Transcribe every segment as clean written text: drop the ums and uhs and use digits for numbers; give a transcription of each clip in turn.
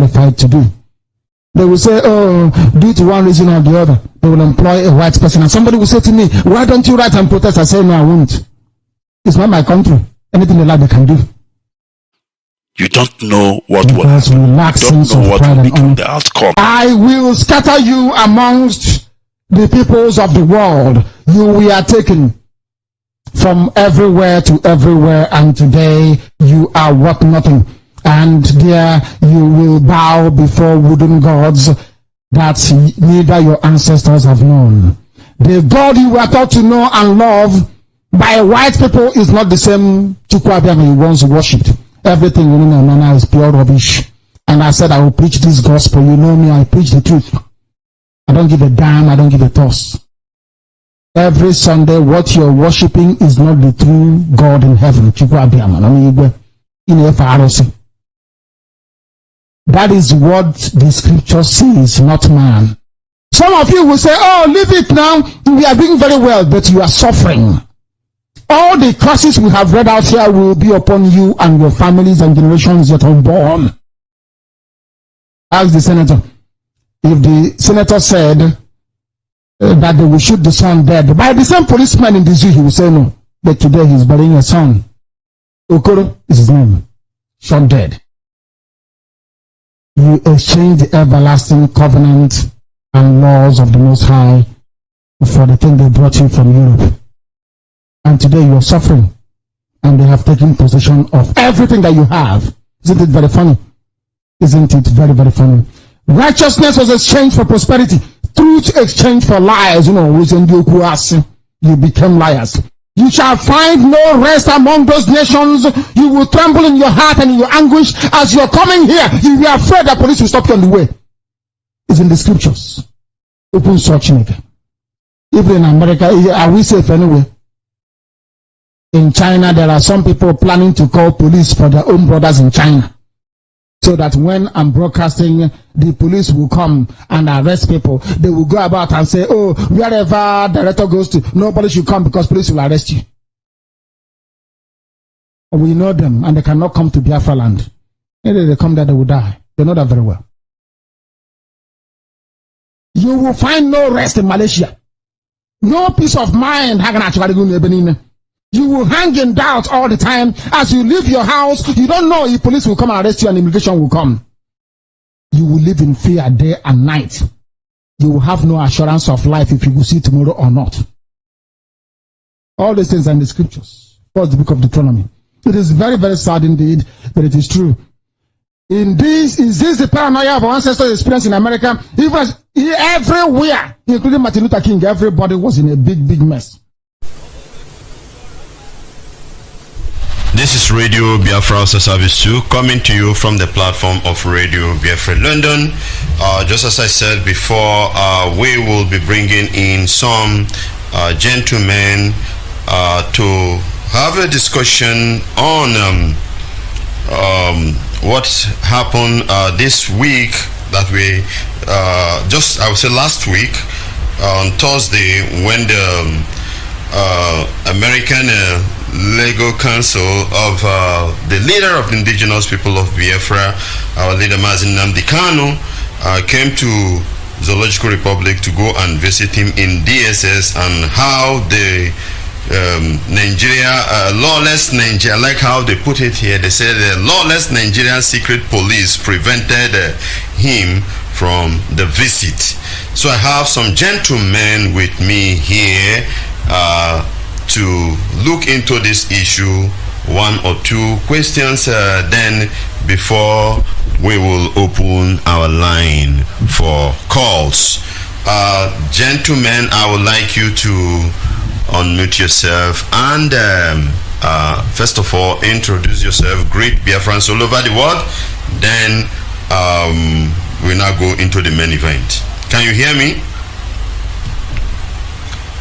qualified to do. They will say, oh, due to one reason or the other, they will employ a white person. And somebody will say to me, why don't you write and protest? I say, no, I won't. It's not my country. Anything they like, they can do. You don't know what will happen. You don't know what will become the outcome. I will scatter you amongst the peoples of the world. You are taken from everywhere to everywhere, and today you are worth nothing. And there you will bow before wooden gods that neither your ancestors have known. The God you were taught to know and love by white people is not the same Chukwuabiama you once worshipped. Everything you know now is pure rubbish. And I said I will preach this gospel. You know me, I preach the truth. I don't give a damn, I don't give a toss. Every Sunday, what you're worshipping is not the true God in heaven. That is what the scripture says, not man. Some of you will say, oh, leave it now. We are doing very well, but you are suffering. All the curses we have read out here will be upon you and your families and generations yet unborn. Ask the senator. If the senator said that they will shoot the son dead by the same policeman in the zoo, he will say no. But today he's burying a son. Okoro is his name. Shot dead. You exchange the everlasting covenant and laws of the Most High for the thing they brought you from Europe. And today you are suffering. And they have taken possession of everything that you have. Isn't it very funny? Isn't it very, very funny? Righteousness was exchanged for prosperity. Truth exchanged for lies. You became liars. You shall find no rest among those nations. You will tremble in your heart and in your anguish as you're coming here. You will be afraid that police will stop you on the way. It's in the scriptures. Open search. Even in America, are we safe anyway? In China, there are some people planning to call police for their own brothers in China. So that when I'm broadcasting, the police will come and arrest people. They will go about and say, oh, wherever director goes to, nobody should come because police will arrest you. We know them and they cannot come to Biafra land. If they come there, they will die. They know that very well. You will find no rest in Malaysia. No peace of mind. You will hang in doubt all the time. As you leave your house, you don't know if police will come and arrest you and immigration will come. You will live in fear day and night. You will have no assurance of life if you will see tomorrow or not. All these things are in the scriptures. First, the book of Deuteronomy. It is very, very sad indeed, but it is true. Is this the paranoia of our ancestors experienced in America? Even everywhere, including Martin Luther King, everybody was in a big, big mess. This is Radio Biafra Service 2 coming to you from the platform of Radio Biafra London. Just as I said before, we will be bringing in some gentlemen to have a discussion on what happened this week that we I would say last week on Thursday when the American Legal Council of the leader of the indigenous people of Biafra, our leader Mazi Nnamdi Kanu, came to Zoological Republic to go and visit him in DSS, and how the lawless Nigeria, like how they put it here, they said the lawless Nigerian secret police prevented him from the visit. So I have some gentlemen with me here to look into this issue, one or two questions then before we will open our line for calls. Gentlemen, I would like you to unmute yourself and first of all introduce yourself, greet Biafrans all over the world, then we now go into the main event. Can you hear me?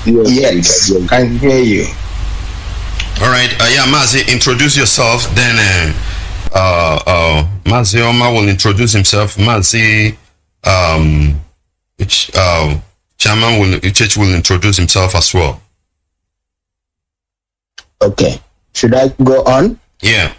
Yes, I can hear you. All right. Yeah, Mazi, introduce yourself. Then Mazi Oma will introduce himself. Mazi, Chairman will introduce himself as well. Okay. Should I go on? Yeah.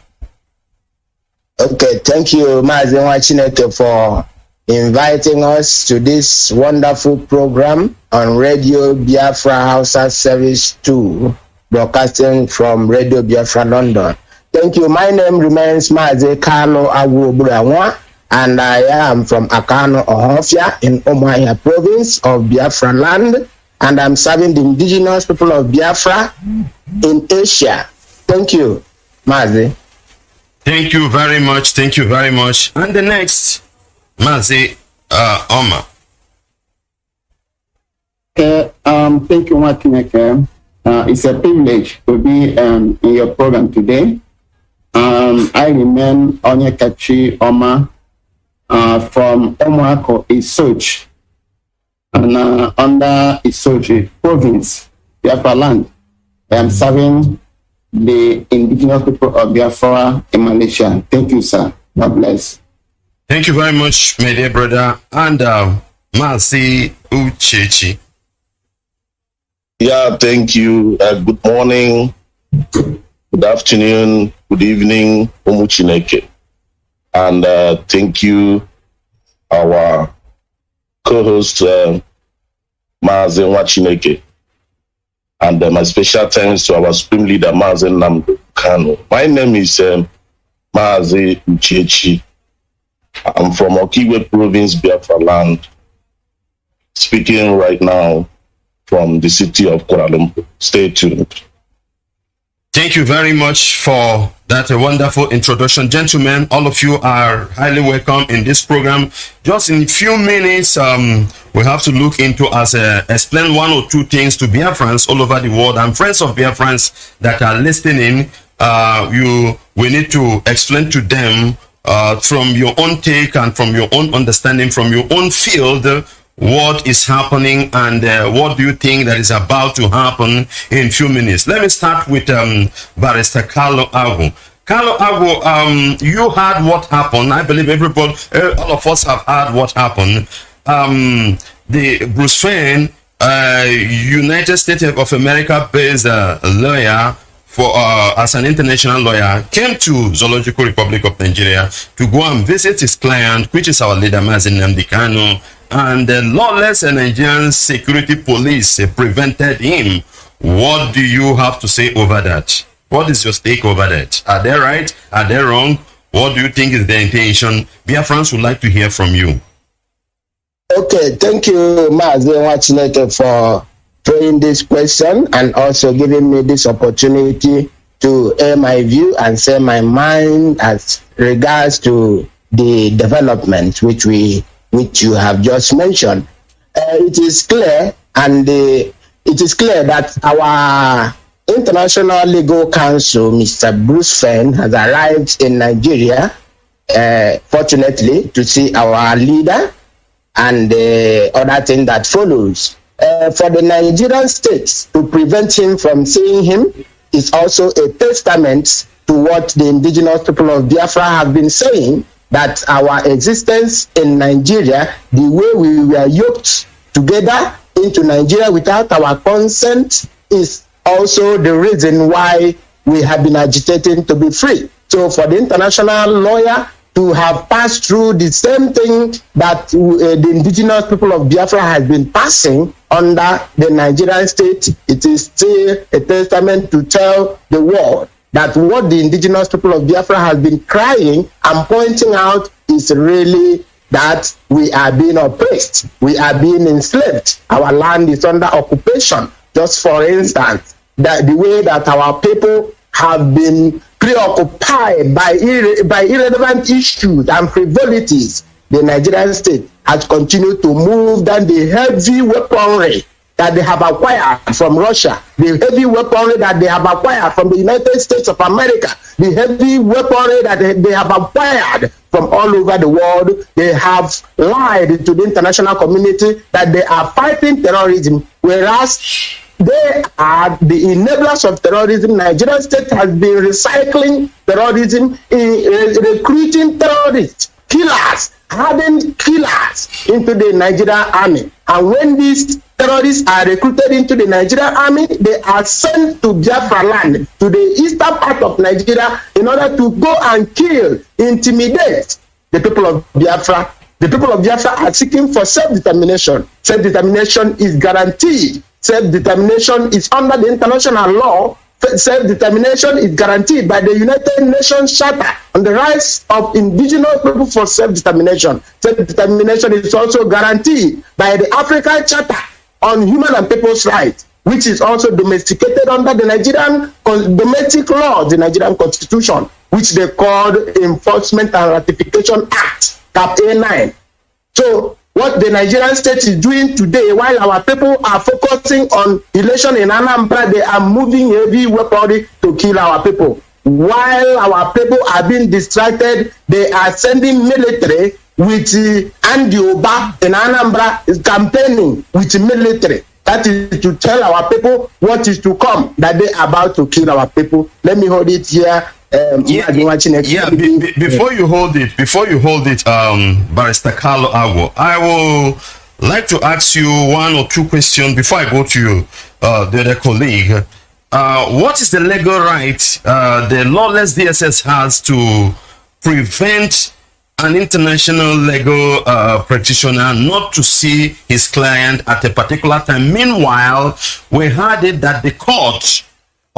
Okay, thank you, Mazi Nnamdi, for inviting us to this wonderful program on Radio Biafra Hausa Service 2, broadcasting from Radio Biafra London. Thank you. My name remains Mazi Kanu Agwo, and I am from Akano, Ohofia, in Umuahia province of Biafra land, and I'm serving the indigenous people of Biafra in Asia. Thank you, Mazi. Thank you very much. Thank you very much. And the next, Mazi Oma. Thank you, Martin. It's a privilege to be in your program today. I remain Onyekachi Oma from Omoako Isochi, and under Isochi province, Biafra land. I am serving the indigenous people of Biafra in Malaysia. Thank you, sir. God bless. Thank you very much, my dear brother. And Mazi Uchechi. Yeah, thank you. Good morning, good afternoon, good evening, Umuchineke. And thank you, our co-host, Mazi Nnamdi. And my special thanks to our Supreme Leader, Mazi Nnamdi Kanu. My name is Mazi Uchechi. I'm from Okigwe Province, Biafra land, speaking right now from the city of Kuala Lumpur. Stay tuned. Thank you very much for that wonderful introduction. Gentlemen, all of you are highly welcome in this program. Just in a few minutes, we have to look into explain one or two things to Biafrans all over the world and friends of Biafrans that are listening. We need to explain to them from your own take and from your own understanding, from your own field, what is happening and what do you think that is about to happen in a few minutes. Let me start with Barrister Carlo Agwo. Carlo Agwo, you heard what happened. I believe everybody, all of us have heard what happened. The Bruce Fein, United States of America based lawyer, for as an international lawyer, came to Zoological Republic of Nigeria to go and visit his client, which is our leader Mazi Nnamdi Kanu, and the lawless Nigerian security police prevented him. What do you have to say over that? What is your stake over that? Are they right? Are they wrong? What do you think is their intention? Biafrans would like to hear from you. Okay, thank you, Mazi Nnamdi, for throwing this question and also giving me this opportunity to air my view and say my mind as regards to the developments which you have just mentioned. It is clear, and it is clear that our International Legal Counsel, Mr. Bruce Fein, has arrived in Nigeria, fortunately, to see our leader and the other thing that follows. For the Nigerian state to prevent him from seeing him is also a testament to what the indigenous people of Biafra have been saying, that our existence in Nigeria, the way we were yoked together into Nigeria without our consent, is also the reason why we have been agitating to be free. So for the international lawyer to have passed through the same thing that the indigenous people of Biafra has been passing under the Nigerian state, it is still a testament to tell the world that what the indigenous people of Biafra has been crying and pointing out is really that we are being oppressed, we are being enslaved, our land is under occupation. Just for instance, that the way that our people have been preoccupied by irrelevant issues and frivolities, the Nigerian state has continued to move down the heavy weaponry that they have acquired from Russia, the heavy weaponry that they have acquired from the United States of America, the heavy weaponry that they have acquired from all over the world. They have lied to the international community that they are fighting terrorism, whereas they are the enablers of terrorism. Nigerian state has been recycling terrorism, recruiting terrorists, killers, hardened killers into the Nigerian army. And when these terrorists are recruited into the Nigerian army. They are sent to Biafra land, to the eastern part of Nigeria, in order to go and kill, intimidate the people of Biafra. The people of Biafra are seeking for self-determination. Self-determination is guaranteed. Self-determination is under the international law. Self-determination is guaranteed by the United Nations Charter on the rights of indigenous people for self-determination. Self-determination is also guaranteed by the African Charter on Human and People's Rights, which is also domesticated under the Nigerian domestic law, the Nigerian Constitution, which they call Enforcement and Ratification Act, Cap A9. So what the Nigerian state is doing today, while our people are focusing on election in Anambra, they are moving heavy weaponry to kill our people. While our people are being distracted, they are sending military with Andy Oba in Anambra is campaigning with military. That is to tell our people what is to come, that they are about to kill our people. Let me hold it here. Before you hold it, Barrister Carlo Agwo, I will like to ask you one or two questions before I go to you, the other colleague. What is the legal right the lawless DSS has to prevent an international legal practitioner not to see his client at a particular time? Meanwhile, we heard it that the court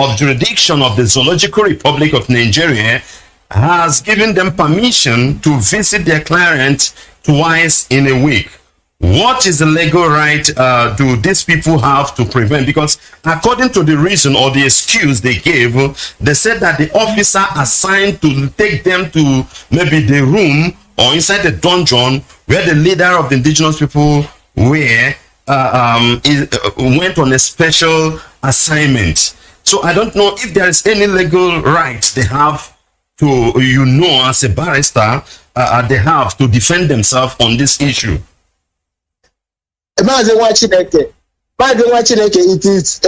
of jurisdiction of the Zoological Republic of Nigeria has given them permission to visit their client twice in a week. What is the legal right do these people have to prevent? Because according to the reason or the excuse they gave, they said that the officer assigned to take them to maybe the room or inside the dungeon where the leader of the indigenous people were went on a special assignment. So I don't know if there is any legal right they have to, as a barrister, they have to defend themselves on this issue. Mazi Nnamdi Kanu, it is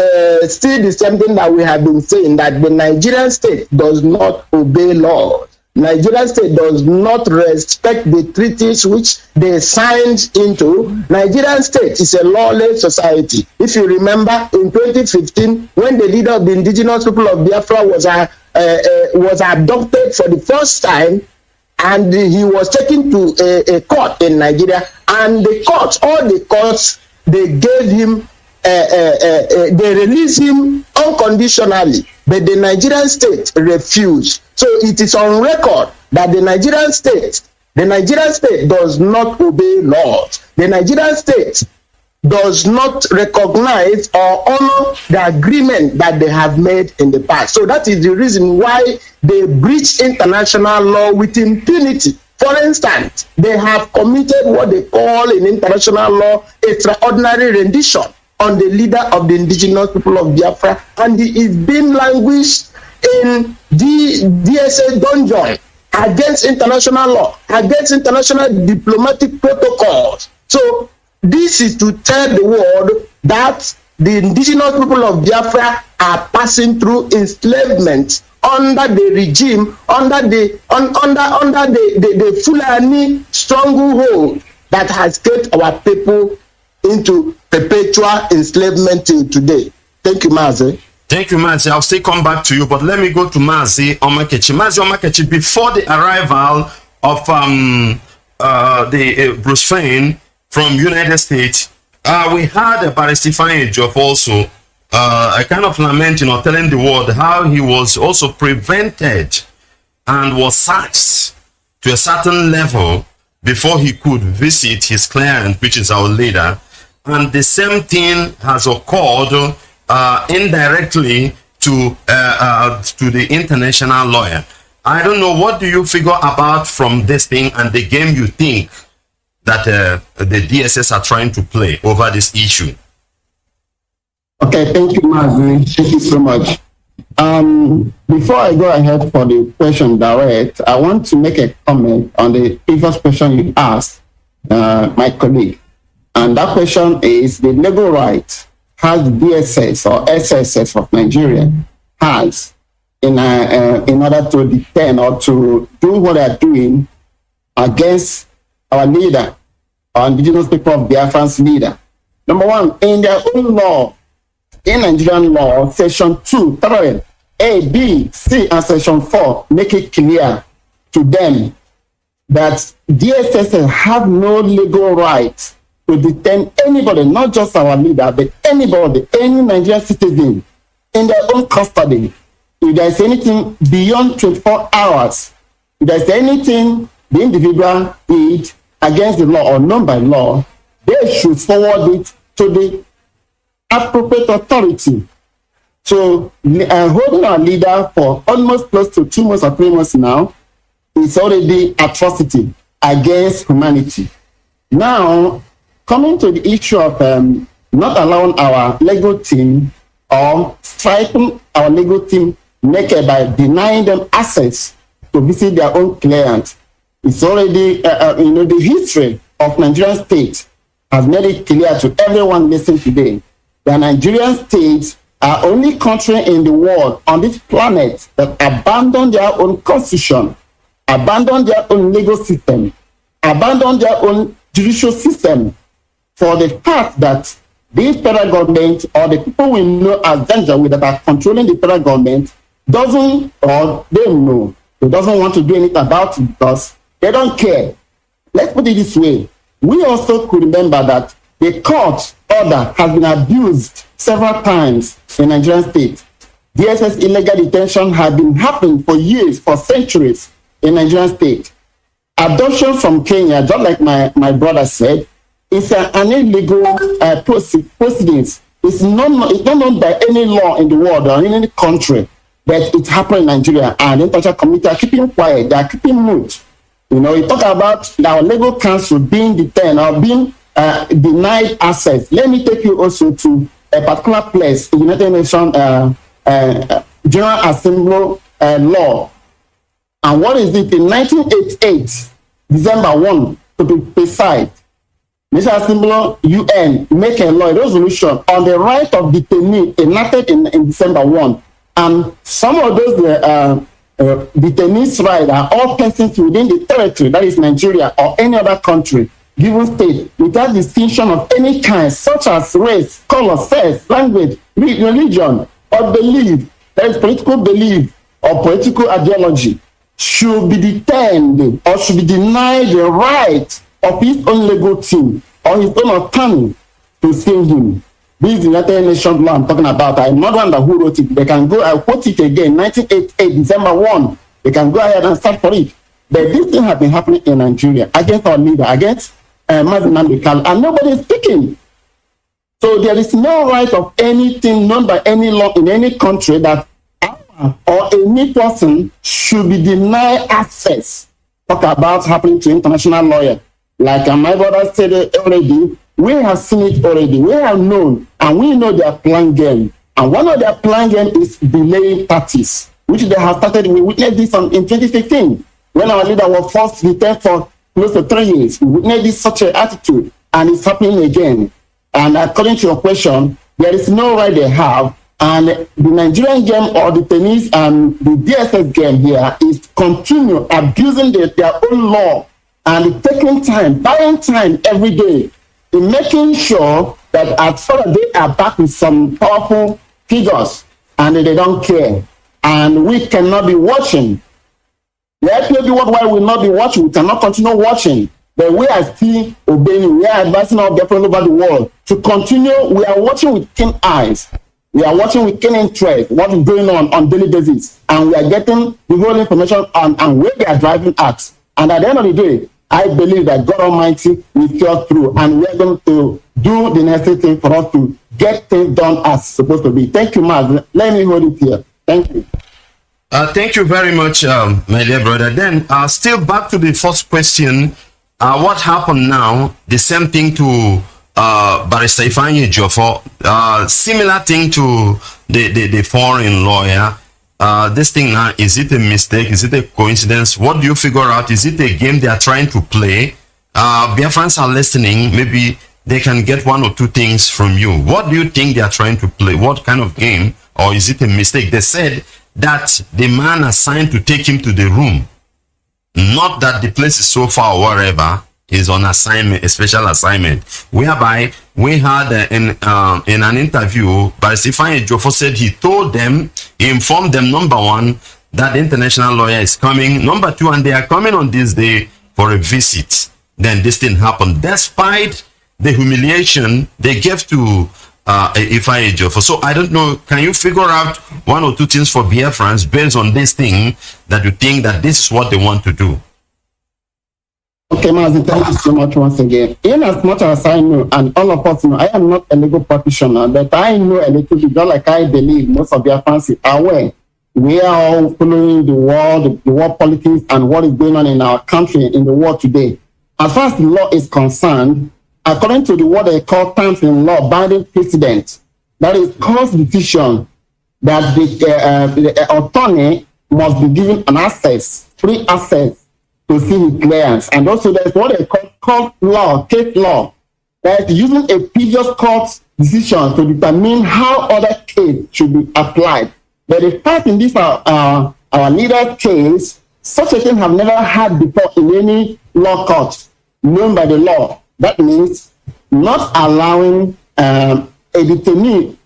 still the same thing that we have been saying, that the Nigerian state does not obey laws. Nigerian state does not respect the treaties which they signed into. Nigerian state is a lawless society. If you remember, in 2015, when the leader of the indigenous people of Biafra was adopted for the first time, and he was taken to a court in Nigeria, and the courts, all the courts, they gave him, they released him unconditionally, but the Nigerian state refused. So it is on record that the Nigerian state does not obey laws. The Nigerian state does not recognize or honor the agreement that they have made in the past. So that is the reason why they breach international law with impunity. For instance, they have committed what they call in international law extraordinary rendition on the leader of the indigenous people of Biafra, and he is being languished in the DSA dungeon against international law, against international diplomatic protocols. So this is to tell the world that the indigenous people of Biafra are passing through enslavement under the regime, under the Fulani stronghold that has kept our people into perpetual enslavement till today. Thank you, Mazi. Thank you, Mazi. I'll still come back to you, but let me go to Mazi Omakechi. Mazi Omakechi, before the arrival of Bruce Fein from United States, we had a Barrister Job also a kind of lamenting or telling the world how he was also prevented and was searched to a certain level before he could visit his client, which is our leader. And the same thing has occurred indirectly to the international lawyer. I don't know, what do you figure about from this thing and the game you think that the DSS are trying to play over this issue? Okay, thank you, Mazi. Thank you so much. Before I go ahead for the question direct, I want to make a comment on the previous question you asked my colleague. And that question is the legal right has DSS or SSS of Nigeria has in order to detain or to do what they are doing against our leader, our indigenous people of Biafran's leader, Number one, in their own law, in Nigerian law, section 2, 3, A, B, C, and section 4 make it clear to them that DSS have no legal right to detain anybody, not just our leader, but anybody, any Nigerian citizen in their own custody. If there is anything beyond 24 hours, if there is anything the individual did against the law or known by law, they should forward it to the appropriate authority. So holding our leader for almost close to 2 months or 3 months now is already atrocity against humanity. Now, coming to the issue of not allowing our legal team or striking our legal team naked by denying them access to visit their own clients, it's already, the history of Nigerian state has made it clear to everyone listening today that Nigerian states are only country in the world on this planet that abandon their own constitution, abandon their own legal system, abandon their own judicial system for the fact that the federal government or the people we know as danger with that are controlling the federal government doesn't, or they know, they doesn't want to do anything about it because they don't care. Let's put it this way. We also could remember that the court order has been abused several times in Nigerian state. DSS illegal detention has been happening for years, for centuries in Nigerian state. Adoption from Kenya, just like my brother said, is an illegal proceedings. It's not known by any law in the world or in any country, but it happened in Nigeria, and the international community are keeping quiet. They are keeping mute. You talk about our legal counsel being detained or being denied access. Let me take you also to a particular place in United Nations General Assembly law. And what is it? In 1988, December 1, to be precise, National Assembly UN make a law, a resolution on the right of detainee enacted in December 1. And some of those detainees' rights are all persons within the territory, that is Nigeria or any other country, given state, without distinction of any kind, such as race, color, sex, language, religion, or belief, that is political belief or political ideology, should be detained or should be denied the right of his own legal team or his own attorney to see him. This is the United Nations law I'm talking about. I'm not one that who wrote it. They can go, I quote it again, 1988, December 1. They can go ahead and start for it. But this thing has been happening in Nigeria against our leader, against Mazi Nnamdi Kanu, and nobody is speaking. So there is no right of anything known by any law in any country that or any person should be denied access. Talk about happening to international lawyer. Like my brother said already, we have seen it already. We have known, and we know their plan game. And one of their plan game is delaying parties, which they have started. We witnessed this in 2015, when our leader was forced to detain for close to 3 years. We witnessed this such an attitude, and it's happening again. And according to your question, there is no right they have. And the Nigerian game or the tennis and the DSS game here is continue abusing their own law and taking time, buying time every day in making sure that as far as they are back with some powerful figures and they don't care. And we cannot be watching. The IPOB worldwide will not be watching. We cannot continue watching. But we are still obeying. We are advising our people all over the world to continue. We are watching with keen eyes. We are watching with keen interest what is going on daily basis. And we are getting the whole information on where they are driving at. And at the end of the day, I believe that God Almighty will see us through, and we are going to do the necessary thing for us to get things done as supposed to be. Thank you, Mazi. Let me hold it here. Thank you. Thank you very much, my dear brother. Then, still back to the first question. What happened now? The same thing to Barrister Ifeanyi Ejiofor. Similar thing to the foreign lawyer. This thing now, is it a mistake? Is it a coincidence? What do you figure out? Is it a game they are trying to play? Biafrans are listening. Maybe they can get one or two things from you. What do you think they are trying to play? What kind of game? Or is it a mistake? They said that the man assigned to take him to the room, not that the place is so far or wherever, is on assignment, a special assignment, whereby we had in an interview by Stephen Ejiofor said he informed them, number one, that the international lawyer is coming, number two, and they are coming on this day for a visit. Then this didn't happen, despite the humiliation they gave to Stephen Ejiofor. So I don't know, can you figure out one or two things for Biafrans based on this thing that you think that this is what they want to do? Okay, Mazi, thank you so much once again. In as much as I know, and all of us know, I am not a legal practitioner, but I know a little bit, just like I believe most of your fans are aware. We are all following the world politics and what is going on in our country, in the world today. As far as the law is concerned, according to what they call terms in law, binding precedent, that is court's decision that the attorney must be given an access, free access to see his clients. And also there's what they call court law, case law, that is using a previous court's decision to determine how other case should be applied. But the fact in this our leader's case, such a thing have never had before in any law court known by the law. That means not allowing a detainee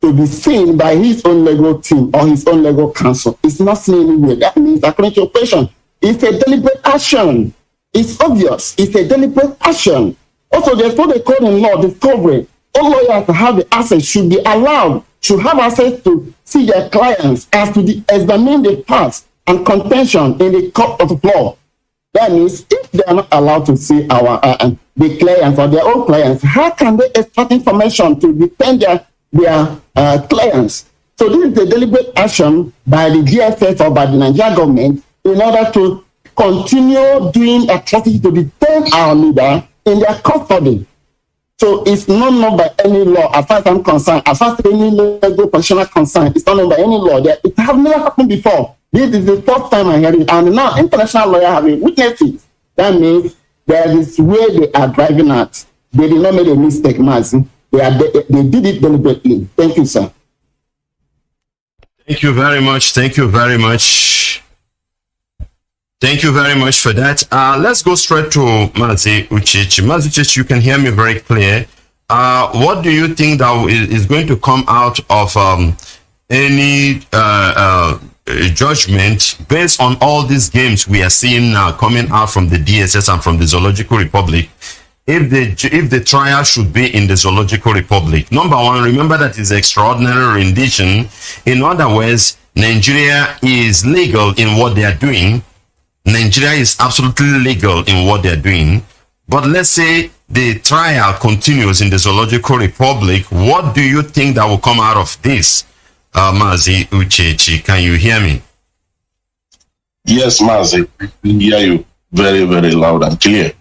to be seen by his own legal team or his own legal counsel. It's not seen anywhere. That means, according to your question, it's a deliberate action. It's obvious. It's a deliberate action. Also, there's what they call in law discovery. All lawyers to have the access should be allowed, should have access to see their clients as to examine the facts and contention in the court of law. That means if they are not allowed to see the clients or their own clients, how can they extract information to defend their clients? So this is a deliberate action by the DSS or by the Nigerian government in order to continue doing atrocity to detain our leader in their custody. So it's not known by any law, as far as I'm concerned, as far as any legal professional concerned, it's not known by any law. It has never happened before. This is the first time I heard it, and now international lawyers have witnessed it. That means there is where they are driving at. They did not make a mistake, Mazi. They did it deliberately. Thank you, sir. Thank you very much. Thank you very much. Thank you very much for that. Let's go straight to Mazi Uchechi. Mazi Uchechi, you can hear me very clear. What do you think that is going to come out of any judgment based on all these games we are seeing now coming out from the DSS and from the Zoological Republic? If the trial should be in the Zoological Republic, number one, remember that is extraordinary rendition. In other words, Nigeria is legal in what they are doing. Nigeria is absolutely legal in what they're doing. But let's say the trial continues in the Zoological Republic. What do you think that will come out of this, Mazi Uchechi? Can you hear me? Yes, Mazi. We hear you very, very loud and clear.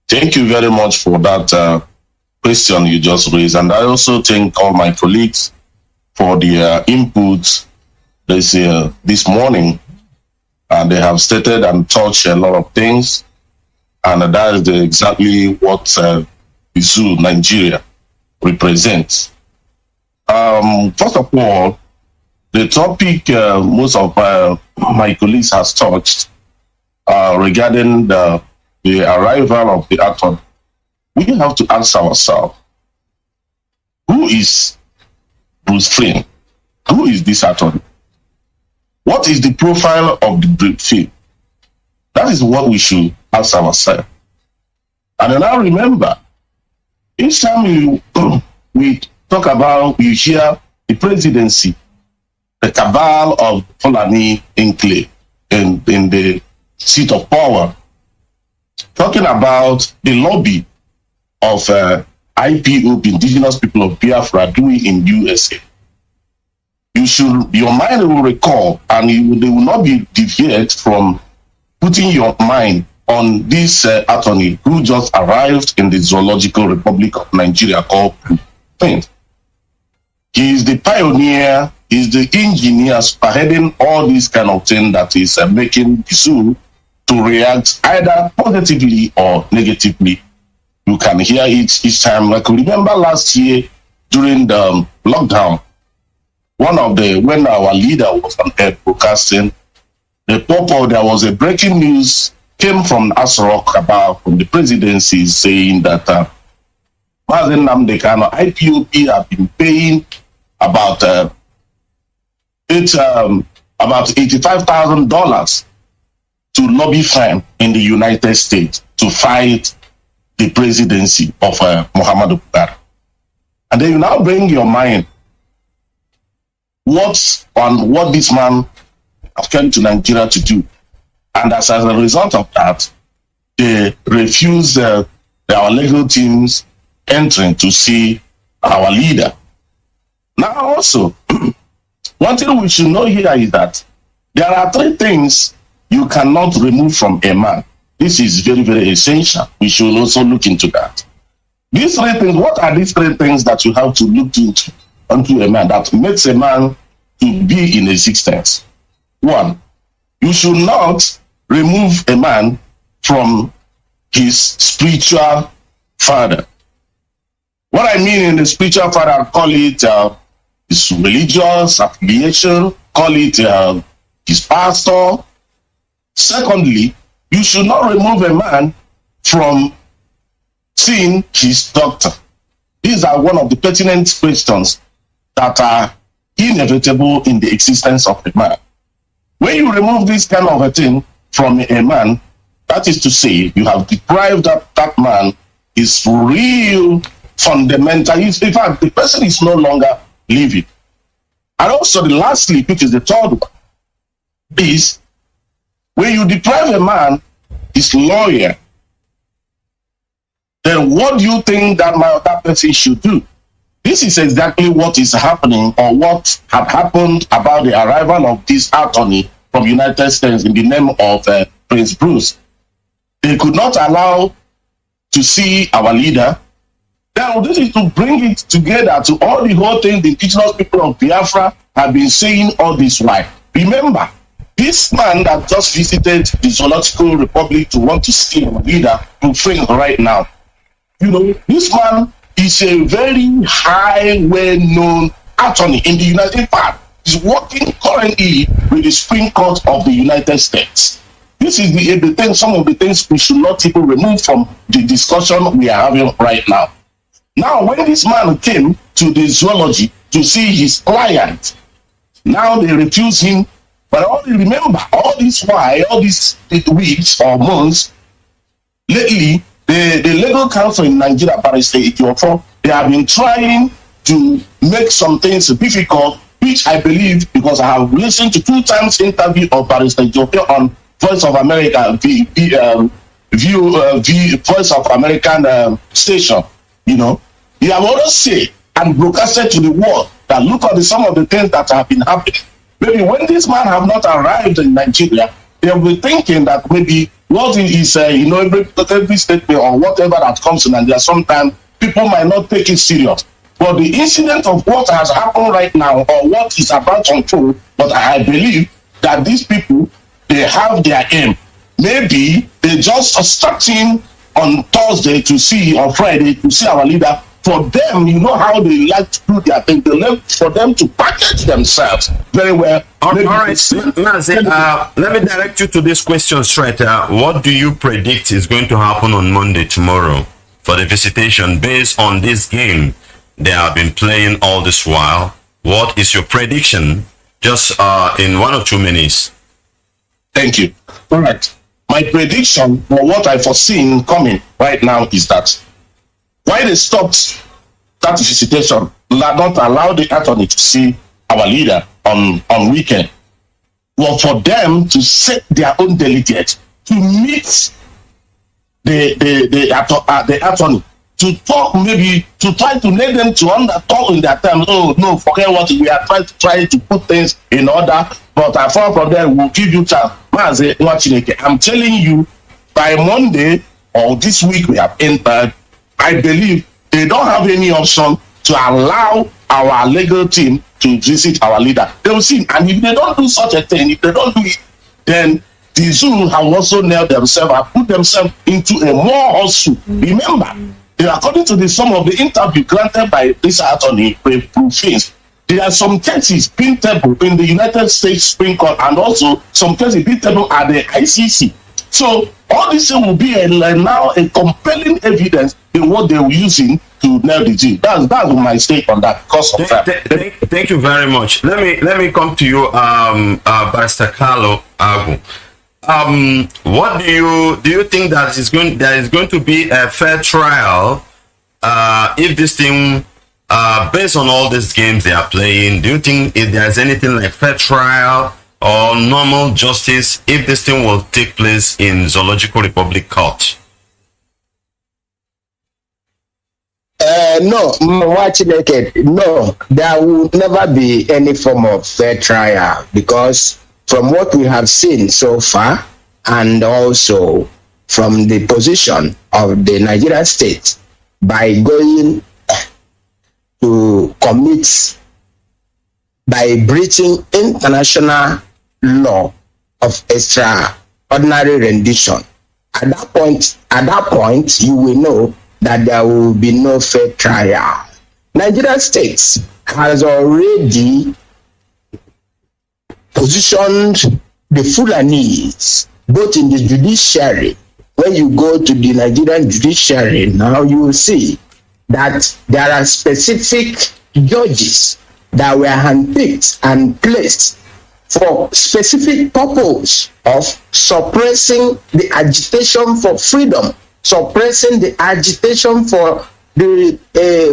Thank you very much for that question you just raised. And I also thank all my colleagues for their input this morning. And they have stated and touched a lot of things. And that is exactly what the zoo Nigeria represents. First of all, the topic most of my colleagues has touched regarding the arrival of the attorney. We have to ask ourselves, who is Bruce Flynn? Who is this attorney? What is the profile of the briefing? That is what we should ask ourselves. And now remember, each time we talk about, you hear the presidency, the cabal of Fulani enclave in the seat of power, talking about the lobby of IPOB, Indigenous People of Biafra, doing in USA. Your mind will recall, and they will not be deviated from putting your mind on this attorney who just arrived in the Zoological Republic of Nigeria called Flynn. He is the pioneer, he is the engineer spearheading all these kind of things that is making the zoo to react either positively or negatively. You can hear it each time. Like remember last year during the lockdown, when our leader was on air broadcasting, there was a breaking news came from Asrock from the presidency saying that Mazi Nnamdi Kanu, IPOB have been paying about $85,000 to lobby firm in the United States to fight the presidency of Muhammadu Buhari. And then you now bring your mind what this man has come to Nigeria to do. And as a result of that, they refused our legal teams entering to see our leader. Now also, one thing we should know here is that there are 3 things you cannot remove from a man. This is very, very essential. We should also look into that. These 3 things, what are these 3 things that you have to look into onto a man that makes a man to be in existence? 1, you should not remove a man from his spiritual father. What I mean in the spiritual father, call it his religious affiliation, call it his pastor. Secondly, you should not remove a man from seeing his doctor. These are one of the pertinent questions that are inevitable in the existence of a man. When you remove this kind of a thing from a man, that is to say, you have deprived that man his real fundamental. In fact, the person is no longer living. And also, lastly, which is the 3rd one, is when you deprive a man his lawyer, then what do you think that person should do? This is exactly what is happening, or what had happened about the arrival of this attorney from United States in the name of Prince Bruce. They could not allow to see our leader. Now, this is to bring it together to all the whole thing the indigenous people of Biafra have been saying all this while. Remember, this man that just visited the Zoological Republic to want to see our leader to frame right now. You know, this man is a very high, well-known attorney in the United States. He's working currently with the Supreme Court of the United States. This is the thing, some of the things we should not even remove from the discussion we are having right now. Now, when this man came to the zoology to see his client, now they refuse him. But only remember, all this while, all these weeks or months, lately, the legal counsel in Nigeria, Barrister Etiofo, they have been trying to make some things difficult, which I believe, because I have listened to 2 times interview of Barrister Etiofo on Voice of America, Voice of American station. You know, he have always said and broadcasted to the world that look at some of the things that have been happening. Maybe when this man have not arrived in Nigeria, they will be thinking that maybe what is, every statement or whatever that comes in Nigeria, sometimes people might not take it serious. But the incident of what has happened right now, or what is about to unfold, but I believe that these people, they have their aim. Maybe they just are starting on Thursday to see, on Friday to see our leader. For them, you know how they like to do their thing. They like for them to package themselves very well. All right, Mazi, let me direct you to this question straight. What do you predict is going to happen on Monday, tomorrow, for the visitation based on this game they have been playing all this while? What is your prediction, just in 1 or 2 minutes? Thank you. All right. My prediction, or what I foresee coming right now, is that why they stopped that visitation, not allow the attorney to see our leader on weekend, was for them to set their own delegate to meet the attorney, to talk, maybe to try to let them to talk in their terms. Oh no, forget what we are trying to put things in order, but I found from there we'll give you chance. Mazi Nnamdi, I'm telling you, by Monday or this week we have entered, I believe they don't have any option to allow our legal team to visit our leader. They will see, and if they don't do such a thing, if they don't do it, then the zoo have also nailed themselves and put themselves into a more hustle. Remember, according to some of the interview granted by this attorney, there are some cases printable in the United States Supreme Court, and also some cases printable at the ICC. So all this thing will be now a compelling evidence in what they were using to nail the G. That's my stake on that. Because of that. Thank you very much. Let me come to you, Barrister Carlo Agu. What do you think that there is going to be a fair trial if this thing, based on all these games they are playing? Do you think if there's anything like fair trial or normal justice if this thing will take place in Zoological Republic Court? No, no, there will never be any form of fair trial, because from what we have seen so far, and also from the position of the Nigerian state, by going to commit, by breaching international law of extraordinary rendition, at that point, you will know that there will be no fair trial. Nigerian state has already positioned the Fulanis both in the judiciary. When you go to the Nigerian judiciary now, you will see that there are specific judges that were handpicked and placed for specific purpose of suppressing the agitation for freedom, suppressing the agitation for the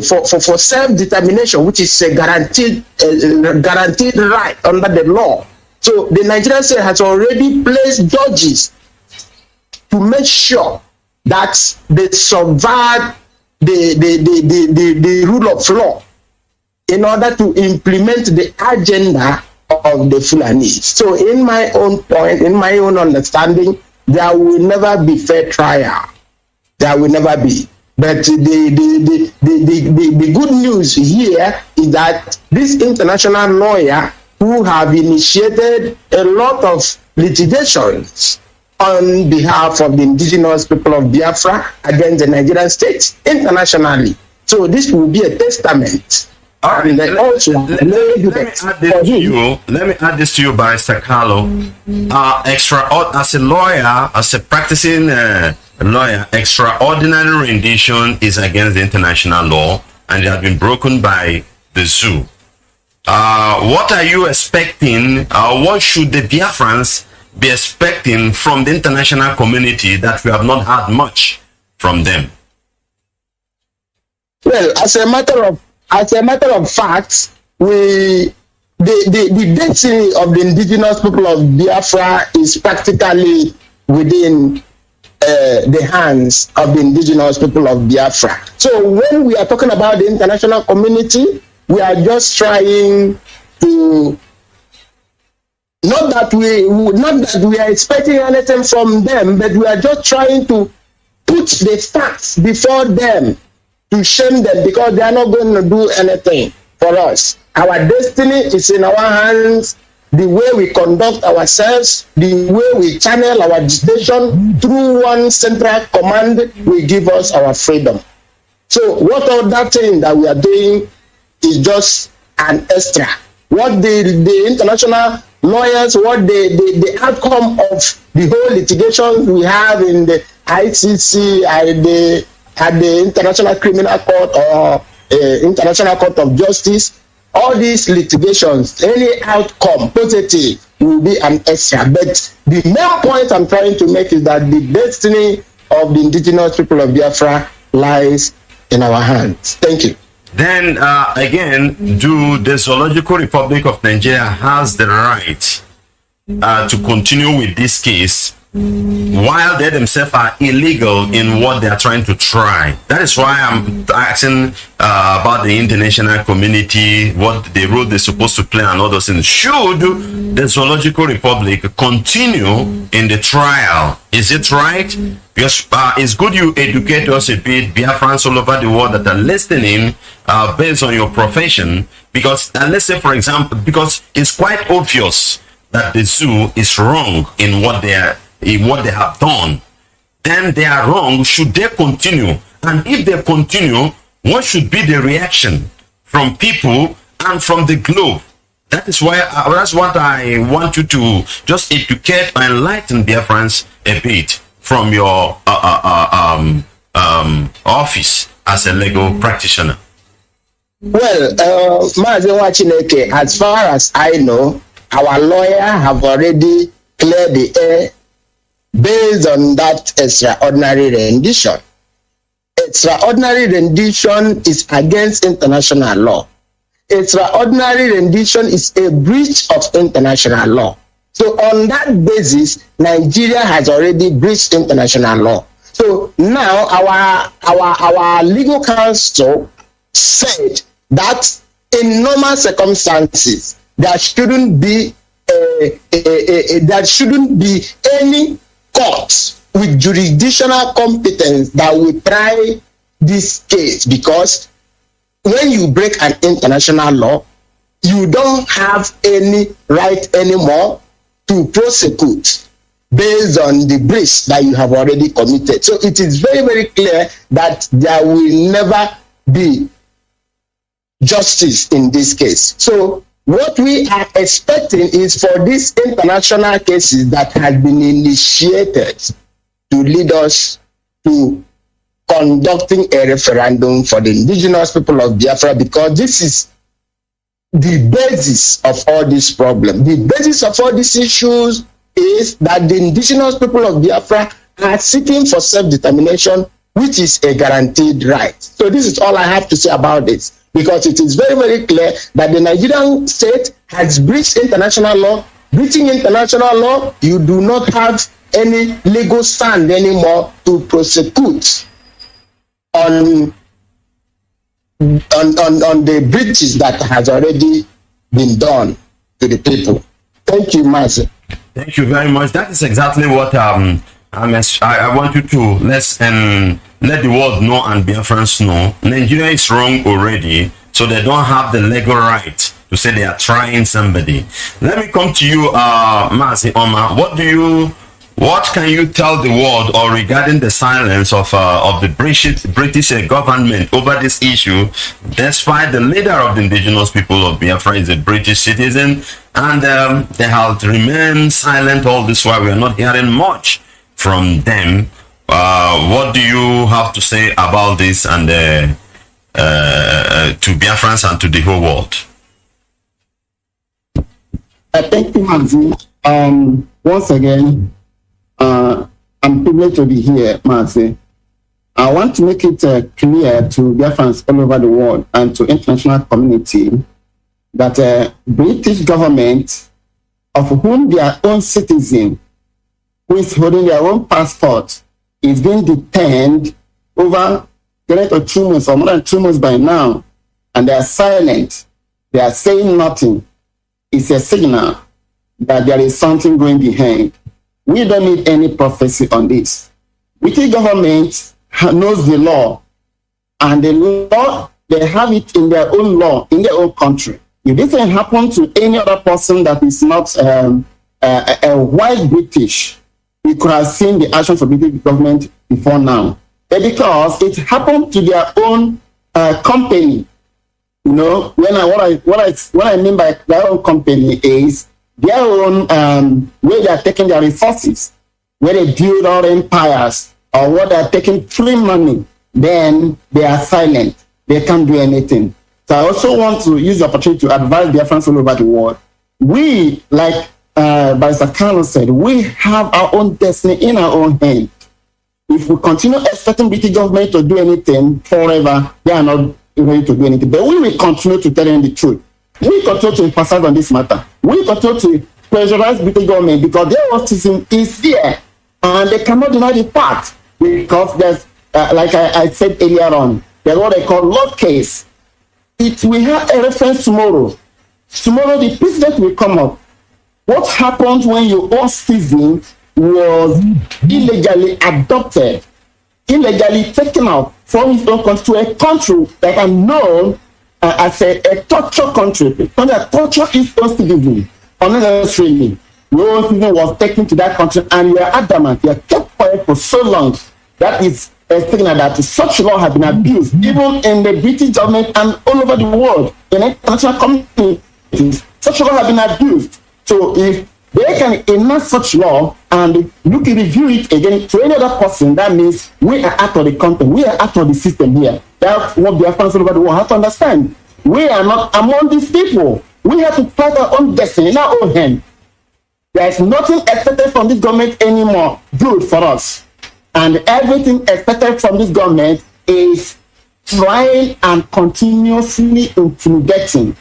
for self-determination, which is a guaranteed right under the law. So the Nigerian state has already placed judges to make sure that they survive the rule of law in order to implement the agenda of the Fulani. So in my own point, in my own understanding, there will never be fair trial. There will never be. But the good news here is that this international lawyer who have initiated a lot of litigations on behalf of the indigenous people of Biafra against the Nigerian state internationally. So this will be a testament. Let me add this to you, Barrister Carlo. As a lawyer, as a practicing lawyer, extraordinary rendition is against the international law, and it has been broken by the zoo. What are you expecting? What should the Biafrans be expecting from the international community that we have not had much from them? Well, as a matter of fact, the destiny of the indigenous people of Biafra is practically within the hands of the indigenous people of Biafra. So when we are talking about the international community, we are just trying to, not that we are expecting anything from them, but we are just trying to put the facts before them to shame them, because they are not going to do anything for us. Our destiny is in our hands. The way we conduct ourselves, the way we channel our agitation through one central command will give us our freedom. So what all that thing that we are doing is just an extra. What the international lawyers, what the outcome of the whole litigation we have in the ICC at the International Criminal Court or International Court of Justice, all these litigations, any outcome positive will be an extra. But the main point I'm trying to make is that the destiny of the indigenous people of Biafra lies in our hands. Thank you. Then again, do the Zoological Republic of Nigeria has the right to continue with this case while they themselves are illegal in what they are trying to try? That is why I'm asking about the international community, what the role they're supposed to play and all those things. Should the Zoological Republic continue in the trial? Is it right? Because it's good you educate us a bit, Biafrans all over the world that are listening based on your profession. Because let's say, for example, because it's quite obvious that the zoo is wrong in what they have done, then they are wrong. Should they continue? And if they continue, what should be the reaction from people and from the globe That is why that's what I want you to just educate and enlighten Biafrans a bit from your office as a legal practitioner. Well, Mazi Nnamdi, as far as I know, our lawyer have already cleared the air based on that extraordinary rendition. Extraordinary rendition is against international law. Extraordinary rendition is a breach of international law. So on that basis, Nigeria has already breached international law. So now our legal counsel said that in normal circumstances there shouldn't be any court with jurisdictional competence that will try this case, because when you break an international law, you don't have any right anymore to prosecute based on the breach that you have already committed. So it is very, very clear that there will never be justice in this case. So what we are expecting is for these international cases that have been initiated to lead us to conducting a referendum for the indigenous people of Biafra, because this is the basis of all this problem. The basis of all these issues is that the indigenous people of Biafra are seeking for self-determination, which is a guaranteed right. So this is all I have to say about this, because it is very, very clear that the Nigerian state has breached international law. Breaching international law, you do not have any legal stand anymore to prosecute on the breaches that has already been done to the people. Thank you, Mazi. Thank you very much. That is exactly what I want you to let the world know and Biafrans know. Nigeria is wrong already, so they don't have the legal right to say they are trying somebody. Let me come to you, Mazi Oma. What can you tell the world or regarding the silence of the British government over this issue, despite the leader of the indigenous people of Biafra is a British citizen, and they have remained silent all this while? We are not hearing much from them. What do you have to say about this and to Biafrans and to the whole world? Thank you, Mazi. Once again, I'm privileged to be here, Mazi. I want to make it clear to Biafrans all over the world and to international community that British government, of whom their own citizen, who is holding their own passport, is being detained over 2 months or more than 2 months by now, and they are silent. They are saying nothing. It's a signal that there is something going behind. We don't need any prophecy on this. British government knows the law, and the law, they have it in their own law, in their own country. If this can happen to any other person that is not a white British, we could have seen the actions of the British government before now. But because it happened to their own company, you know, what I mean by their own company is their own where they are taking their resources, where they build our empires, or where they are taking free money, then they are silent. They can't do anything. So I also want to use the opportunity to advise Biafrans all over the world. We, like Mazi Kanu said, we have our own destiny in our own hand. If we continue expecting British government to do anything forever, they are not ready to do anything. But we will continue to tell them the truth. We continue to emphasize on this matter. We continue to pressurize British government because their autism is there, and they cannot deny the fact, because there's, like I said earlier on, there's what they call law case. It will have a reference tomorrow. Tomorrow the president will come up. What happens when your own citizen was illegally adopted, illegally taken out from his own country to a country that are known as a torture country, because a torture is own citizen unnecessarily. Your own citizen was taken to that country and you are adamant, you are kept quiet for so long. That is a signal that such law have been abused, even in the British government and all over the world, in international communities. Such law have been abused. So if they can enact such law and you can review it again to any other person, that means we are out of the content, we are out of the system here. That's what the fans all over the world have to understand. We are not among these people. We have to fight our own destiny in our own hand. There is nothing expected from this government anymore good for us. And everything expected from this government is trying and continuously intimidating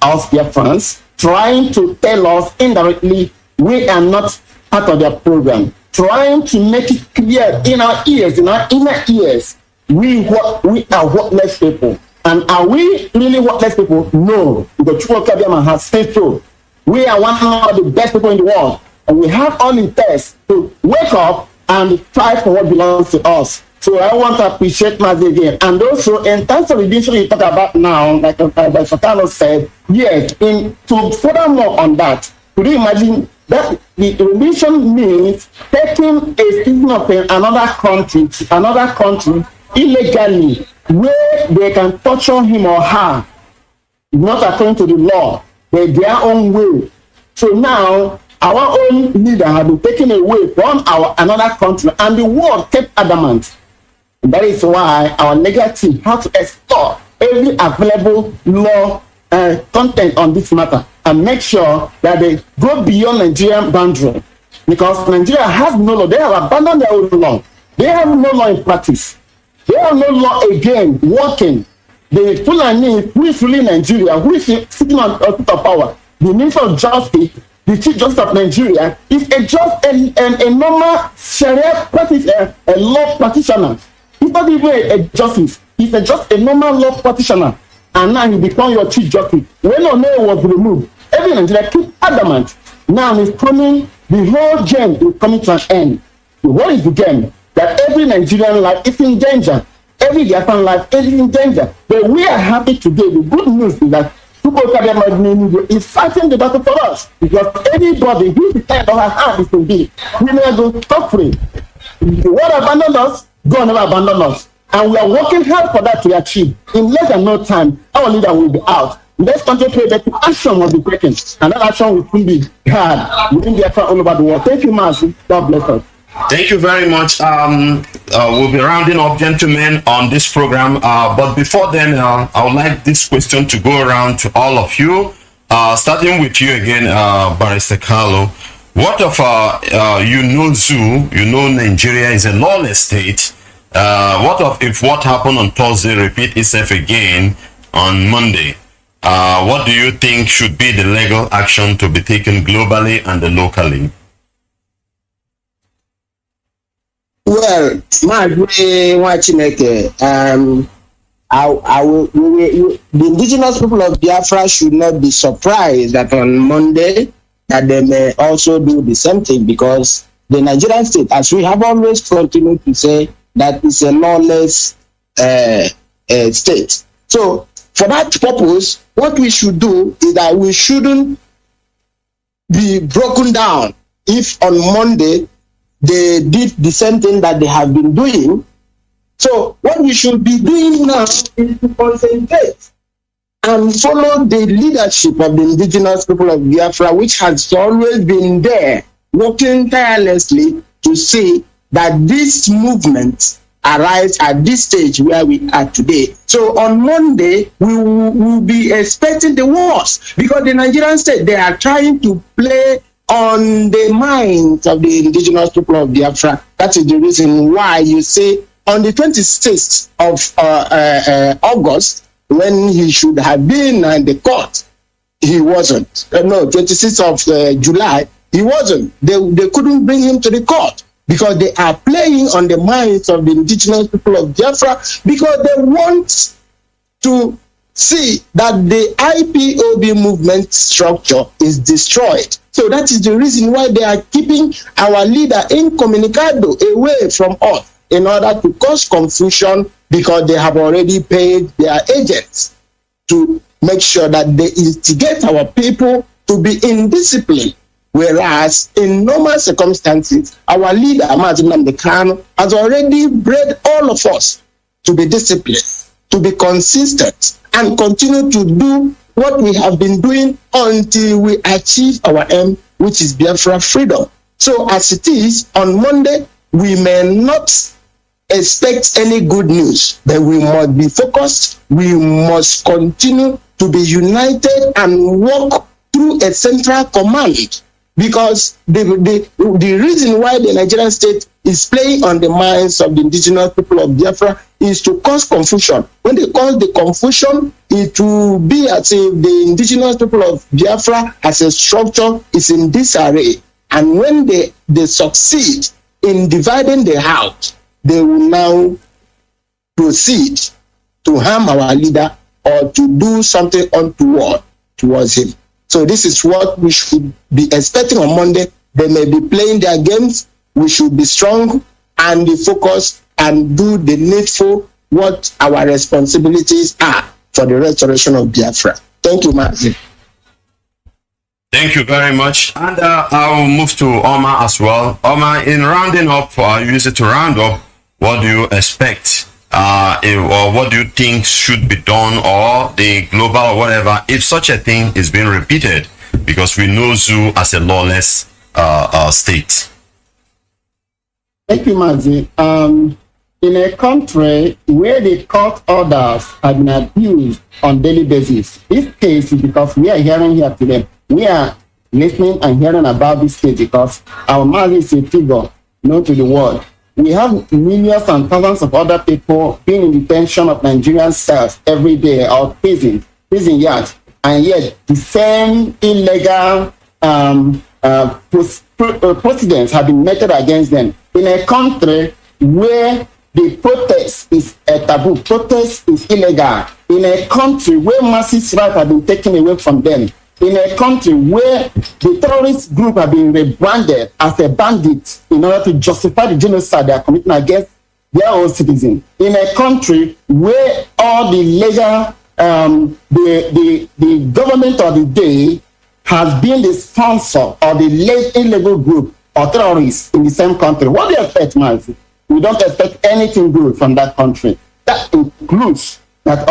us, their fans, trying to tell us indirectly we are not part of their program, trying to make it clear in our ears, in our inner ears, we are worthless people. And are we really worthless people? No, because Chukwu Kabiyama has said so. We are one of the best people in the world, and we have all the tests to wake up and fight for what belongs to us. So I want to appreciate Mazi again. And also, in terms of redemption you talk about now, like Fatano said, yes, to furthermore on that, could you imagine that the redemption means taking a citizen of another country to another country illegally, where they can torture him or her, not according to the law, but their own way. So now, our own leader has been taken away from another country, and the world kept adamant. That is why our legal team has to explore every available law content on this matter and make sure that they go beyond Nigerian boundary. Because Nigeria has no law. They have abandoned their own law. They have no law in practice. They have no law again working. The Fulani, who is ruling Nigeria, who is sitting on a seat of power, the Minister of Justice, the Chief Justice of Nigeria, is a normal Sharia practice, a law practitioner. He's not even a justice. He's just a normal law practitioner. And now he become your Chief Justice. When Ono was removed, every Nigeria keep adamant. Now he's coming, the whole game is coming to an end. What is the game? That every Nigerian life is in danger. Every Biafran life is in danger. But we are happy today. The good news is that is fighting the battle for us. Because anybody who is tired of our hand is indeed. We may go suffering. The world abandoned us, God never abandoned us. And we are working hard for that to achieve. In less than no time, our leader will be out. Let's concentrate that action will be taken. And that action will soon be hard within Biafra all over the world. Thank you, Mazi. God bless us. Thank you very much. We'll be rounding up, gentlemen, on this program. But before then, I would like this question to go around to all of you. Starting with you again, Barrister Carlo. What of Nigeria is a lawless state? What of if what happened on Thursday repeat itself again on Monday? What do you think should be the legal action to be taken globally and locally? Well, the indigenous people of Biafra should not be surprised that on Monday that they may also do the same thing, because the Nigerian state, as we have always continued to say, that is a lawless state. So for that purpose, what we should do is that we shouldn't be broken down if on Monday they did the same thing that they have been doing. So what we should be doing now is to concentrate and follow the leadership of the indigenous people of Biafra, which has always been there, working tirelessly to see that this movement arrives at this stage where we are today. So on Monday, we will be expecting the worst, because the Nigerian state, they are trying to play on the minds of the indigenous people of Biafra. That is the reason why you say on the 26th of August, when he should have been in the court, he wasn't. 26th of July, he wasn't. They couldn't bring him to the court because they are playing on the minds of the indigenous people of Biafra, because they want to see that the IPOB movement structure is destroyed. So that is the reason why they are keeping our leader incommunicado away from us, in order to cause confusion, because they have already paid their agents to make sure that they instigate our people to be indisciplined. Whereas in normal circumstances, our leader, Mazi Nnamdi Kanu, has already bred all of us to be disciplined, to be consistent, and continue to do what we have been doing until we achieve our aim, which is Biafra freedom. So as it is, on Monday, we may not expect any good news, but we must be focused. We must continue to be united and work through a central command, because the reason why the Nigerian state is playing on the minds of the indigenous people of Biafra is to cause confusion. When they cause the confusion, it will be as if the indigenous people of Biafra as a structure is in disarray. And when they succeed in dividing the house, they will now proceed to harm our leader or to do something untoward towards him. So this is what we should be expecting on Monday. They may be playing their games. We should be strong and be focused and do the needful, what our responsibilities are for the restoration of Biafra. Thank you, Mazi. Thank you very much. And I will move to Omar as well. Omar, in rounding up, use it to round up, what do you expect? Or what do you think should be done, or the global or whatever, if such a thing is being repeated? Because we know Zoo as a lawless state. Thank you, Mazi. In a country where the court orders have been abused on daily basis, this case is because we are hearing here today. We are listening and hearing about this case because our Mazi is a figure known to the world. We have millions and thousands of other people being in detention of Nigerian cells every day, or prison yards, and yet the same illegal precedents have been meted against them. In a country where the protest is a taboo, protest is illegal. In a country where massive rights have been taken away from them. In a country where the terrorist group have been rebranded as a bandit in order to justify the genocide they are committing against their own citizens. In a country where all the legal, the government of the day has been the sponsor of the illegal group or terrorists in the same country. What do you expect, Mazi? We don't expect anything good from that country. That includes that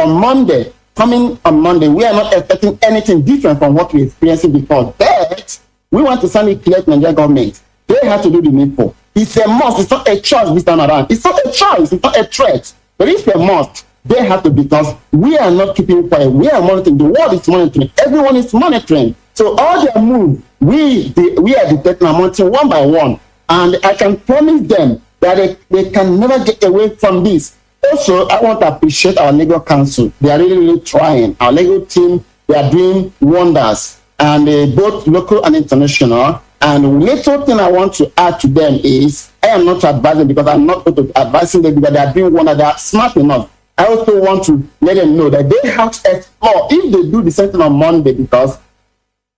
coming on Monday, we are not expecting anything different from what we experienced before. But we want to send it clear to the Nigerian government. They have to do the needful. It's a must. It's not a choice this time around. It's not a choice. It's not a threat. But it's a must. They have to, because we are not keeping quiet. We are monitoring. The world is monitoring. Everyone is monitoring. So all their moves, we are detecting and monitoring one by one. And I can promise them that they can never get away from this. Also, I want to appreciate our legal counsel. They are really trying. Our legal team, they are doing wonders, and both local and international. And little thing I want to add to them is, I am not advising because I'm not advising them because they are doing wonders. They are smart enough. I also want to let them know that they have to explore if they do the same thing on Monday, because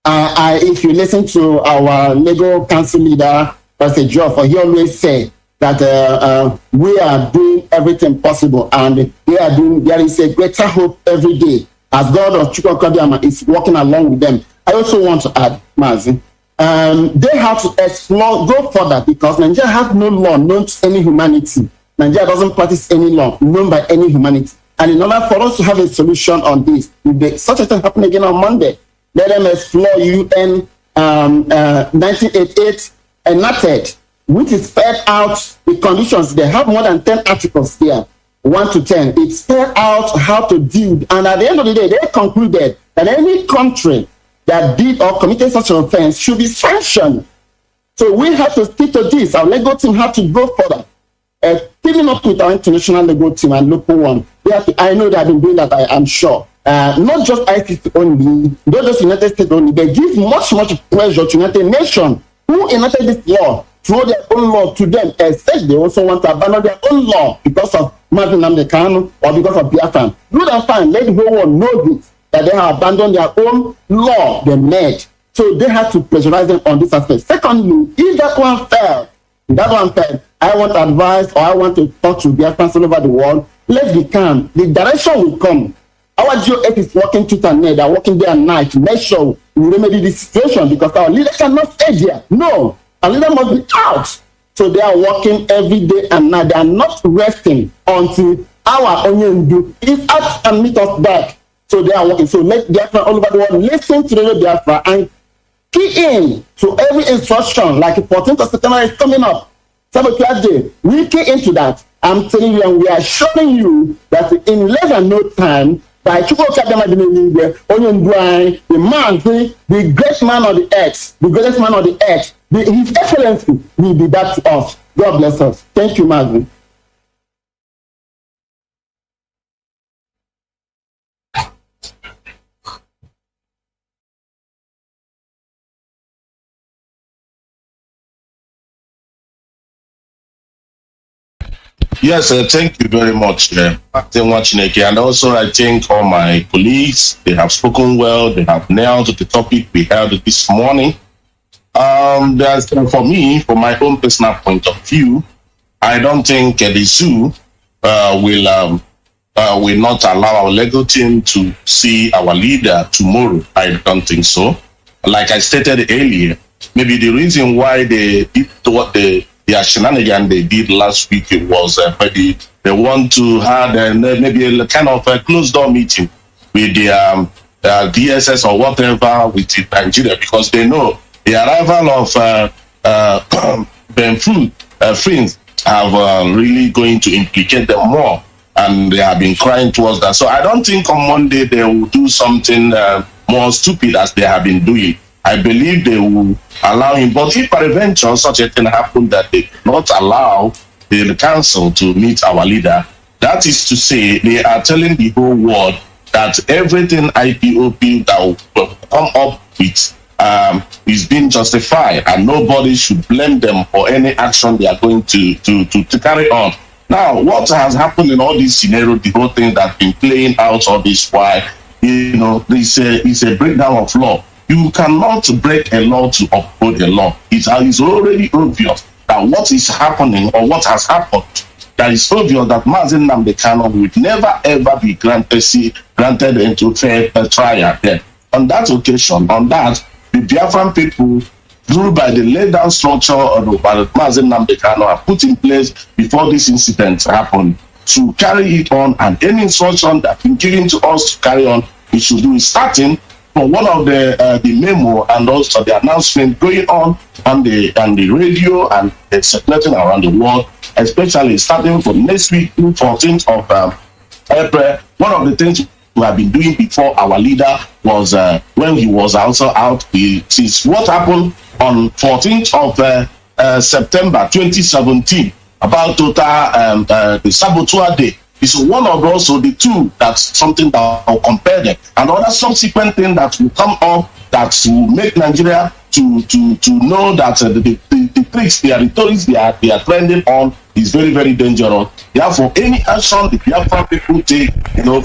if you listen to our legal counsel leader, Pastor Joe, he always say that we are doing everything possible, and there is a greater hope every day as God of Chukwukabiama is working along with them. I also want to add, Mazi, they have to explore, go further, because Nigeria has no law known to any humanity. Nigeria doesn't practice any law known by any humanity. And in order for us to have a solution on this, if such a thing happen again on Monday, let them explore UN 1988 enacted, which is spelled out the conditions. They have more than 10 articles there, 1 to 10. It spelled out how to deal. And at the end of the day, they concluded that any country that did or committed such an offense should be sanctioned. So we have to stick to this. Our legal team have to go further. Teaming up with our international legal team and local one. I know they have been doing that, I'm sure. Not just ICC only, not just United States only. They give much pleasure to United Nations, who enacted this law, throw their own law to them, except they also want to abandon their own law because of Mazi Nnamdi Kanu or because of Biafra. Good and fine, let the whole world know this, that they have abandoned their own law they made. So they have to pressurize them on this aspect. Secondly, if that one failed, I want to advise, or I want to talk to Biafrans all over the world. Let's be calm. The direction will come. Our GOF is working tooth and nail. They are working day and night to make sure we remedy this situation, because our leader cannot stay there. No, our leader must be out. So they are working every day and night. They are not resting until our Onyendu is out and meet us back. So they are working. So let Biafra all over the world listen to Radio Biafra and key in to every instruction. Like 14th of September is coming up. Day. We key into that. I'm telling you, and we are showing you that in less than no time, by the man, the great man of the earth, the greatest man of the earth, His Excellency will be back to us. God bless us. Thank you, Mazi. Yes, thank you very much, and also I thank all my colleagues. They have spoken well. They have nailed the topic we held this morning. For me, from my own personal point of view, I don't think the zoo will not allow our legal team to see our leader tomorrow. I don't think so. Like I stated earlier, maybe the reason why they did what the shenanigan they did last week, it was maybe they want to have maybe a kind of a closed door meeting with the DSS or whatever with Nigeria, because they know the arrival of friends have really going to implicate them more, and they have been crying towards that. So I don't think on Monday they will do something more stupid as they have been doing. I believe they will allow him, but if peradventure such a thing happened that they not allow the council to meet our leader, that is to say they are telling the whole world that everything IPOB that will come up with is being justified, and nobody should blame them for any action they are going to carry on. Now, what has happened in all these scenarios, the whole thing that's been playing out all this while, it's a breakdown of law. You cannot break a law to uphold a law. It is already obvious that what is happening or what has happened, that is obvious that Mazi Nnamdi Kanu would never ever be granted into fair trial. Then, on that occasion, the Biafran people, ruled by the laid down structure of Mazi Nnamdi Kanu, are put in place before this incident happened to carry it on, and any instruction that been given to us to carry on, we should do it starting from one of the memo and also the announcement going on the radio and circulating around the world, especially starting from next week, 14th of April. One of the things we have been doing before our leader was when he was also out. Since what happened on 14th of September 2017 about total the saboteur day is one of also the two that's something that will compare them, and other subsequent thing that will come up that will make Nigeria to know that the tricks, the rhetorics they are trending on is very, very dangerous. Therefore, any action the Biafran people take,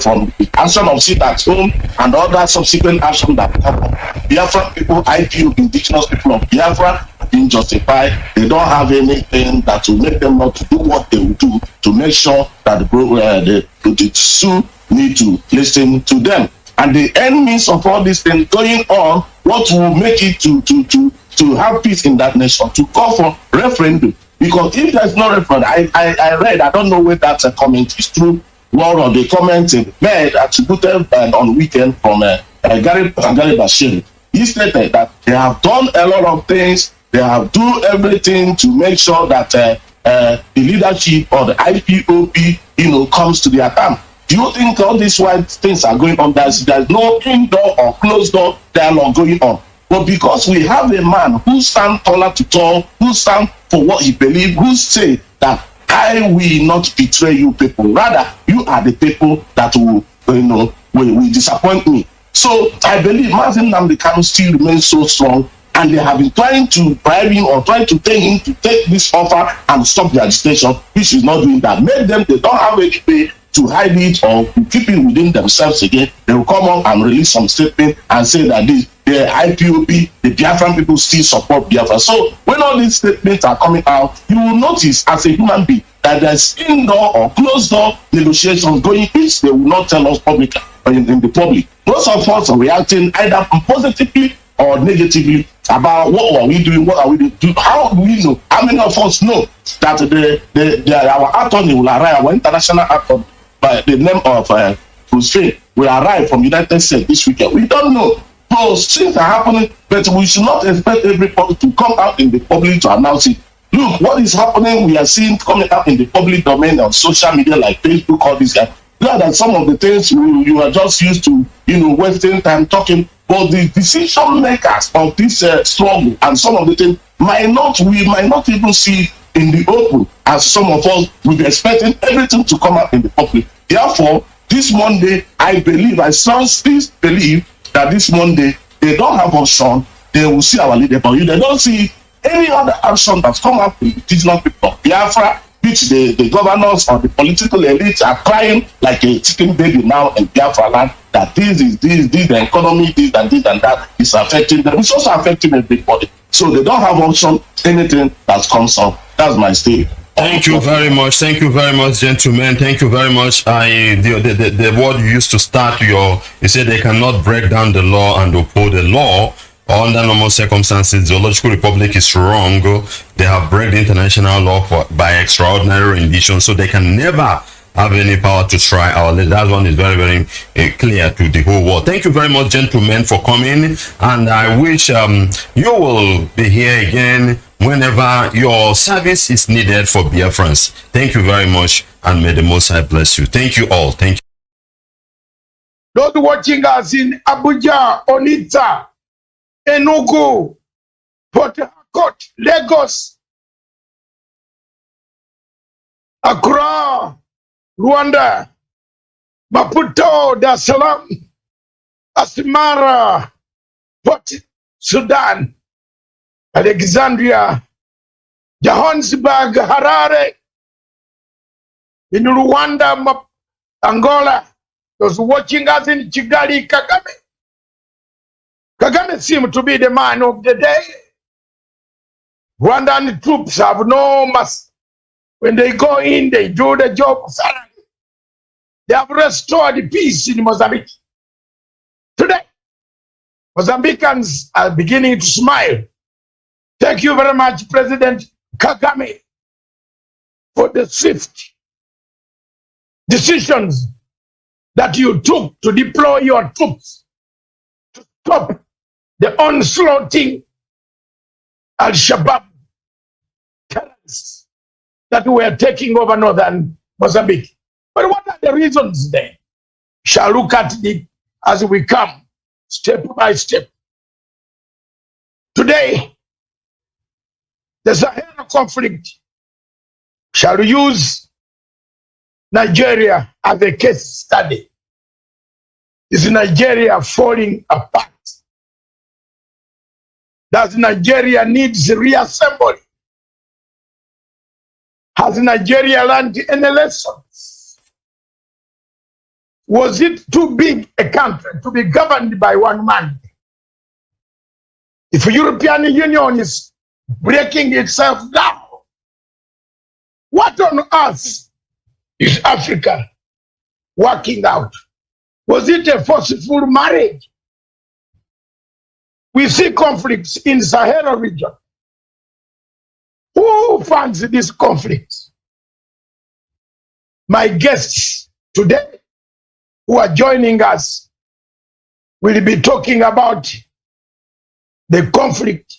from the action of sit at home and other subsequent action that come up, Biafran people, IPO, indigenous people of Biafra, being justified. They don't have anything that will make them not to do what they will do to make sure that the Sioux need to listen to them. And the end means of all these things going on, what will make it to have peace in that nation, to call for referendum. Because if there's no referendum, I read, I don't know where that comment is true, one of the comments made attributed on weekend from Gary Bashir. He stated that they have done a lot of things, they have done everything to make sure that the leadership or the IPOB, comes to their camp. Do you think all these white things are going on? There's no indoor or closed door dialogue going on. But because we have a man who stands taller to tall, who stands for what he believes, who say that I will not betray you people. Rather, you are the people that will disappoint me. So I believe Mazi Nnamdi Kanu still remains so strong, and they have been trying to bribe him or trying to tell him to take this offer and stop the agitation, which is not doing that. Make them, they don't have any way to hide it or to keep it within themselves again. They will come on and release some statement and say that the IPOB, the Biafran people still support Biafra. So when all these statements are coming out, you will notice as a human being that there's indoor or closed door negotiations going, which they will not tell us publicly in the public. Most of us are reacting either positively or negatively about what are we doing, what are we doing. How do we know? How many of us know that our attorney will arrive, our international attorney, by the name of Hussein will arrive from United States this weekend. We don't know. So things are happening, but we should not expect everybody to come out in the public to announce it. Look, what is happening, we are seeing coming out in the public domain on social media like Facebook, all these guys. Glad that some of the things you are just used to, wasting time talking, but the decision makers of this struggle and some of the things we might not even see in the open, as some of us will be expecting everything to come out in the public. Therefore, this Monday, I strongly believe that this Monday, they don't have option, they will see our leader, but if they don't see any other action that's come up with the regional people of Biafra, which the governors or the political elites are crying like a chicken baby now in Biafra land, that this, the economy, this and that is affecting them. It's also affecting everybody. So they don't have option, anything that comes up. That's my statement. Thank you very much. Thank you very much, gentlemen. Thank you very much. The word you used to start you said they cannot break down the law and uphold the law. Under normal circumstances, the Zoological Republic is wrong. They have broken the international law by extraordinary rendition, so they can never have any power to try our leader. That one is very, very clear to the whole world. Thank you very much, gentlemen, for coming, and I wish you will be here again whenever your service is needed for Biafrans. Thank you very much, and may the Most High bless you. Thank you all. Thank you. Those watching us in Abuja, Onitsha, Enugu, Port Harcourt, Lagos, Accra, Rwanda, Maputo, Dar es Salaam, Asmara, Port Sudan, Alexandria, Johannesburg, Harare, in Rwanda, Angola, those watching us in Kigali, Kagame. Kagame seems to be the man of the day. Rwandan troops have no mercy. When they go in, they do the job thoroughly. They have restored peace in Mozambique. Today, Mozambicans are beginning to smile. Thank you very much, President Kagame, for the swift decisions that you took to deploy your troops to stop the onslaughting Al-Shabaab terrorists that were taking over northern Mozambique. But what are the reasons then? We shall look at it as we come, step by step. Today, the Sahel conflict shall use Nigeria as a case study. Is Nigeria falling apart? Does Nigeria needs reassembly? Has Nigeria learned any lessons? Was it too big a country to be governed by one man? If the European Union is breaking itself down, what on earth is Africa working out? Was it a forceful marriage? We see conflicts in the Sahel region. Who funds these conflicts? My guests today who are joining us will be talking about the conflict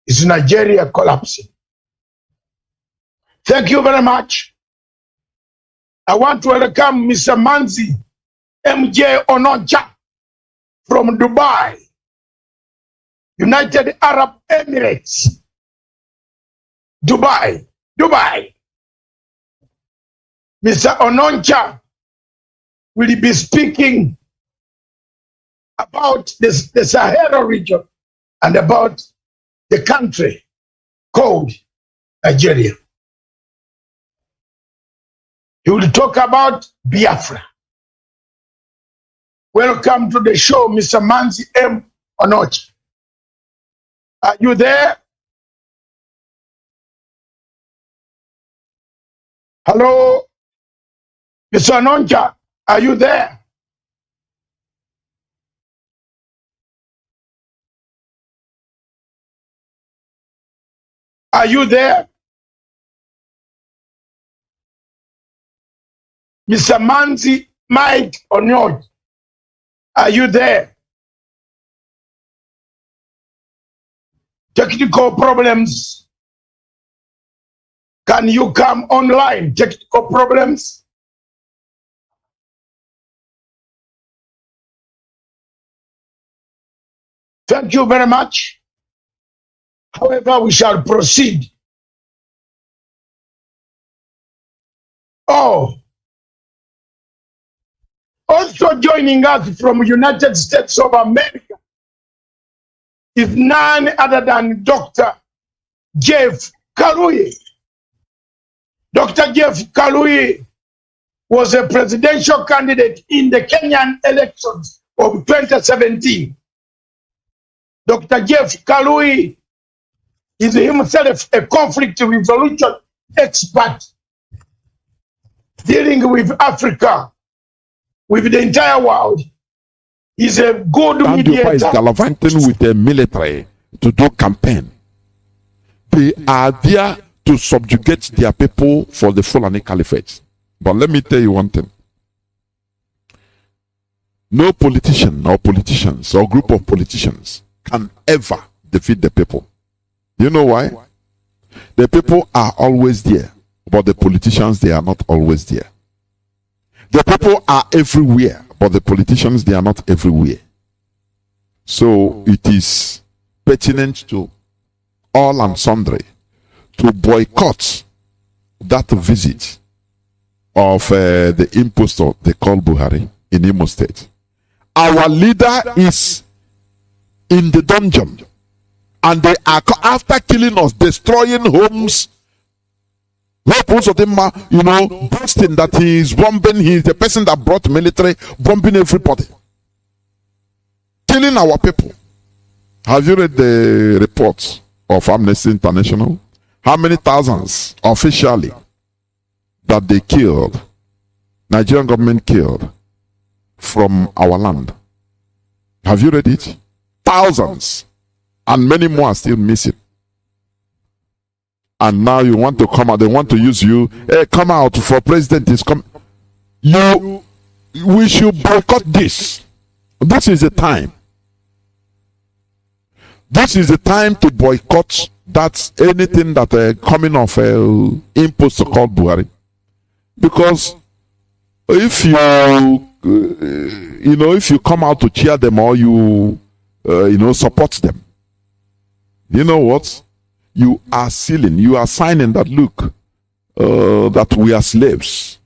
is Nigeria collapsing. Thank you very much. I want to welcome Mr. Mazi MJ Ononcha from Dubai, United Arab Emirates. Dubai. Mr. Ononcha will be speaking about the Sahara region and about the country called Nigeria. He will talk about Biafra. Welcome to the show, Mr. Mazi M. Ononcha. Are you there? Hello? Mr. Ononcha, are you there? Are you there? Mr. Mike or not? Are you there? Technical problems. Can you come online? Technical problems. Thank you very much. However, we shall proceed. Oh, also joining us from United States of America is none other than Dr. Jeff Kalui. Dr. Jeff Kalui was a presidential candidate in the Kenyan elections of 2017. Dr. Jeff Kalui is himself a conflict resolution expert dealing with Africa, with the entire world. He's a good mediator. Is gallivanting with the military to do campaign. They are there to subjugate their people for the Fulani Caliphate. But let me tell you one thing. No politician or politicians or group of politicians can ever defeat the people. You know why? The people are always there, but the politicians, they are not always there. The people are everywhere, but the politicians, they are not everywhere. So it is pertinent to all and sundry to boycott that visit of the impostor they call Buhari in Imo State. Our leader is in the dungeon, and they are, after killing us, destroying homes. Most of them are, boasting that he is bombing. He is the person that brought military, bombing everybody, killing our people. Have you read the reports of Amnesty International? How many thousands officially that they killed, Nigerian government killed from our land? Have you read it? Thousands, and many more are still missing. And now you want to come out, they want to use you. Hey, come out for president is coming. We should boycott this. This is the time. This is the time to boycott that's anything that coming of imposter called Buhari. Because if if you come out to cheer them or you support them, you know what? You are sealing, you are signing that look, that we are slaves.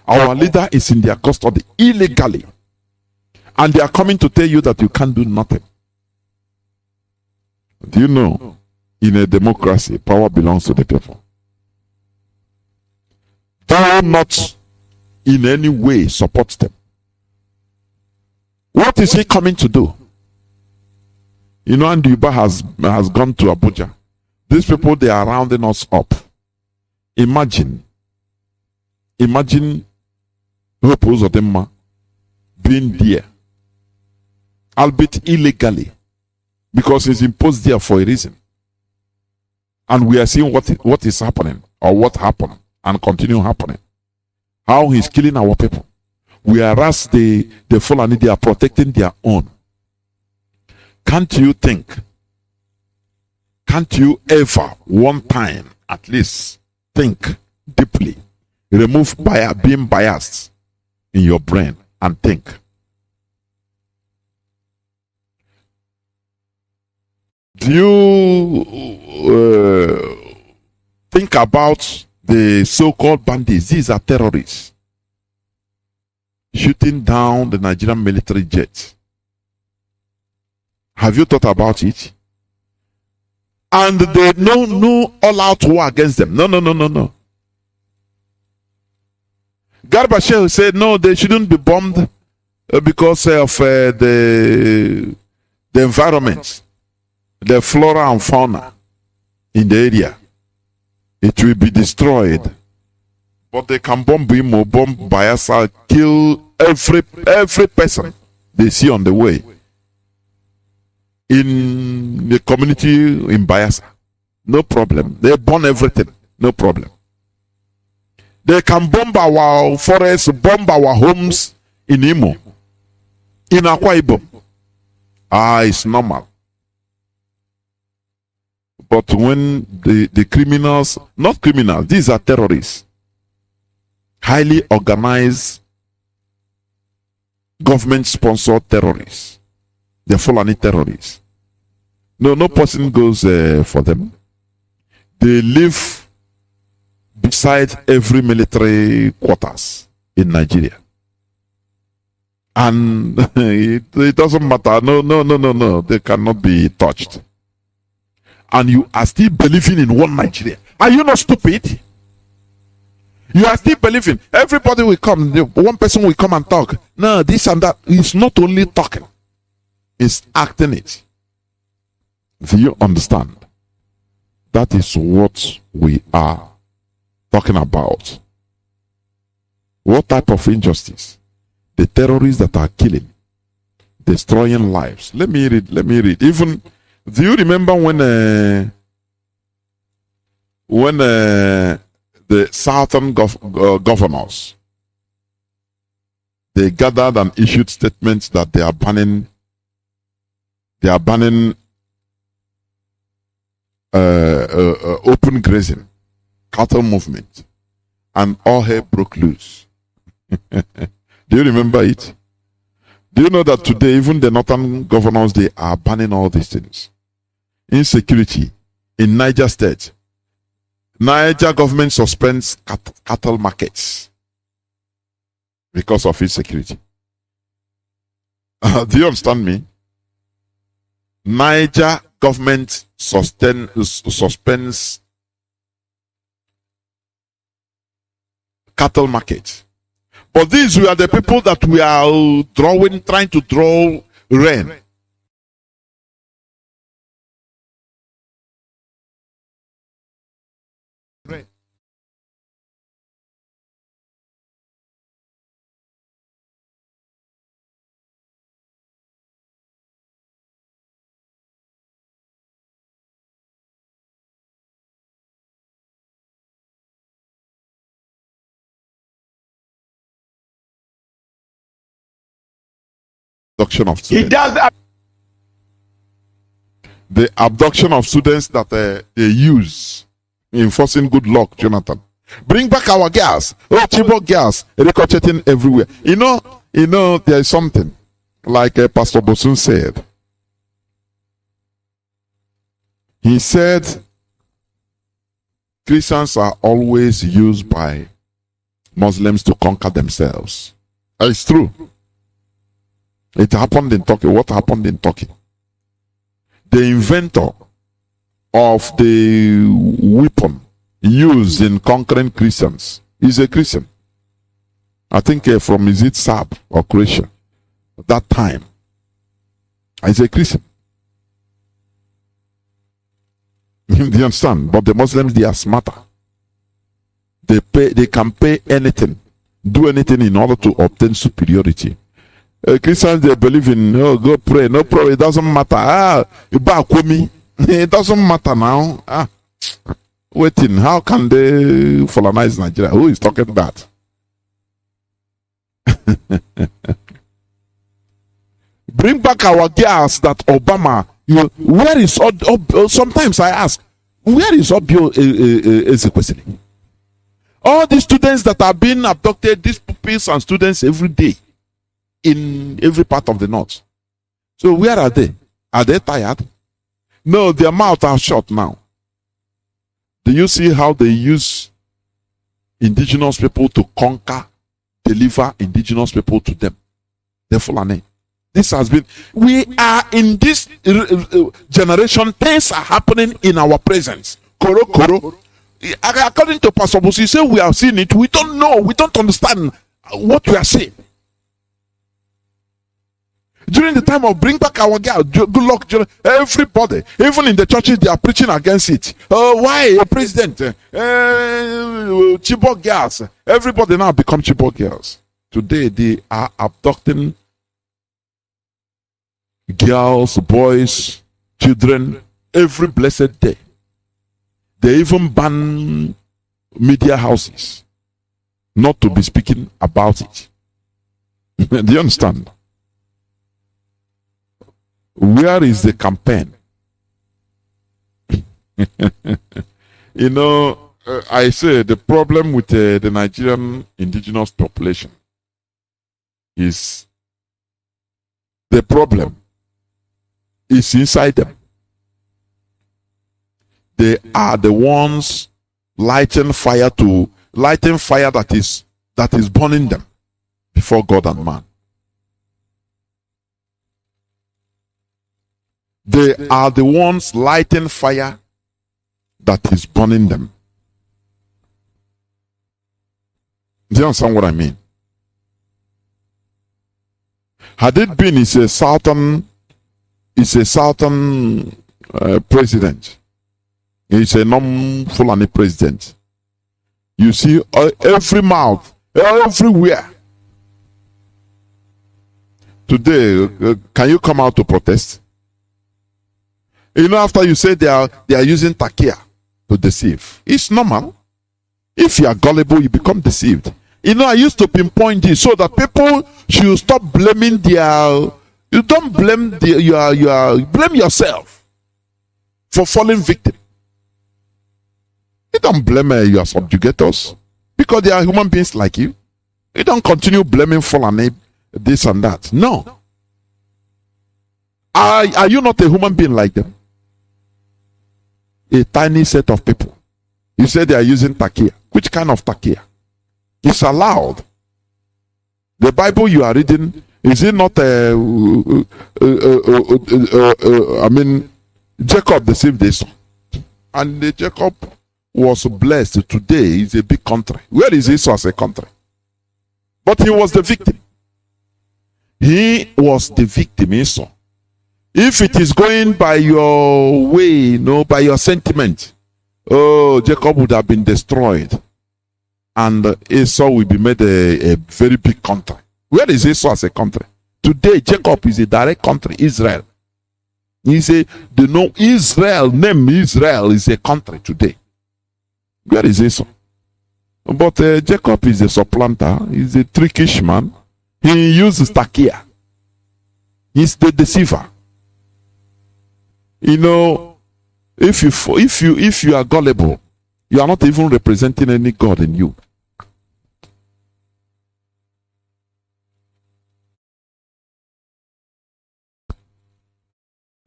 Our leader is in their custody illegally, and they are coming to tell you that you can't do nothing. Do you know, in a democracy, power belongs to the people. Do not in any way support them. What is he coming to do? Andy Uba has gone to Abuja. These people, they are rounding us up. Imagine Hope Uzodinma being there, albeit illegally, because it's imposed there for a reason. And we are seeing what is happening, or what happened, and continue happening. How he's killing our people. Whereas the Fulani, they are protecting their own. Can't you ever, one time at least, think deeply, remove being biased in your brain and think? Do you think about the so-called bandits? These are terrorists shooting down the Nigerian military jet. Have you thought about it? And they no all-out war against them. No. Gorbachev said no, they shouldn't be bombed because of the environment, the flora and fauna in the area. It will be destroyed. But they can bomb Imo, bomb Bayelsa, kill every person they see on the way in the community in Bayelsa. No problem. They burn everything. No problem. They can bomb our forests, bomb our homes in Imo, in Akwa Ibom. It's normal. But when the criminals, not criminals, these are terrorists, highly organized, government-sponsored terrorists, the Fulani terrorists. No person goes for them. They live beside every military quarters in Nigeria. And it doesn't matter. No. They cannot be touched. And you are still believing in one Nigeria. Are you not stupid? You are still believing. Everybody will come. One person will come and talk. No, this and that. It's not only talking. It's acting it. Do you understand? That is what we are talking about. What type of injustice? The terrorists that are killing, destroying lives. Let me read. Even, do you remember when the southern governors, they gathered and issued statements that they are banning open grazing, cattle movement, and all hell broke loose. Do you remember it? Do you know that today even the northern governors, they are banning all these things? Insecurity in Niger State. Niger government suspends cattle markets because of insecurity. Do you understand me? Niger government suspends cattle markets. But these were the people that we are trying to draw rain. Abduction of students. He does that. The abduction of students that they use in enforcing good luck, Jonathan. Bring back our girls. Oh, Chibok girls, ricocheting everywhere. You know, there is something like Pastor Bosun said. He said Christians are always used by Muslims to conquer themselves. It's true. It happened in Turkey. What happened in Turkey? The inventor of the weapon used in conquering Christians is a Christian. I think from is it Serb or Croatia? That time, is a Christian. Do you understand? But the Muslims, they are smarter. They can pay anything, do anything in order to obtain superiority. Christians, they believe in, go pray, no problem, it doesn't matter. It doesn't matter now. Waiting, how can they colonize Nigeria? Who is talking that? Bring back our girls that Obama, where is, sometimes I ask, where is Obio Ezekwesili? All these students that are being abducted, these pupils and students every day, in every part of the north. So where are they? Are they tired? No, their mouths are shut now. Do you see how they use indigenous people to conquer, deliver indigenous people to them? The Fulani. This has been, we are in this generation, things are happening in our presence. Koro. According to Pastor Busi, say we have seen it, we don't know, we don't understand what we are saying. During the time of bring back our girl, good luck, everybody, even in the churches, they are preaching against it. Why, president? Chibok girls. Everybody now become Chibok girls. Today, they are abducting girls, boys, children, every blessed day. They even ban media houses. not to be speaking about it. Do you understand? Where is the campaign? You know, I say the problem with the Nigerian indigenous population is the problem is inside them. They are the ones lighting fire that is burning them before God and man. They are the ones lighting fire that is burning them. Do you understand what I mean? Had it been is a southern president, it's a non-Fulani president, you see every mouth everywhere. Today, can you come out to protest? You know, after you say they are using takia to deceive, it's normal. If you are gullible, you become deceived. You know, I used to pinpoint this so that people should stop blaming their. You don't blame blame yourself for falling victim. You don't blame your subjugators because they are human beings like you. You don't continue blaming Fulani this and that. No. Are you not a human being like them? A tiny set of people. You say they are using takia. Which kind of takia? It's allowed. The Bible you are reading, is it not Jacob deceived Esau. And Jacob was blessed. Today is a big country. Where is Esau as a country? But he was the victim. He was the victim, Esau. If it is going by your way, by your sentiment, Jacob would have been destroyed. And Esau will be made a very big country. Where is Esau as a country? Today, Jacob is a direct country, Israel. He say, Israel, name Israel is a country today. Where is Esau? But Jacob is a supplanter. He's a trickish man. He uses takia. He's the deceiver. You know, if you are gullible, you are not even representing any God in you.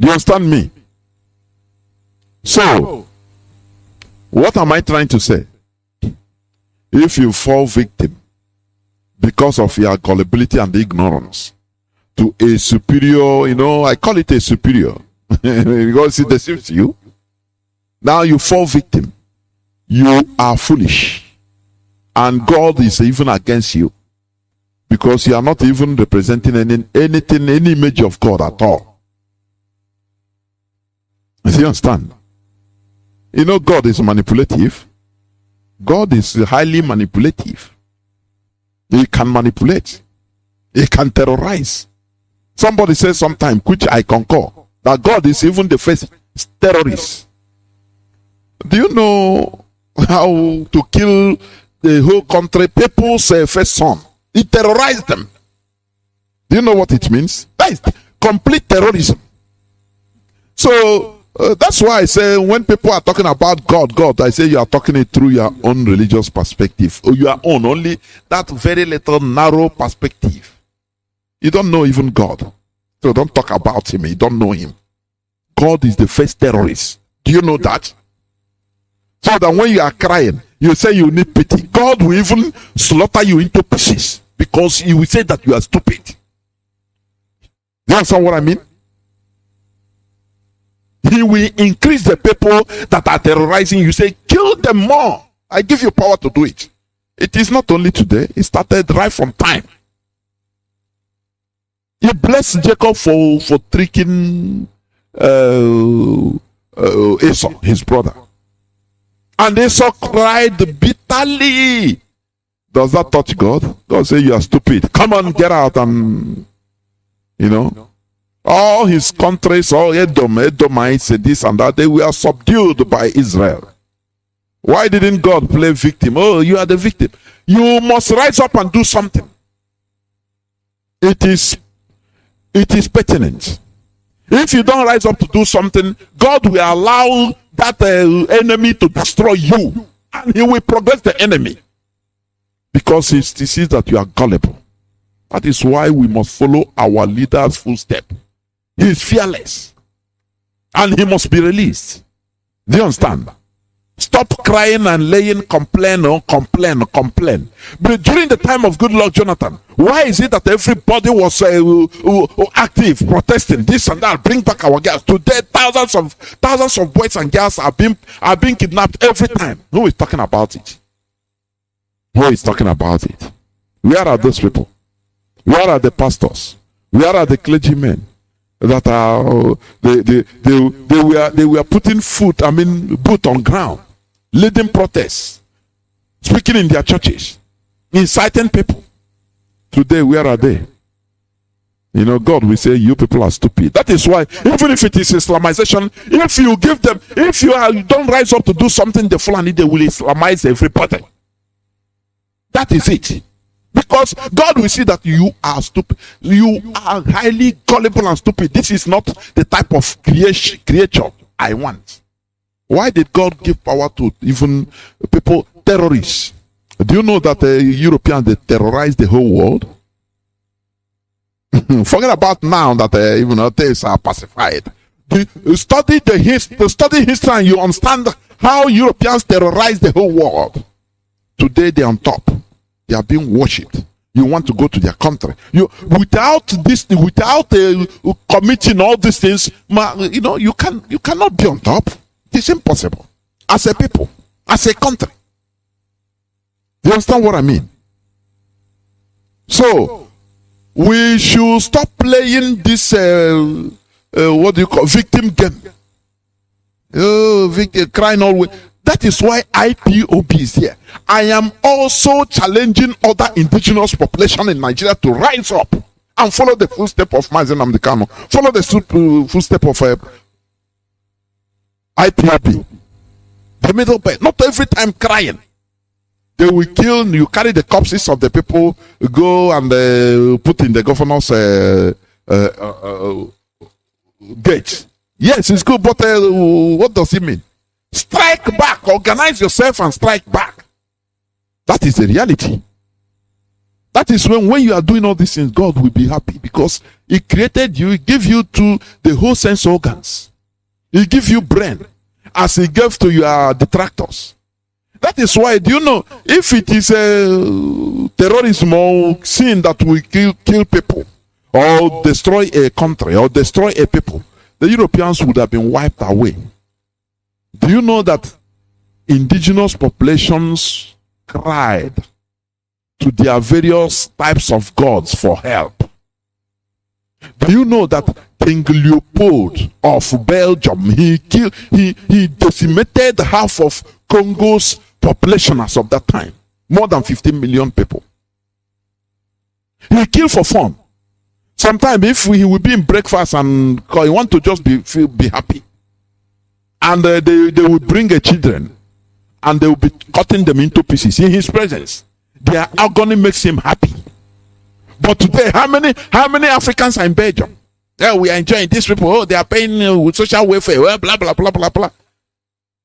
Do you understand me? So, what am I trying to say? If you fall victim because of your gullibility and ignorance to a superior, I call it a superior because it deceives you. Now you fall victim. You are foolish. And God is even against you. Because you are not even representing any image of God at all. Do you understand? God is manipulative. God is highly manipulative. He can manipulate. He can terrorize. Somebody says sometime, which I concur, that God is even the first terrorist. Do you know how to kill the whole country? People's first son. He terrorized them. Do you know what it means? That is complete terrorism. So that's why I say when people are talking about God, I say you are talking it through your own religious perspective, or your own, only that very little narrow perspective. You don't know even God. So don't talk about him. You don't know him. God is the first terrorist. Do you know that? So that when you are crying, you say you need pity. God will even slaughter you into pieces because he will say that you are stupid. Do you understand what I mean? He will increase the people that are terrorizing you. Say, kill them more. I give you power to do it. It is not only today. It started right from time. He blessed Jacob for tricking Esau, his brother. And Esau cried bitterly. Does that touch God? God say, you are stupid. Come on, get out. And, all his countries, all Edomites, this and that, they were subdued by Israel. Why didn't God play victim? Oh, you are the victim. You must rise up and do something. It is pertinent. If you don't rise up to do something, God will allow that enemy to destroy you, and he will progress the enemy because he sees that you are gullible. That is why we must follow our leader's footstep. He is fearless, and he must be released. Do you understand? Stop crying and laying complain. But during the time of Goodluck Jonathan, why is it that everybody was active, protesting this and that? Bring back our girls. Today, thousands of boys and girls are being kidnapped every time. Who is talking about it? Who is talking about it? Where are those people? Where are the pastors? Where are the clergymen that are they were putting boot on ground, leading protests, speaking in their churches, inciting people? Today, where are they? You know, God will say, you people are stupid. That is why, even if it is Islamization, if you give them, if you don't rise up to do something, the Fulani, they will Islamize everybody. That is it. Because God will see that you are stupid. You are highly gullible and stupid. This is not the type of creature I want. Why did God give power to even people, terrorists? Do you know that Europeans, they terrorize the whole world? Forget about now that even things are pacified. Study history and you understand how Europeans terrorize the whole world. Today they are on top. They are being worshipped. You want to go to their country. Without committing all these things, you cannot be on top. It's impossible. As a people, as a country. You understand what I mean? So we should stop playing this victim game. Victim crying always. That is why IPOB is here. I am also challenging other indigenous population in Nigeria to rise up and follow the footstep of Mazi Nnamdi Kanu. Follow the footstep of IPOB. The middle bed. Not every time crying. They will kill, you carry the corpses of the people, go and put in the governor's gate. Yes, it's good, but what does it mean? Strike back. Organize yourself and strike back. That is the reality. That is when you are doing all these things, God will be happy because He created you, He gave you to the whole sense organs. He give you brain as He gave to your detractors. That is why, do you know, if it is a terrorism or sin that will kill people or destroy a country or destroy a people, the Europeans would have been wiped away. Do you know that indigenous populations cried to their various types of gods for help? Do you know that King Leopold of Belgium, he decimated half of Congo's population as of that time, more than 15 million people. He killed for fun. Sometimes if he will be in breakfast and he want to just be happy, and they will bring the children and they will be cutting them into pieces in his presence. Their agony makes him happy. But today, how many Africans are in Belgium? Yeah, we are enjoying these people. Oh, they are paying with social welfare. Well, blah blah blah blah blah.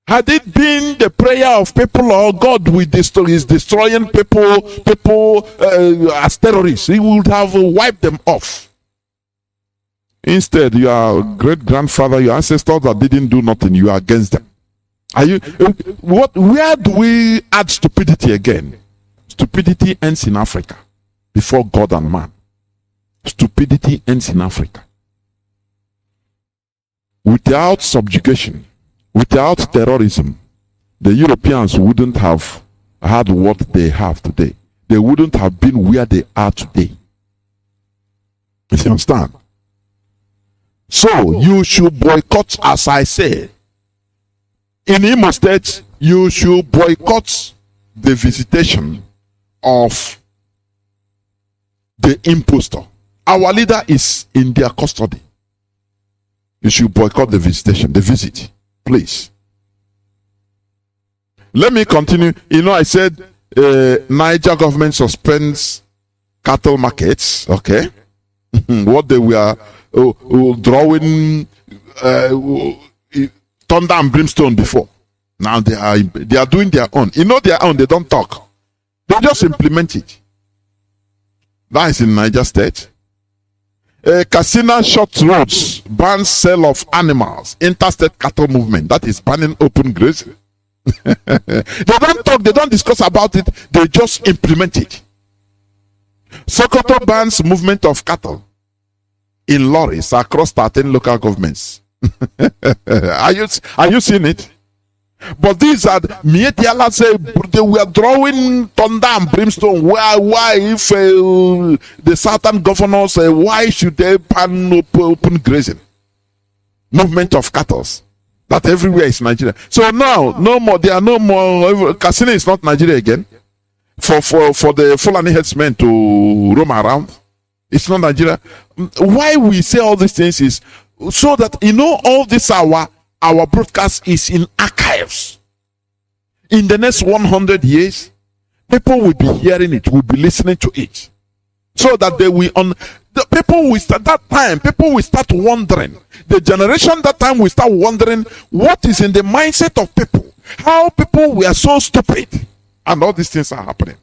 Had it been the prayer of people or God is destroying people as terrorists, He would have wiped them off. Instead, your great-grandfather, your ancestors that didn't do nothing, you are against them. Where do we add stupidity again? Stupidity ends in Africa before God and man. Stupidity ends in Africa. Without subjugation, without terrorism, the Europeans wouldn't have had what they have today. They wouldn't have been where they are today. You understand? So you should boycott, as I said. In Imo State, you should boycott the visitation of the impostor. Our leader is in their custody. You should boycott the visitation, the visit, please. Let me continue. You know, I said Niger government suspends cattle markets. Okay. What they were drawing thunder and brimstone before. Now they are doing their own. You know their own, they don't talk. They just implement it. That is in Niger State. Casino shut roads, bans sale of animals, interstate cattle movement. That is banning open grazing. They don't talk, they don't discuss about it, they just implement it. Sokoto bans movement of cattle in lorries across 13 local governments. Are you seeing it? But these are Mietiala say they were drawing thunder and brimstone. Why if the southern governors say why should they ban open grazing, movement of cattle? That everywhere is Nigeria. So now no more. There are no more. Casino is not Nigeria again. For the Fulani headsmen to roam around, it's not Nigeria. Why we say all these things is so that you know all this our broadcast is in archives. In the next 100 years, people will be hearing it, will be listening to it, so that they will the people will start that time. People will start wondering. The generation that time will start wondering what is in the mindset of people. How people were so stupid, and all these things are happening.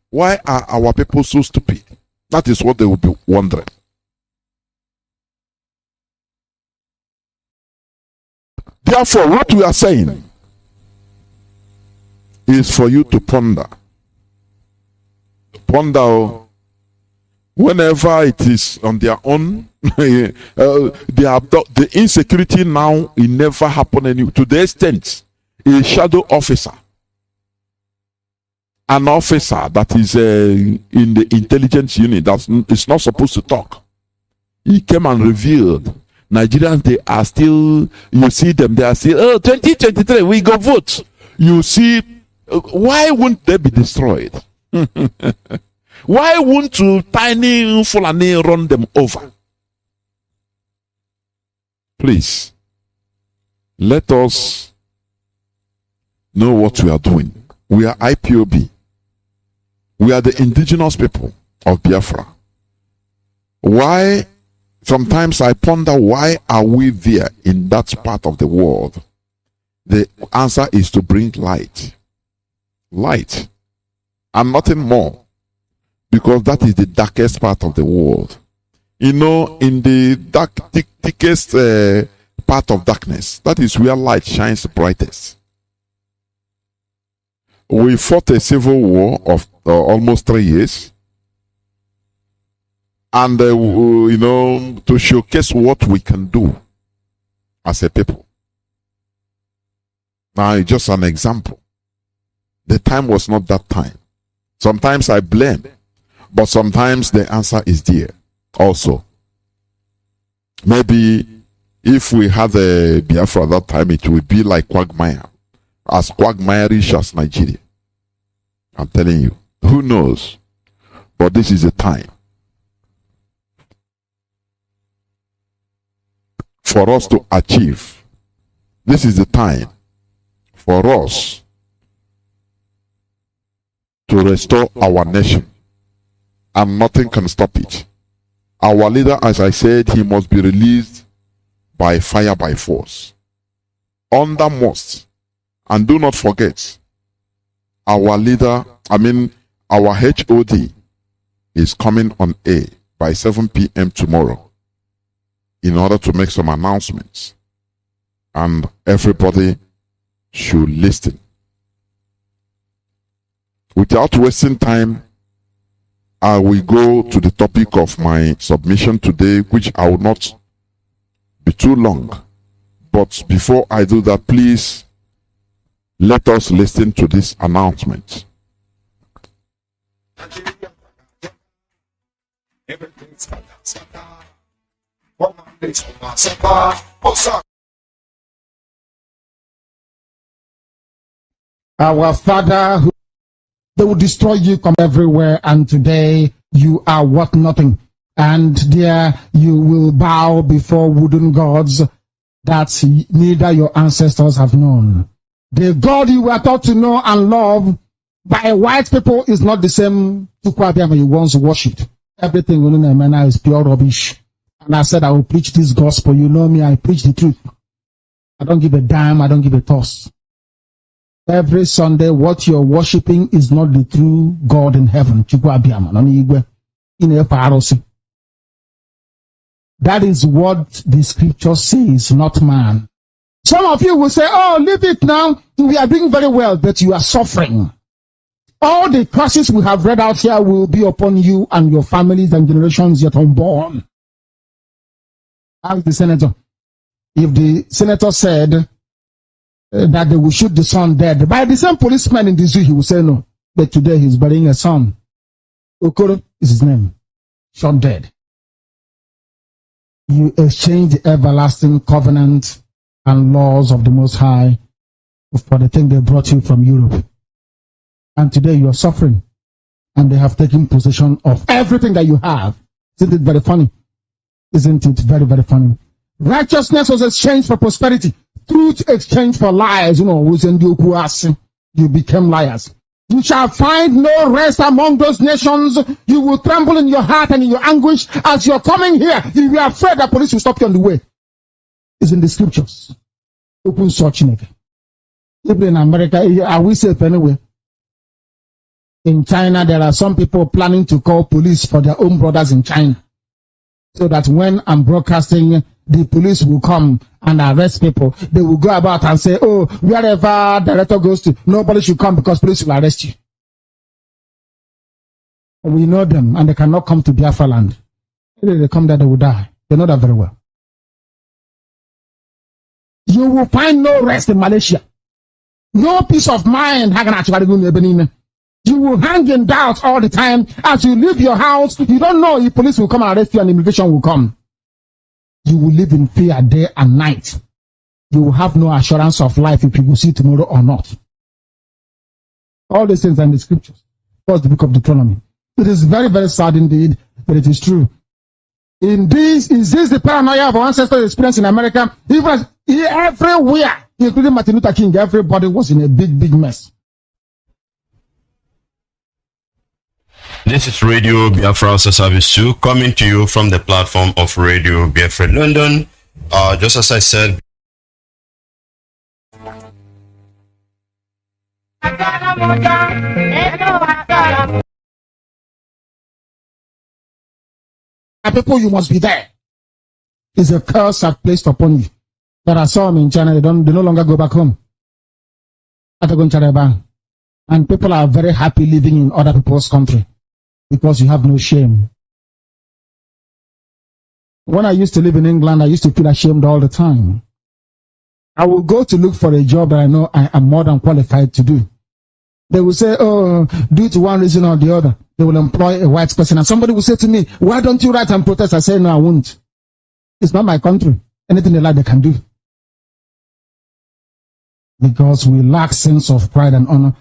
Why are our people so stupid? That is what they will be wondering. Therefore, what we are saying is for you to ponder. Ponder whenever it is on their own. The insecurity now, it never happened to the extent a shadow officer, an officer that is in the intelligence unit that is not supposed to talk, he came and revealed Nigerians, they are still, you see them, they are still, 2023, we go vote. You see, why wouldn't they be destroyed? Why wouldn't tiny Fulani run them over? Please, let us know what we are doing. We are IPOB. We are the indigenous people of Biafra. Why? Sometimes I ponder, why are we there in that part of the world? The answer is to bring light. Light. And nothing more. Because that is the darkest part of the world. You know, in the thickest part of darkness, that is where light shines brightest. We fought a civil war of almost 3 years. And, you know, to showcase what we can do as a people. Now, just an example. The time was not that time. Sometimes I blame, but sometimes the answer is there also. Maybe if we had a Biafra at that time, it would be like quagmire, as quagmire-ish as Nigeria. I'm telling you, who knows? But this is the time for us to achieve. This is the time for us to restore our nation, and nothing can stop it. Our leader, as I said, he must be released by fire, by force, under most. And do not forget, our leader, our HOD is coming on air by 7 p.m. tomorrow in order to make some announcements, and everybody should listen. Without wasting time, I will go to the topic of my submission today, which I will not be too long. But before I do that, please let us listen to this announcement. Our Father, they will destroy you from everywhere, and today you are worth nothing. And there you will bow before wooden gods that neither your ancestors have known. The God you were taught to know and love by white people is not the same Chukwu Abiyama you once worshipped. Everything now is pure rubbish. And I said, I will preach this gospel. You know me, I preach the truth. I don't give a damn, I don't give a toss. Every Sunday, what you're worshipping is not the true God in heaven. Chukwu Abiyama. That is what the scripture says, not man. Some of you will say, oh, leave it now. We are doing very well, but you are suffering. All the curses we have read out here will be upon you and your families and generations yet unborn. Ask the senator. If the senator said that they will shoot the son dead, by the same policeman in the zoo, he will say no. But today he's burying a son. Okoro is his name. Shot dead. You exchange the everlasting covenant and laws of the Most High for the thing they brought you from Europe. And today you are suffering. And they have taken possession of everything that you have. Isn't it very funny? Isn't it very, very funny? Righteousness was exchanged for prosperity. Truth exchanged for lies. You became liars. You shall find no rest among those nations. You will tremble in your heart and in your anguish as you're coming here. You will be afraid that police will stop you on the way. It's in the scriptures. Open search. Even in America, are we safe anyway? In China, there are some people planning to call police for their own brothers in China. So that when I'm broadcasting, the police will come and arrest people. They will go about and say, oh, wherever director goes to, nobody should come because police will arrest you. And we know them, and they cannot come to Biafra land. If they come there, they will die. They know that very well. You will find no rest in Malaysia. No peace of mind. You will hang in doubt all the time. As you leave your house, you don't know if police will come and arrest you and immigration will come. You will live in fear day and night. You will have no assurance of life if you will see tomorrow or not. All these things are in the scriptures. First, the book of Deuteronomy. It is very, very sad indeed, but it is true. Is this the paranoia of our ancestors experienced in America? Even everywhere, including Martin Luther King, everybody was in a big, big mess. This is Radio Biafra Service 2 coming to you from the platform of Radio Biafra London. Just as I said, people, you must be there. It's a curse I've placed upon you. There are some in China, they no longer go back home. And people are very happy living in other people's country. Because you have no shame. When I used to live in England, I used to feel ashamed all the time. I will go to look for a job that I know I am more than qualified to do. They will say, oh, due to one reason or the other, they will employ a white person. And somebody will say to me, why don't you write and protest? I say, no, I won't. It's not my country. Anything they like, they can do. Because we lack sense of pride and honor.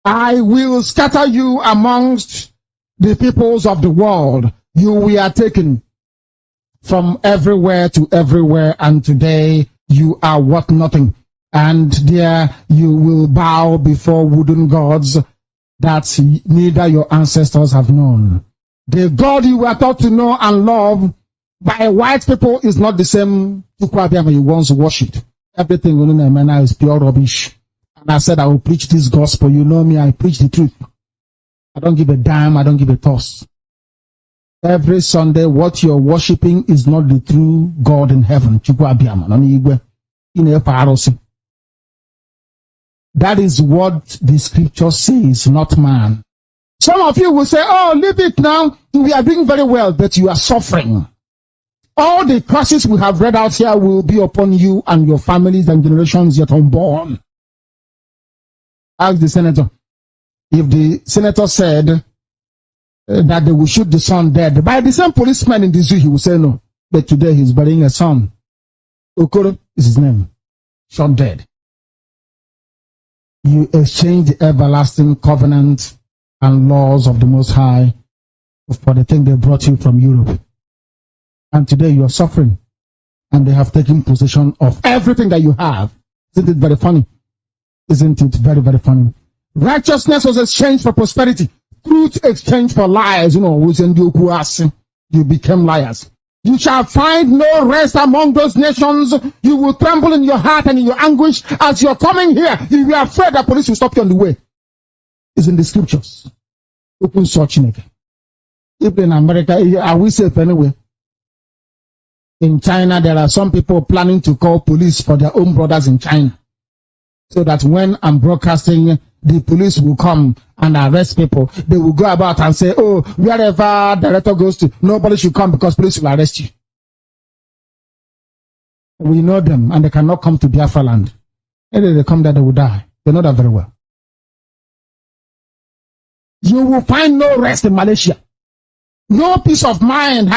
I will scatter you amongst the peoples of the world. You we are taken from everywhere to everywhere, and today you are worth nothing. And there you will bow before wooden gods that neither your ancestors have known. The God you were taught to know and love by white people is not the same Chukwu Abiyama you once worshipped. Everything now is pure rubbish. And I said, I will preach this gospel. You know me, I preach the truth. I don't give a damn, I don't give a toss. Every Sunday, what you're worshipping is not the true God in heaven. That is what the scripture says, not man. Some of you will say, oh, leave it now. We are doing very well, but you are suffering. All the curses we have read out here will be upon you and your families and generations yet unborn. Ask the senator. If the senator said that they will shoot the son dead, by the same policeman in the zoo, he will say no. But today he's burying a son. Okoro is his name. Shot dead. You exchange the everlasting covenant and laws of the Most High for the thing they brought you from Europe. And today you are suffering. And they have taken possession of everything that you have. Isn't it very funny? Isn't it very, very funny? Righteousness was exchanged for prosperity. Truth exchanged for lies. You became liars. You shall find no rest among those nations. You will tremble in your heart and in your anguish as you're coming here. You will be afraid that police will stop you on the way. It's in the scriptures. Open searching again. Even in America, are we safe anyway? In China, there are some people planning to call police for their own brothers in China. So that when I'm broadcasting, the police will come and arrest people. They will go about and say, oh, wherever director goes to, nobody should come because police will arrest you. We know them and they cannot come to Biafra land. If they come there, they will die. They know that very well. You will find no rest in Malaysia. No peace of mind.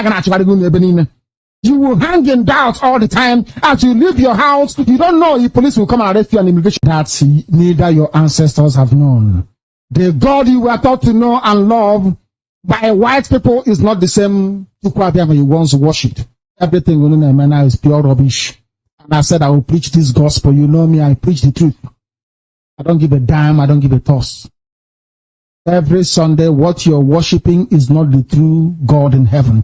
You will hang in doubt all the time. As you leave your house, you don't know if police will come and arrest you and immigration. That neither your ancestors have known. The God you were taught to know and love by white people is not the same you once worshipped. Everything in Manila is pure rubbish. And I said I will preach this gospel. You know me, I preach the truth. I don't give a dime, I don't give a toss. Every Sunday, what you're worshipping is not the true God in heaven.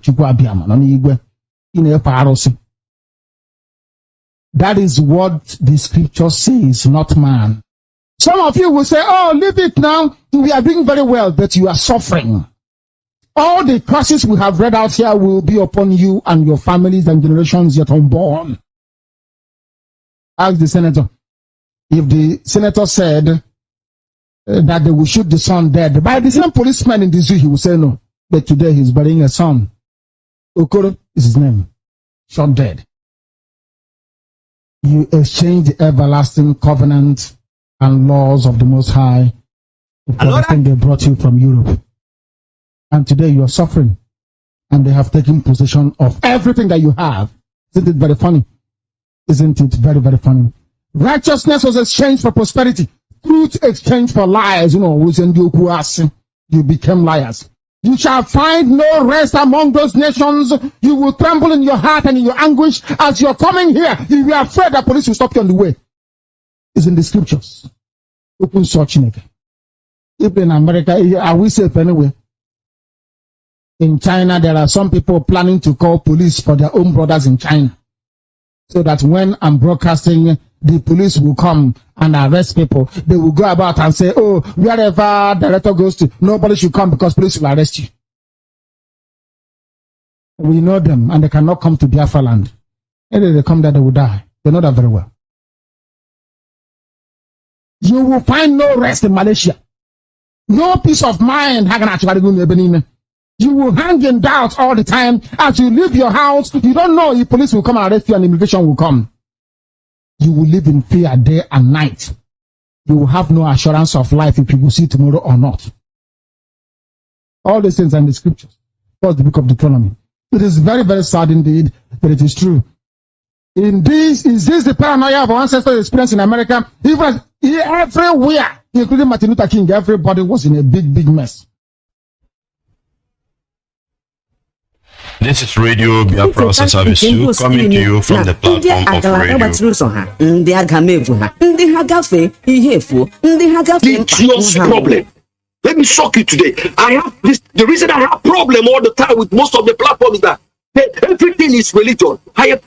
That is what the scripture says, not man. Some of you will say, oh, leave it now. We are doing very well, but you are suffering. All the curses we have read out here will be upon you and your families and generations yet unborn. Ask the senator. If the senator said that they will shoot the son dead, by the same policeman in the zoo, he will say no. But today he's burying a son. Okoro is his name. Shot dead. You exchange the everlasting covenant and laws of the Most High for the thing they brought you from Europe. And today you are suffering. And they have taken possession of everything that you have. Isn't it very funny? Isn't it very, very funny? Righteousness was exchanged for prosperity. Truth exchanged for lies. You became liars. You shall find no rest among those nations. You will tremble in your heart and in your anguish as you're coming here. You will be afraid that police will stop you on the way. It's in the scriptures. Open searching again. Even in America, are we safe anyway? In China, there are some people planning to call police for their own brothers in China. So that when I'm broadcasting, the police will come and arrest people. They will go about and say, oh, wherever director goes to, nobody should come because police will arrest you. We know them and they cannot come to Biafra land. If they come there, they will die. They know that very well. You will find no rest in Malaysia. No peace of mind. You will hang in doubt all the time. As you leave your house, you don't know if police will come and arrest you and immigration will come. You will live in fear day and night. You will have no assurance of life if you will see tomorrow or not. All these things are in the scriptures. First, the book of Deuteronomy. It is very, very sad indeed, but it is true. Is this the paranoia of our ancestors experienced in America? Even everywhere, including Martin Luther King, everybody was in a big, big mess. This is Radio Biafra Service 2 coming to you from the platform of Radio. Religious problem. Let me shock you today. I have this. The reason I have problem all the time with most of the platforms is that everything is religion. I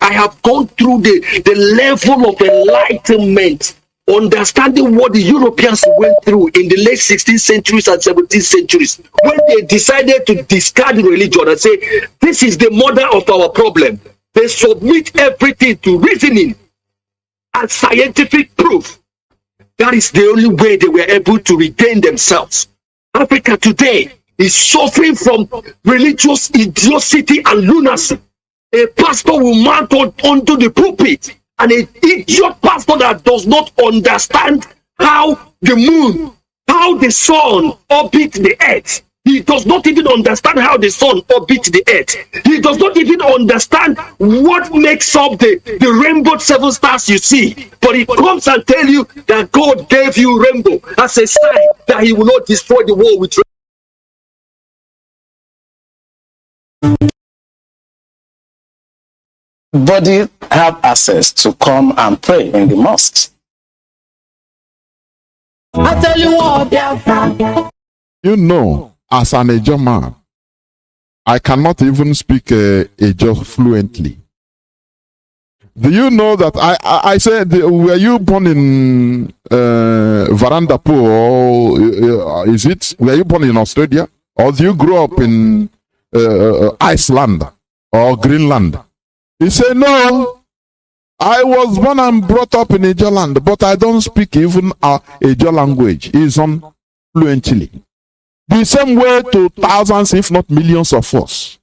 have gone through the level of enlightenment, understanding what the Europeans went through in the late 16th centuries and 17th centuries when they decided to discard religion and say, this is the mother of our problem. They submit everything to reasoning and scientific proof. That is the only way they were able to regain themselves. Africa today is suffering from religious idiocy and lunacy. A pastor will mount onto the pulpit, and an idiot pastor that does not understand how the moon, how the sun orbits the earth. He does not even understand how the sun orbits the earth. He does not even understand what makes up the rainbow 7 stars you see. But he comes and tells you that God gave you rainbow as a sign that he will not destroy the world with rainbow. Body have access to come and pray in the mosques. I tell you what, Biafra. You know, as an Ejo man, I cannot even speak Ejo fluently. Do you know that I said, were you born in Varandapo, or is it, were you born in Australia? Or do you grow up in Iceland or Greenland? He said, no, I was born and brought up in Ejo land, but I don't speak even Ejo language. It's on fluently. The same way to thousands, if not millions of us.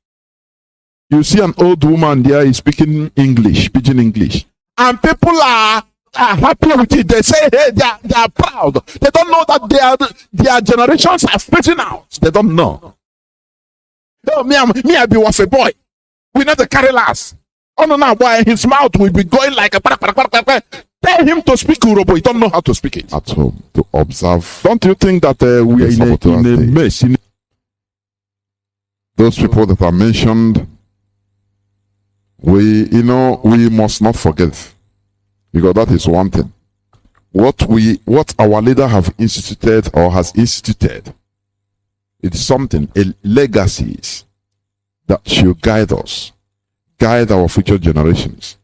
You see an old woman there is speaking English, pidgin English. And people are happy with it. They say, hey, they are proud. They don't know that their generations are splitting out. They don't know. Oh, me, I be was a boy. We not the carry last. Oh, no, boy, his mouth will be going like a... Tell him to speak Urobo. He don't know how to speak it. At home, to observe. Don't you think that we are in a mess? Those people that are mentioned, we must not forget. Because that is one thing. What our leader have instituted or has instituted, it's something, a legacies that should guide us, guide our future generations.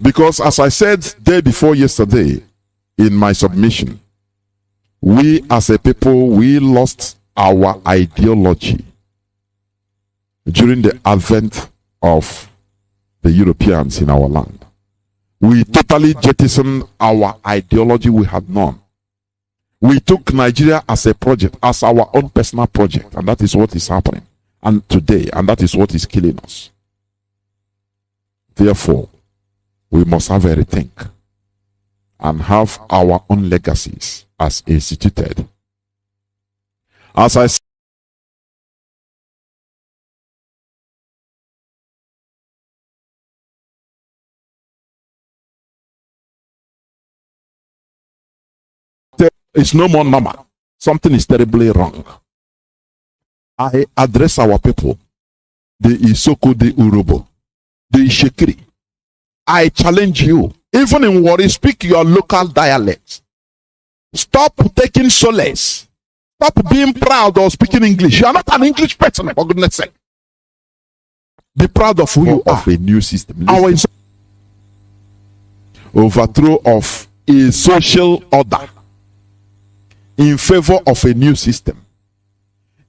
Because as I said day before yesterday in my submission, we as a people, we lost our ideology during the advent of the Europeans in our land. We totally jettisoned our ideology we had known. We took Nigeria as a project, as our own personal project, and that is what is happening and today, and that is what is killing us. Therefore, we must have a rethink and have our own legacies as instituted. As I said, it's no more normal. Something is terribly wrong. I address our people, the Isoko, the Urobo, the Ishekiri. I challenge you, even in Wari, speak your local dialect. Stop taking solace. Stop being proud of speaking English. You are not an English person, for goodness sake. Be proud of who you are. Of a new system. Our overthrow of a social order in favor of a new system.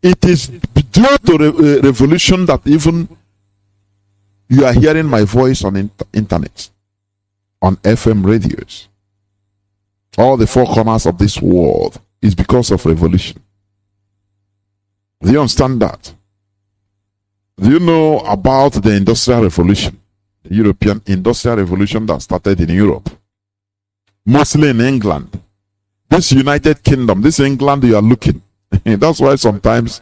It is due to the revolution that even you are hearing my voice on internet, on FM radios. All the four corners of this world is because of revolution. Do you understand that? Do you know about the Industrial Revolution? The European Industrial Revolution that started in Europe. Mostly in England. This United Kingdom, this England you are looking. That's why sometimes,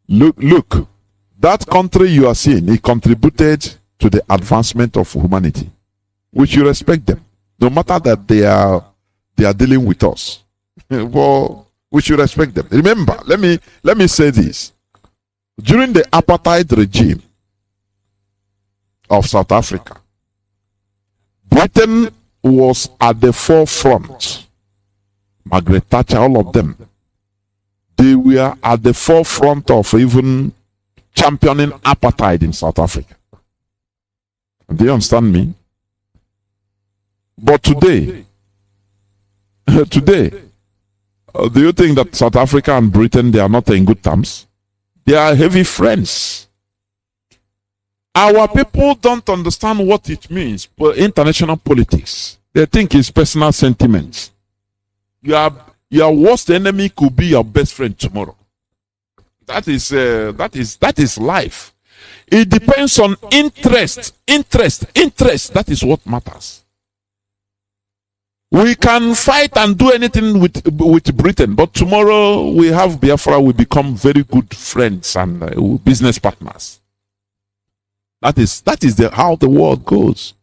look, that country you are seeing, it contributed to the advancement of humanity. We should respect them. No matter that they are dealing with us. Well, we should respect them. Remember, let me say this. During the apartheid regime of South Africa, Britain was at the forefront. Margaret Thatcher, all of them, they were at the forefront of even championing apartheid in South Africa. Do you understand me? But today, do you think that South Africa and Britain, they are not in good terms? They are heavy friends. Our people don't understand what it means for international politics. They think it's personal sentiments. Your worst enemy could be your best friend tomorrow. That is life. It depends on interest. That is what matters. We can fight and do anything with Britain, but tomorrow we have Biafra, we become very good friends and business partners. That is how the world goes.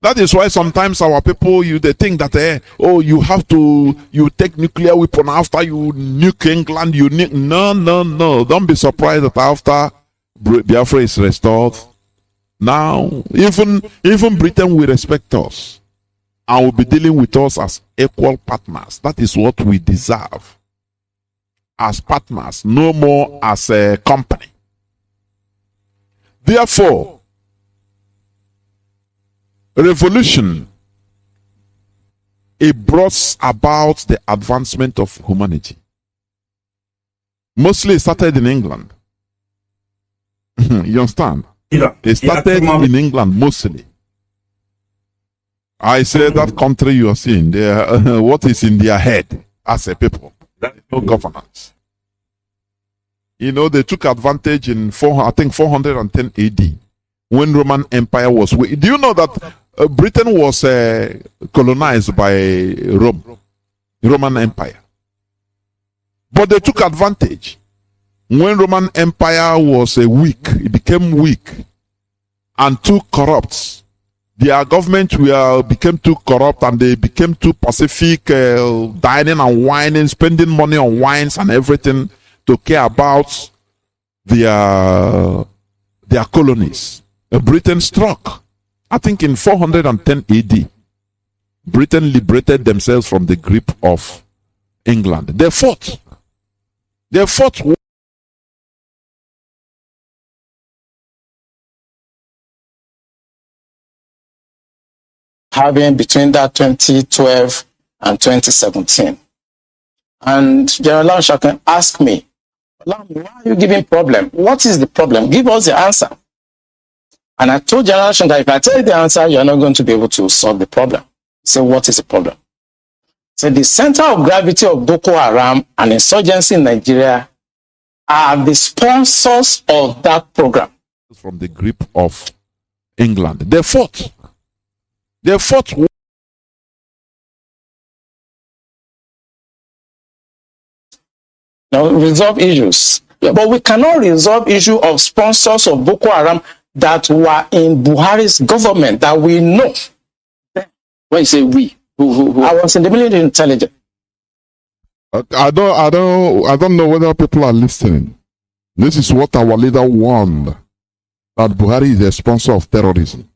That is why sometimes our people, they think that, you take nuclear weapon after you nuke England, No. Don't be surprised that after Biafra is restored, now, even Britain will respect us. and will be dealing with us as equal partners. That is what we deserve. As partners, no more as a company. Therefore, revolution, it brought about the advancement of humanity. Mostly it started in England. You understand? It started in England mostly. I say that country you are seeing, what is in their head as a people? No governance. You know, they took advantage in 410 AD when Roman Empire was. Do you know that Britain was colonized by Roman Empire? But they took advantage. When Roman Empire was weak, it became weak and too corrupt. Their government became too corrupt and they became too pacific, dining and whining, spending money on wines and everything to care about their colonies. Britain struck. I think in 410 AD, Britain liberated themselves from the grip of England. They fought. Having between that 2012 and 2017. And General Lanshakan asked me, why are you giving problem? What is the problem? Give us the answer. And I told General Lanshakan that if I tell you the answer, you're not going to be able to solve the problem. He said, what is the problem? He said, the center of gravity of Boko Haram and insurgency in Nigeria are the sponsors of that program. From the grip of England. They fought. Now, resolve issues. But we cannot resolve issue of sponsors of Boko Haram that were in Buhari's government that we know. When you say we, who? I was in the military intelligence. I don't know whether people are listening. This is what our leader warned, that Buhari is a sponsor of terrorism.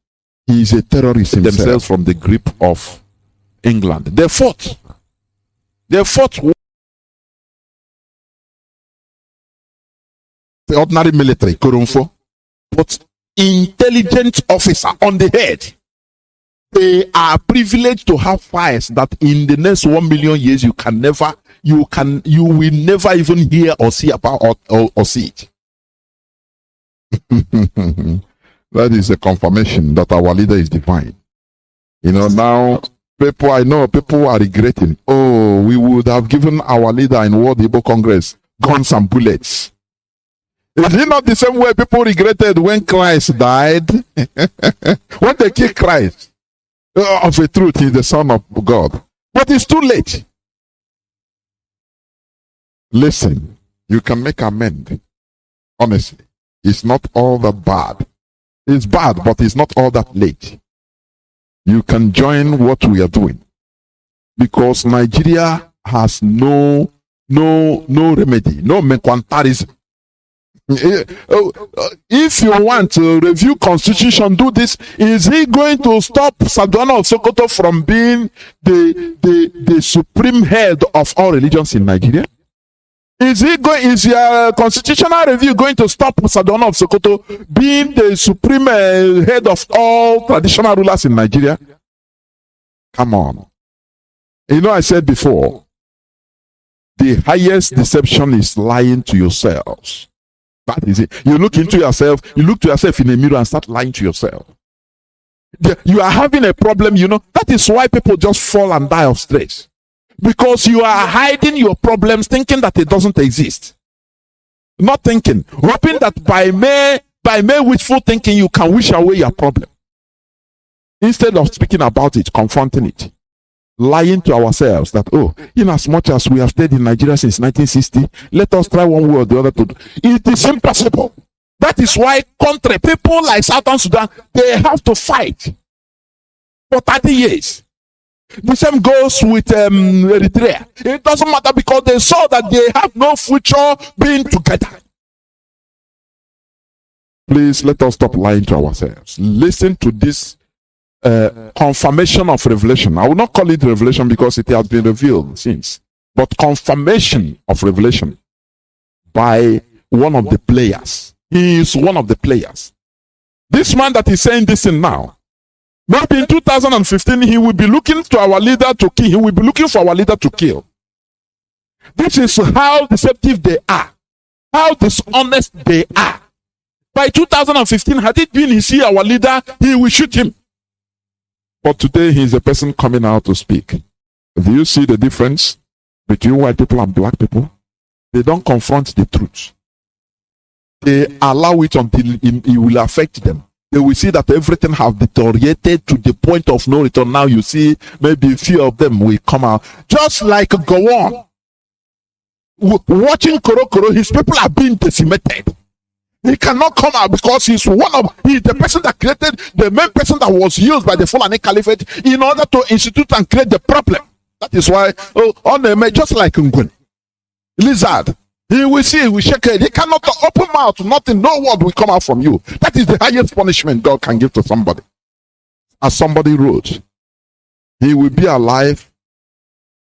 He is a terrorist himself from the grip of England. They fought. The ordinary military, Kurumfo, but intelligence officer on the head. They are privileged to have files that in the next 1 million years you will never even hear or see about or see it. That is a confirmation that our leader is divine. You know, now I know people are regretting. Oh, we would have given our leader in World Igbo Congress guns and bullets. Is it not the same way people regretted when Christ died? When they killed Christ, of a truth, he's the Son of God. But it's too late. Listen, you can make amends. Honestly, it's not all that bad. It's bad, but it's not all that late. You can join what we are doing. Because Nigeria has no remedy, no mekwantarism. If you want to review constitution, do this. Is he going to stop Sardauna of Sokoto from being the supreme head of all religions in Nigeria? Is your constitutional review going to stop Sardauna of Sokoto being the supreme head of all traditional rulers in Nigeria? Come on. You know, I said before, the highest deception is lying to yourselves. That is it. You look to yourself in a mirror and start lying to yourself. You are having a problem, you know. That is why people just fall and die of stress. Because you are hiding your problems, thinking that it doesn't exist. Not thinking, hoping that by mere wishful thinking you can wish away your problem. Instead of speaking about it, confronting it. Lying to ourselves that, in as much as we have stayed in Nigeria since 1960, let us try one way or the other to do. It is impossible. That is why country people like Southern Sudan, they have to fight for 30 years. The same goes with Eritrea. It doesn't matter because they saw that they have no future being together. Please let us stop lying to ourselves. Listen to this confirmation of revelation. I will not call it revelation because it has been revealed since, but confirmation of revelation by one of the players. He is one of the players. This man that is saying this thing now, maybe in 2015, he will be looking to our leader to kill. He will be looking for our leader to kill. This is how deceptive they are, how dishonest they are. By 2015, had it been he our leader, he will shoot him. But today, he is a person coming out to speak. Do you see the difference between white people and black people? They don't confront the truth. They allow it until it will affect them. They will see that everything has deteriorated to the point of no return. Now you see maybe a few of them will come out. Just like Gowon. Watching Koro, his people are being decimated. He cannot come out because he's the person that created, the main person that was used by the Fulani Caliphate in order to institute and create the problem. That is why, just like Ngwen, lizard, he will see, he will shake it. He cannot open mouth, nothing, no word will come out from you. That is the highest punishment God can give to somebody. As somebody wrote, he will be alive.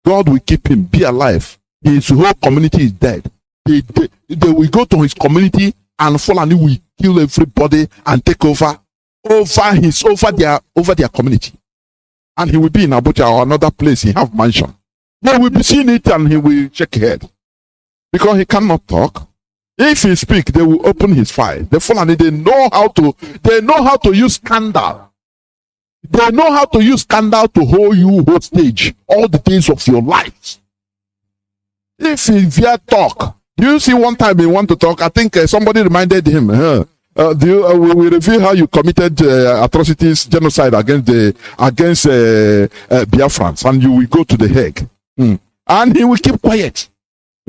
God will keep him, be alive. His whole community is dead. They will go to his community and Fulani will kill everybody and take over their community. And he will be in Abuja or another place. He have mansion. They will be seeing it and he will shake his head. Because he cannot talk. If he speak, they will open his file. The Fulani, they know how to use scandal. They know how to use scandal to hold you hostage all the days of your life. If he dare talk, do you see one time he want to talk? I think somebody reminded him, we reveal how you committed atrocities, genocide against Biafrans, and you will go to the Hague. And he will keep quiet.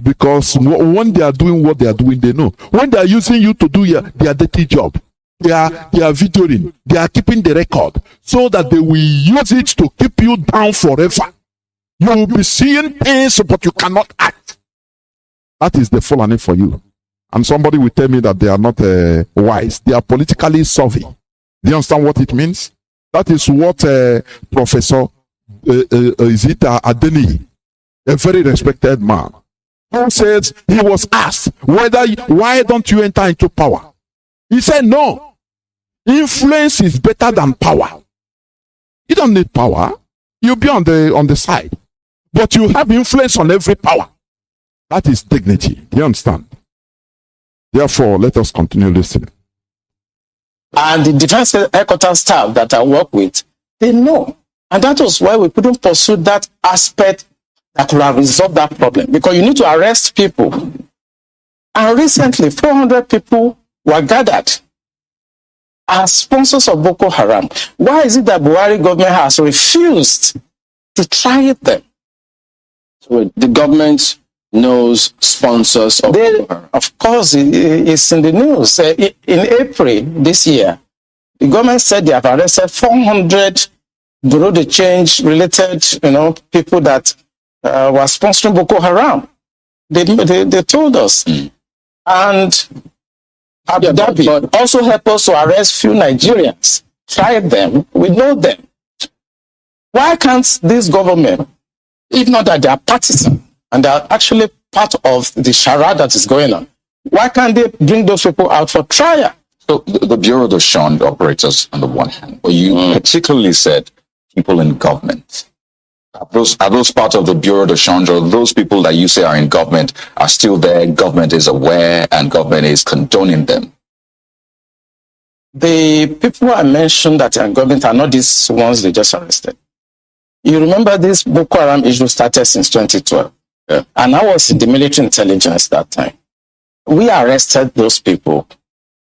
Because when they are doing what they are doing, they know. When they are using you to do their dirty job, they are videoing, they are keeping the record so that they will use it to keep you down forever. You will be seeing things, but you cannot act. That is the Fulani for you. And somebody will tell me that they are not wise. They are politically savvy. Do you understand what it means? That is what Professor Adeni, a very respected man, who says he was asked why don't you enter into power? He said no. Influence is better than power. You don't need power. You'll be on the side. But you have influence on every power. That is dignity. Do you understand? Therefore, let us continue listening. And the defense headquarters staff that I work with, they know. And that was why we couldn't pursue that aspect that could have resolved that problem. Because you need to arrest people. And recently, 400 people were gathered as sponsors of Boko Haram. Why is it that Buhari government has refused to try them? So the government knows sponsors of Boko Haram. Of course, it's in the news. In April this year, the government said they have arrested 400 Bureau de Change related, people that were sponsoring Boko Haram. They told us. And Abu Dhabi also helped us to arrest few Nigerians. Try them. We know them. Why can't this government, if not that they are partisan, and they are actually part of the charade that is going on, why can't they bring those people out for trial? So the Bureau de Change operators on the one hand, but you particularly said people in government. Are those part of the Bureau de Change, or those people that you say are in government are still there, government is aware, and government is condoning them? The people I mentioned that are in government are not these ones they just arrested. You remember this Boko Haram issue started since 2012. Yeah. And I was in the military intelligence that time. We arrested those people.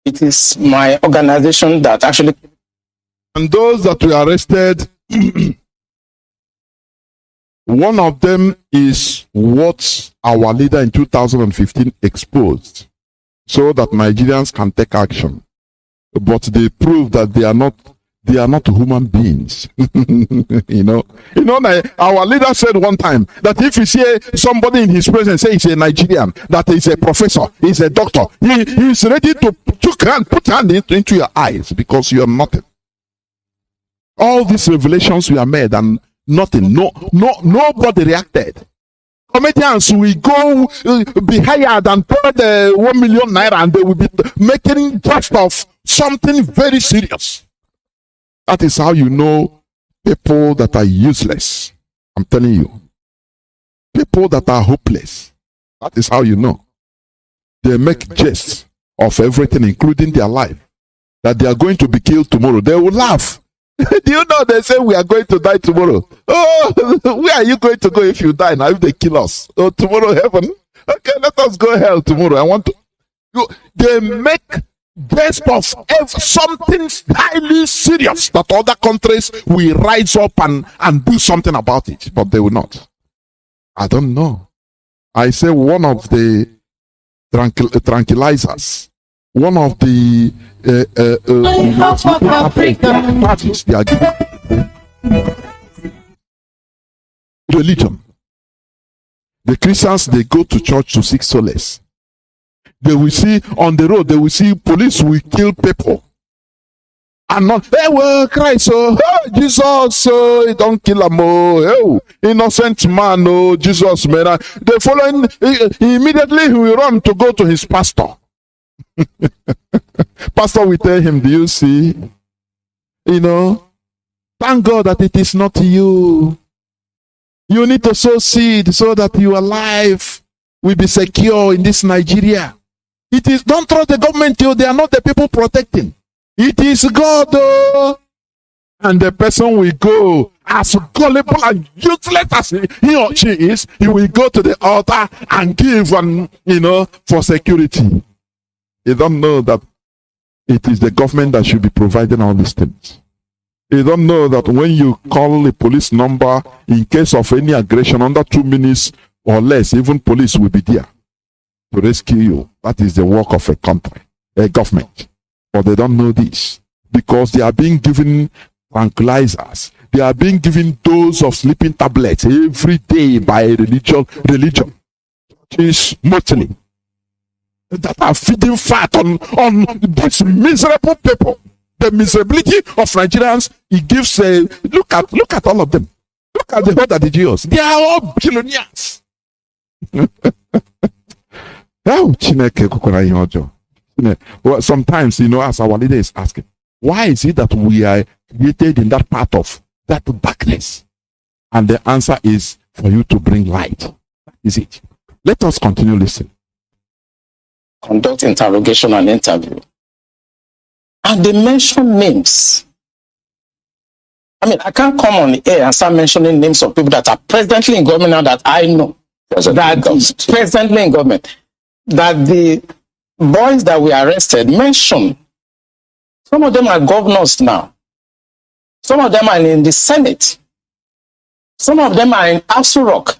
It is my organization that actually... And those that were arrested... One of them is what our leader in 2015 exposed, so that Nigerians can take action. But they prove that they are not human beings. Our leader said one time that if you see somebody in his presence say he's a Nigerian, that he's a professor, he's a doctor, he's ready to put hand into your eyes because you are nothing. All these revelations were made and nothing. Nobody reacted. Comedians will go be hired and pay the 1 million naira and they will be making jest of something very serious. That is how you know people that are useless. I'm telling you. People that are hopeless. That is how you know. They make jests of everything, including their life. That they are going to be killed tomorrow. They will laugh. Do you know they say we are going to die tomorrow? Oh, where are you going to go if you die now, if they kill us? Oh, tomorrow heaven? Okay, let us go hell tomorrow. I want to. They make jest of something highly serious that other countries will rise up and do something about it, but they will not. I don't know. I say one of the tranquilizers, one of the parties they are giving religion. The Christians, they go to church to seek solace. They will see on the road, they will see police will kill people. And not, hey, well, Christ, oh, Jesus, oh, don't kill him, oh, innocent man, oh, Jesus, man. The following, immediately he will run to go to his pastor. Pastor will tell him, do you see? You know, thank God that it is not you. You need to sow seed so that your life will be secure in this Nigeria. It is, don't trust the government, they are not the people protecting. It is God, oh. And the person will go as gullible and useless as he or she is. He will go to the altar and give, for security. You don't know that it is the government that should be providing all these things. You don't know that when you call a police number in case of any aggression under 2 minutes or less, even police will be there to rescue you. That is the work of a country, a government. But they don't know this because they are being given tranquilizers. They are being given dose of sleeping tablets every day by religion, is mostly that are feeding fat on these miserable people. The miserability of Nigerians, it gives a look at all of them. Look at the whole that the Jews. They are all billionaires. Well, sometimes, as our leader is asking, why is it that we are created in that part of that darkness? And the answer is for you to bring light. That is it. Let us continue listening. Conduct interrogation and interview. And they mention names. I mean, I can't come on the air and start mentioning names of people that are presently in government now that I know. Presently in government. That the boys that we arrested mentioned. Some of them are governors now. Some of them are in the Senate. Some of them are in Asu Rock.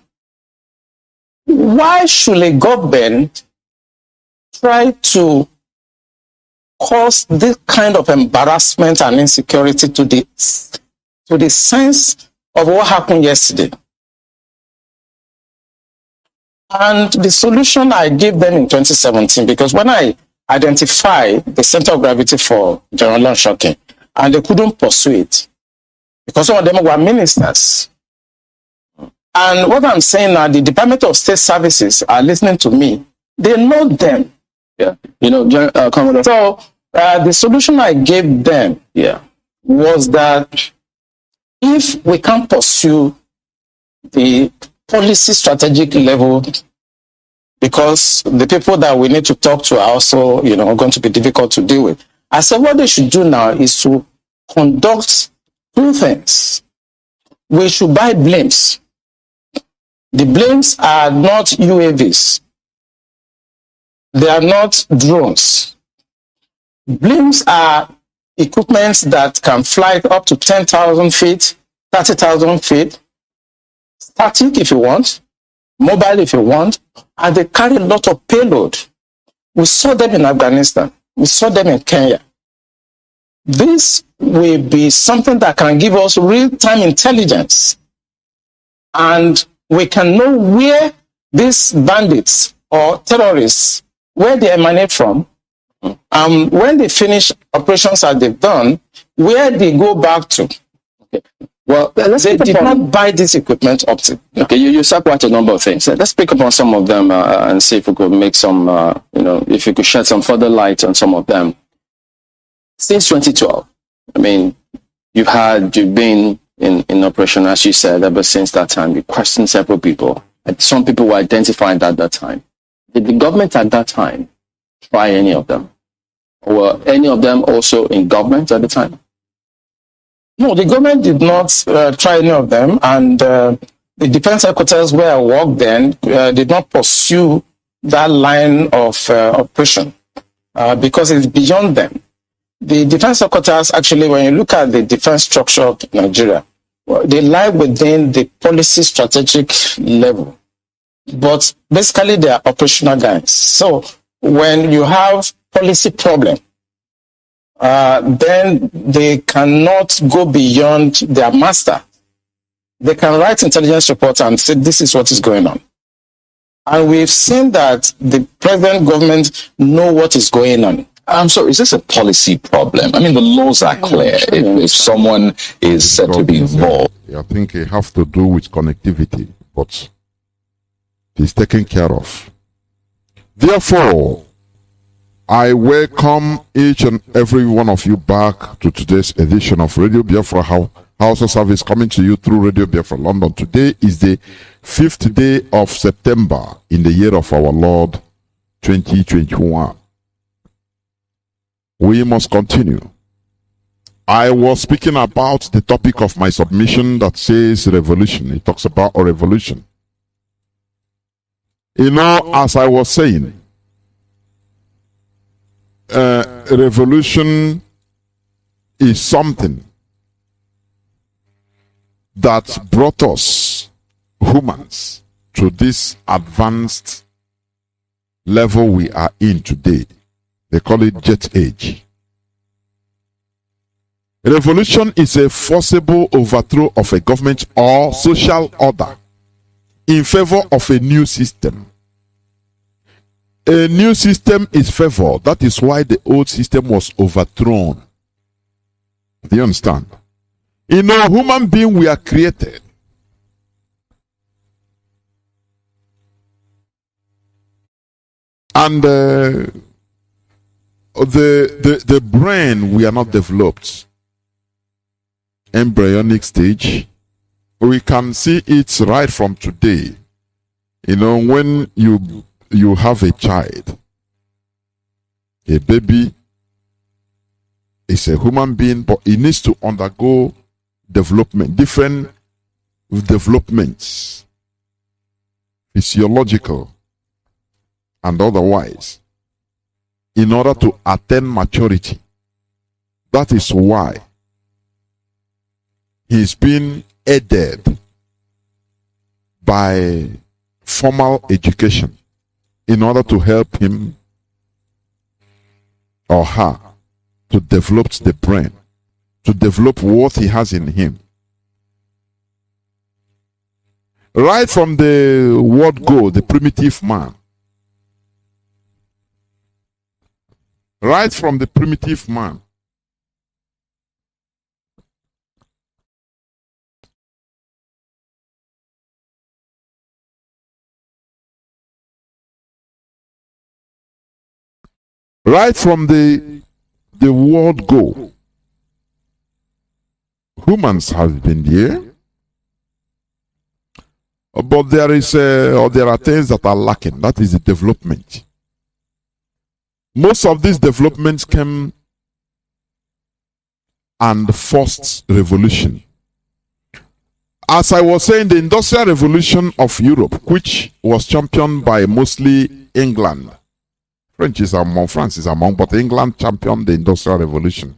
Why should a government try to cause this kind of embarrassment and insecurity to the sense of what happened yesterday? And the solution I gave them in 2017, because when I identified the center of gravity for General Shocking, and they couldn't pursue it, because some of them were ministers. And what I'm saying now, the Department of State Services are listening to me. They know them. Yeah, Commodore. So the solution I gave them, was that if we can't pursue the policy strategic level, because the people that we need to talk to are also, going to be difficult to deal with. I said what they should do now is to conduct two things. We should buy blimps. The blimps are not UAVs. They are not drones. Blimps are equipments that can fly up to 10,000 feet, 30,000 feet, static if you want, mobile if you want, and they carry a lot of payload. We saw them in Afghanistan. We saw them in Kenya. This will be something that can give us real-time intelligence. And we can know where these bandits or terrorists, where they emanate from, when they finish operations that they've done, where they go back to. Well, they did not buy this equipment up to. Okay, you said quite a number of things. Let's pick up on some of them and see if we could make some, if you could shed some further light on some of them. Since 2012, I mean, you've been in operation, as you said, ever since that time. You questioned several people. And some people were identified at that time. Did the government at that time try any of them? Or were any of them also in government at the time? No, the government did not try any of them, and the defense headquarters where I worked then did not pursue that line of operation because it's beyond them. The defense headquarters, actually, when you look at the defense structure of Nigeria, they lie within the policy strategic level, but basically they are operational guys. So when you have policy problem, then they cannot go beyond their master. They can write intelligence reports and say, this is what is going on. And we've seen that the present government know what is going on. I'm sorry, is this a policy problem? I mean, the laws are clear. If someone is said to be involved. I think it has to do with connectivity, but it's taken care of. Therefore, I welcome each and every one of you back to today's edition of Radio Biafra House of Service, coming to you through Radio Biafra London. Today is the 5th day of September in the year of our Lord 2021. We must continue. I was speaking about the topic of my submission that says revolution. It talks about a revolution. As I was saying, revolution is something that brought us humans to this advanced level we are in today. They call it jet age. Revolution is a forcible overthrow of a government or social order in favor of a new system. A new system is favored. That is why the old system was overthrown. Do you understand? Human being we are created. And the brain we are not developed. Embryonic stage. We can see it right from today. When you have a child, a baby is a human being, but it needs to undergo development, different developments, physiological and otherwise, in order to attain maturity. That is why he's been aided by formal education in order to help him or her to develop the brain, to develop what he has in him. Right from the word go, the primitive man. Right from the primitive man. Right from the word go, humans have been there, but there are things that are lacking. That is the development. Most of these developments came and forced revolution. As I was saying, the Industrial Revolution of Europe, which was championed by mostly England. France is among, but England championed the Industrial Revolution.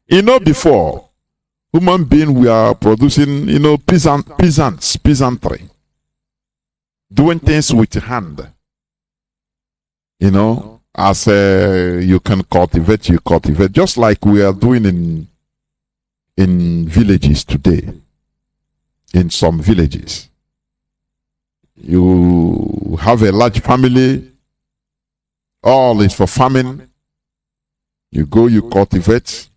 Before, human beings were producing, peasantry. Doing things with hand. As you can cultivate, you cultivate. Just like we are doing in villages today. In some villages. You have a large family. All is for farming. You go, you cultivate.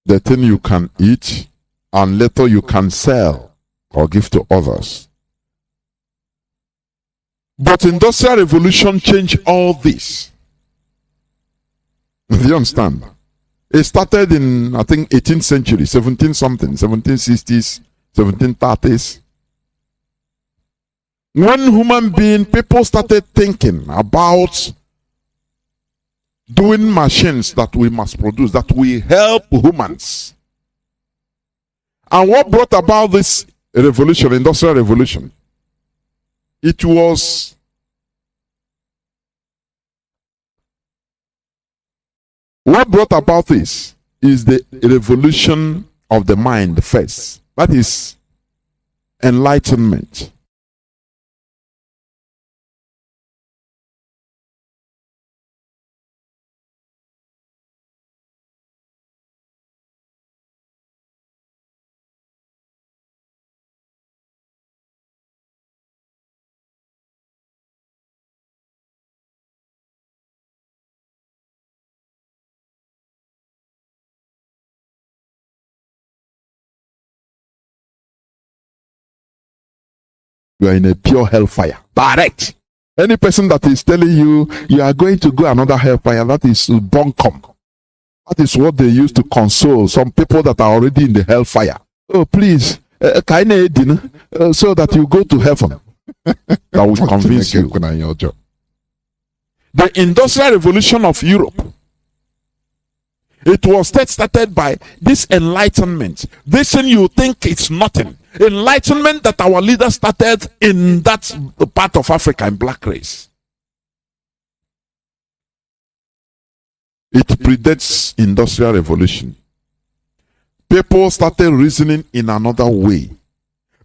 the thing you can eat, and later you can sell or give to others. But Industrial Revolution changed all this. Do you understand? It started in, I think, 18th century, 1760s, 1730s. When people started thinking about doing machines that we must produce, that will help humans. And what brought about this revolution, Industrial Revolution? It was what brought about this is the revolution of the mind first. That is enlightenment. You are in a pure hellfire. Direct. Any person that is telling you you are going to go another hellfire, that is bunkum. That is what they use to console some people that are already in the hellfire. Oh, please, so that you go to heaven. That will convince you. The Industrial Revolution of Europe, it was started by this enlightenment. This thing you think it's nothing. Enlightenment that our leaders started in that part of Africa, in black race. It predates Industrial Revolution. People started reasoning in another way.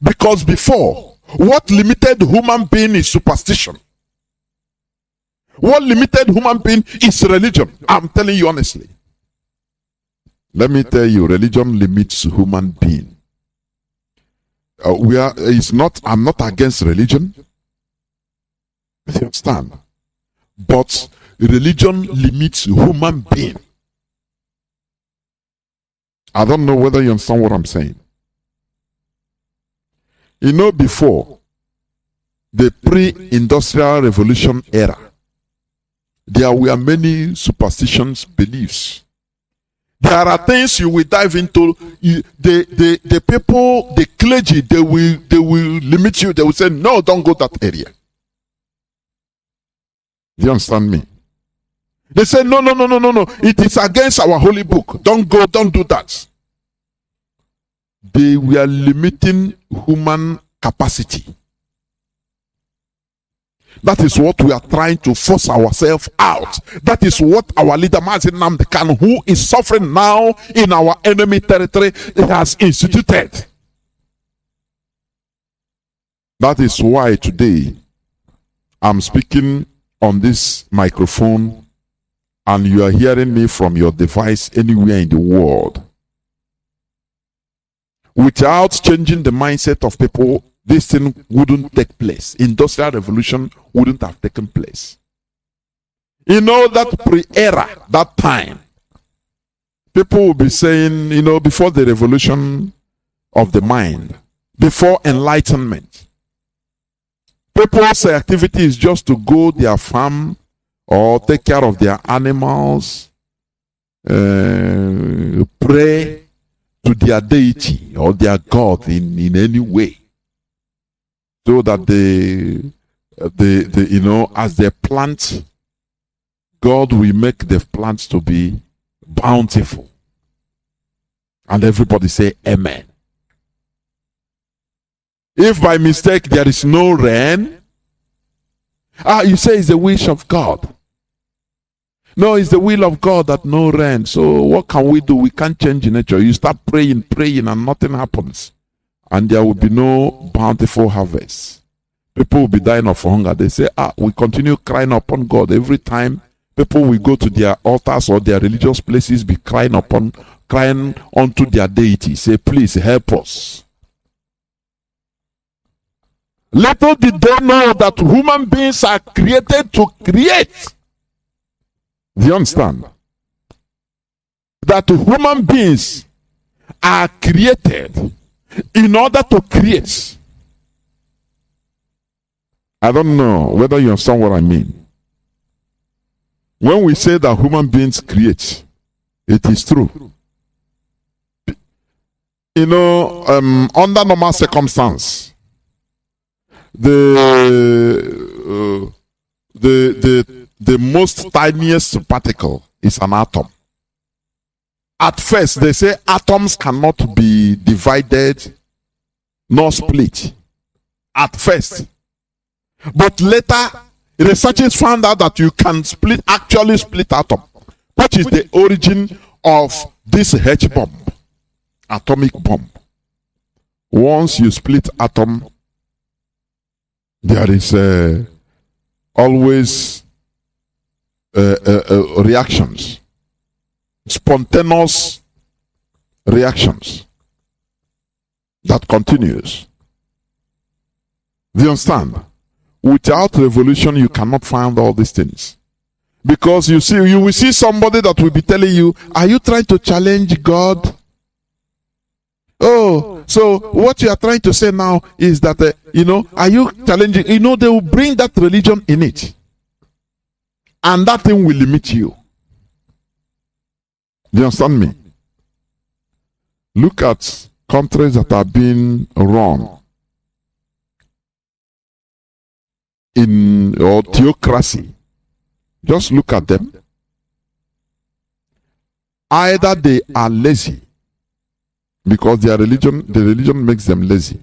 Because before, what limited human being is superstition. What limited human being is religion. I'm telling you honestly. Let me tell you, religion limits human being. I'm not against religion. You understand? But religion limits human being. I don't know whether you understand what I'm saying. You know, before the pre-industrial revolution era, there were many superstitions, beliefs. There are things you will dive into. The people, the clergy, they will limit you. They will say, no, don't go that area. Do you understand me? They say, no. It is against our holy book. Don't go, don't do that. They were limiting human capacity. That is what we are trying to force ourselves out. That is what our leader Mazi Nnamdi Kanu, who is suffering now in our enemy territory, has instituted. That is why today I'm speaking on this microphone and you are hearing me from your device anywhere in the world. Without changing the mindset of people, this thing wouldn't take place. Industrial revolution wouldn't have taken place. You know, that pre-era, that time, people will be saying, you know, before the revolution of the mind, before enlightenment, people's activity is just to go their farm or take care of their animals, pray to their deity or their God in any way. So that they you know, as they plant, God will make the plants to be bountiful. And everybody say amen. If by mistake there is no rain, you say it's the wish of God. No, it's the will of God that no rain. So what can we do? We can't change nature. You start praying and nothing happens. And there will be no bountiful harvest. People will be dying of hunger. They say, we continue crying upon God. Every time people will go to their altars or their religious places, be crying unto their deity. Say, please help us. Little did they know that human beings are created to create. Do you understand? That human beings are created in order to create. I don't know whether you understand what I mean. When we say that human beings create, it is true. You know, under normal circumstance, the most tiniest particle is an atom. At first, they say atoms cannot be divided nor split. At first. But later, researchers found out that you can actually split atom, which is the origin of this H-bomb, atomic bomb. Once you split atom, there is always reactions, spontaneous reactions that continues. Do you understand? Without revolution, you cannot find all these things. Because you will see somebody that will be telling you, are you trying to challenge God? Oh, so what you are trying to say now is that, are you challenging? They will bring that religion in it. And that thing will limit you. Do you understand me? Look at countries that are being run in theocracy. Just look at them. Either they are lazy because the religion makes them lazy,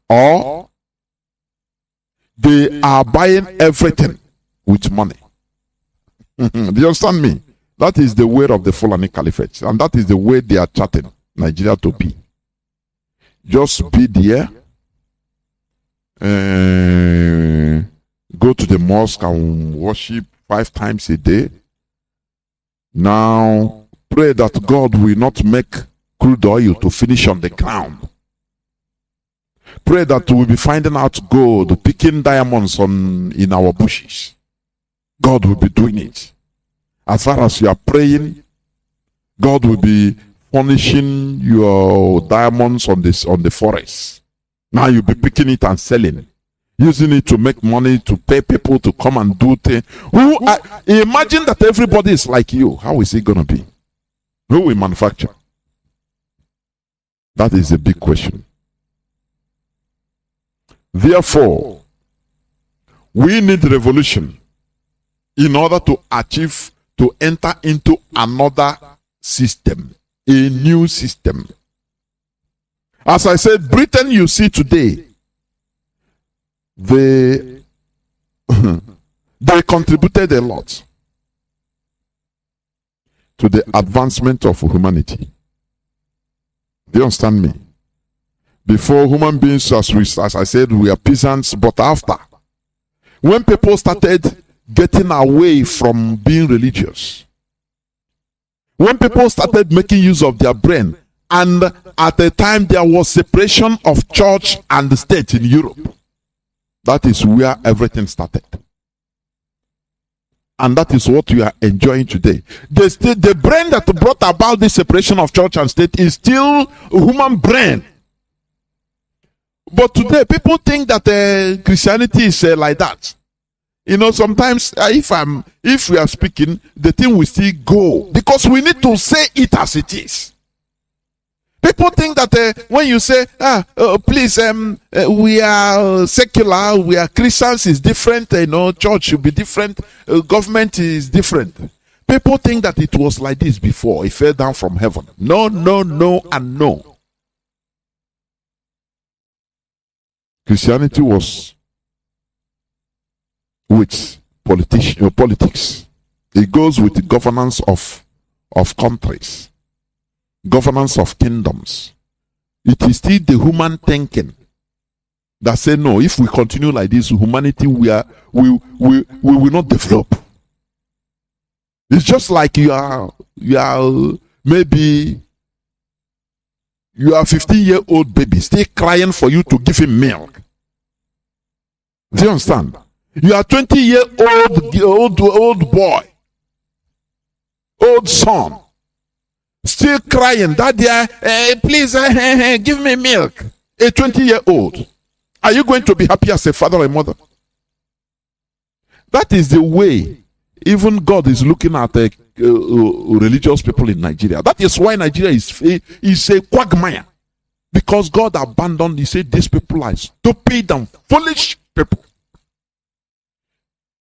or they are buying everything with money. Do you understand me? That is the way of the Fulani Caliphate, and that is the way they are charting Nigeria to be. Just be there, go to the mosque and worship 5 times a day. Now, pray that God will not make crude oil to finish on the ground. Pray that we will be finding out gold, picking diamonds in our bushes. God will be doing it. As far as you are praying, God will be furnishing your diamonds on the forest. Now you'll be picking it and selling, using it to make money, to pay people to come and do things. Imagine that everybody is like you. How is it going to be? Who will manufacture? That is a big question. Therefore, we need revolution in order to enter into another system, a new system. As I said, Britain, you see today, they contributed a lot to the advancement of humanity. Do you understand me? Before, human beings, as I said, we are peasants, but after, when people started getting away from being religious, when people started making use of their brain, and at the time there was separation of church and the state in Europe, that is where everything started. And that is what we are enjoying today. The brain that brought about this separation of church and state is still a human brain. But today, people think that Christianity is like that. Sometimes if we are speaking, the thing will still go, because we need to say it as it is. People think that when you say, please, we are secular, we are Christians, is different, church should be different, government is different. People think that it was like this before, it fell down from heaven. No, and no. Christianity was with politics. It goes with the governance of countries, governance of kingdoms. It is still the human thinking that say, no, if we continue like this, humanity we will not develop. It's just like you are maybe you are a 15-year-old baby still crying for you to give him milk. Do you understand? You are a 20-year-old boy, old son, still crying, Daddy, please give me milk. A 20-year-old. Are you going to be happy as a father or a mother? That is the way even God is looking at religious people in Nigeria. That is why Nigeria is a quagmire. Because God abandoned, he said, these people are stupid and foolish people.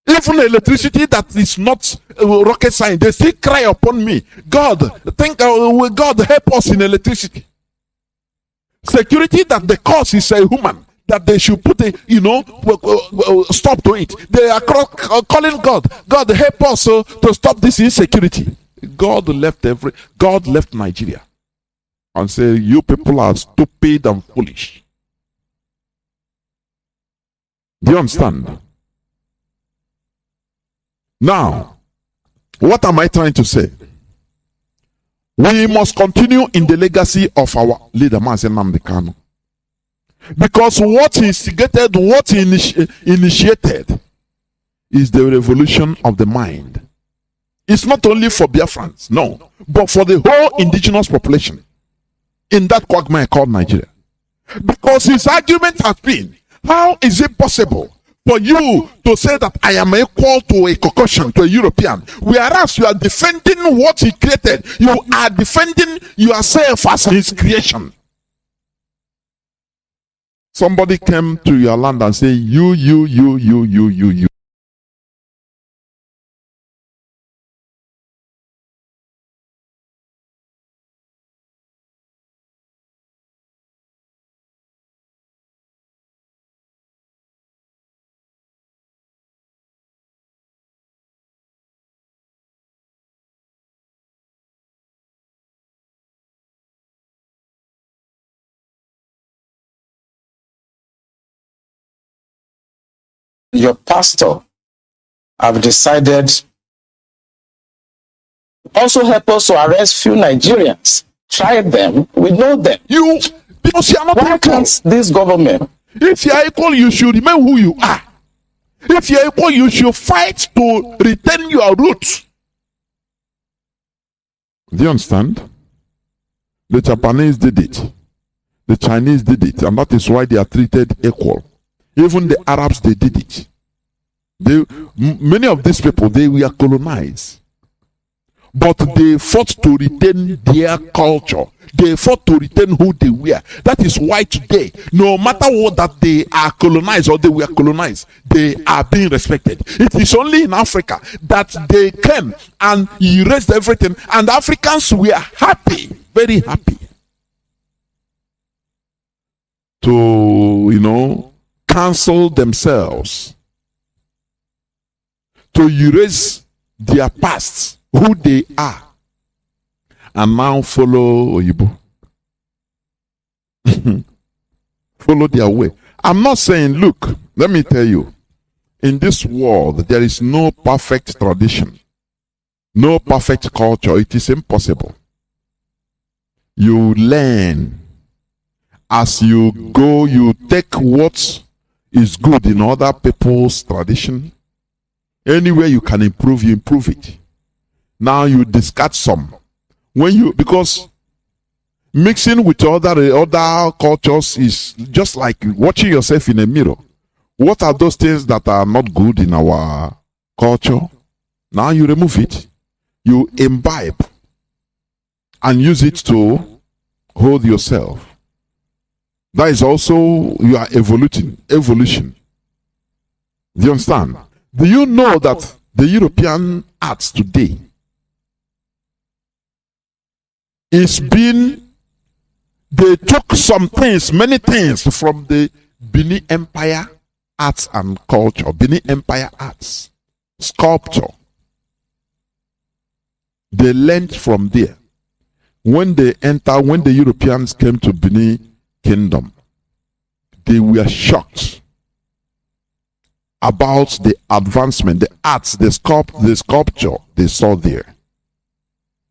Even electricity that is not rocket science, they still cry upon me. God, God help us in electricity. Security that the cause is a human, that they should put a, stop to it. They are calling God. God help us to stop this insecurity. God left Nigeria and said, you people are stupid and foolish. Do you understand? Now, what am I trying to say? We must continue in the legacy of our leader, Mazi Nnamdi Kanu. Because what he instigated, what he initiated is the revolution of the mind. It's not only for Biafrans, no, but for the whole indigenous population in that quagmire called Nigeria. Because his argument has been, how is it possible for you to say that I am equal to a Caucasian, to a European, whereas you are defending what he created? You are defending yourself as his creation. Somebody came to your land and say, you. Your pastor have decided also help us to arrest few Nigerians. Try them, we know them. Because you are not Why equal. can't this government? If you are equal, you should remain who you are. If you are equal, you should fight to retain your roots. Do you understand? The Japanese did it. The Chinese did it, and that is why they are treated equal. Even the Arabs, they did it. Many of these people, they were colonized. But they fought to retain their culture. They fought to retain who they were. That is why today, no matter what that they are colonized or they were colonized, they are being respected. It is only in Africa that they came and erased everything. And Africans were happy, very happy to, cancel themselves, to erase their past, who they are, and now follow Oyibo. Follow their way. I'm not saying, look, let me tell you, in this world, there is no perfect tradition, no perfect culture. It is impossible. You learn. As you go, you take what is good in other people's tradition. Anywhere you can improve, you improve it. Now you discard some. Because mixing with other cultures is just like watching yourself in a mirror. What are those things that are not good in our culture? Now you remove it. You imbibe and use it to hold yourself. That is also, you are evolution. Do you understand? Do you know that the European arts today is they took some things, many things from the Benin Empire arts and culture, Benin Empire arts, sculpture. They learned from there. When the Europeans came to Benin Kingdom, they were shocked about the advancement, the arts, the sculpture they saw there.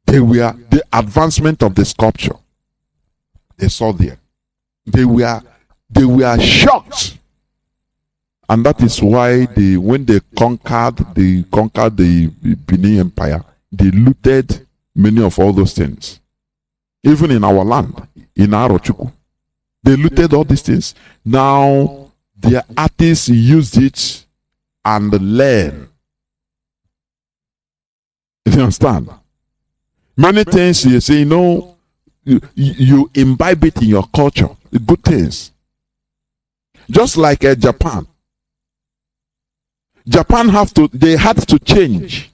The advancement of the sculpture they saw there. They were shocked. And that is why when they conquered the Benin Empire, they looted many of all those things. even in our land, in Arochukwu. They looted all these things. Now, their artists used it and learn. You understand? Many things you say, you imbibe it in your culture, the good things. Just like Japan. Japan they had to change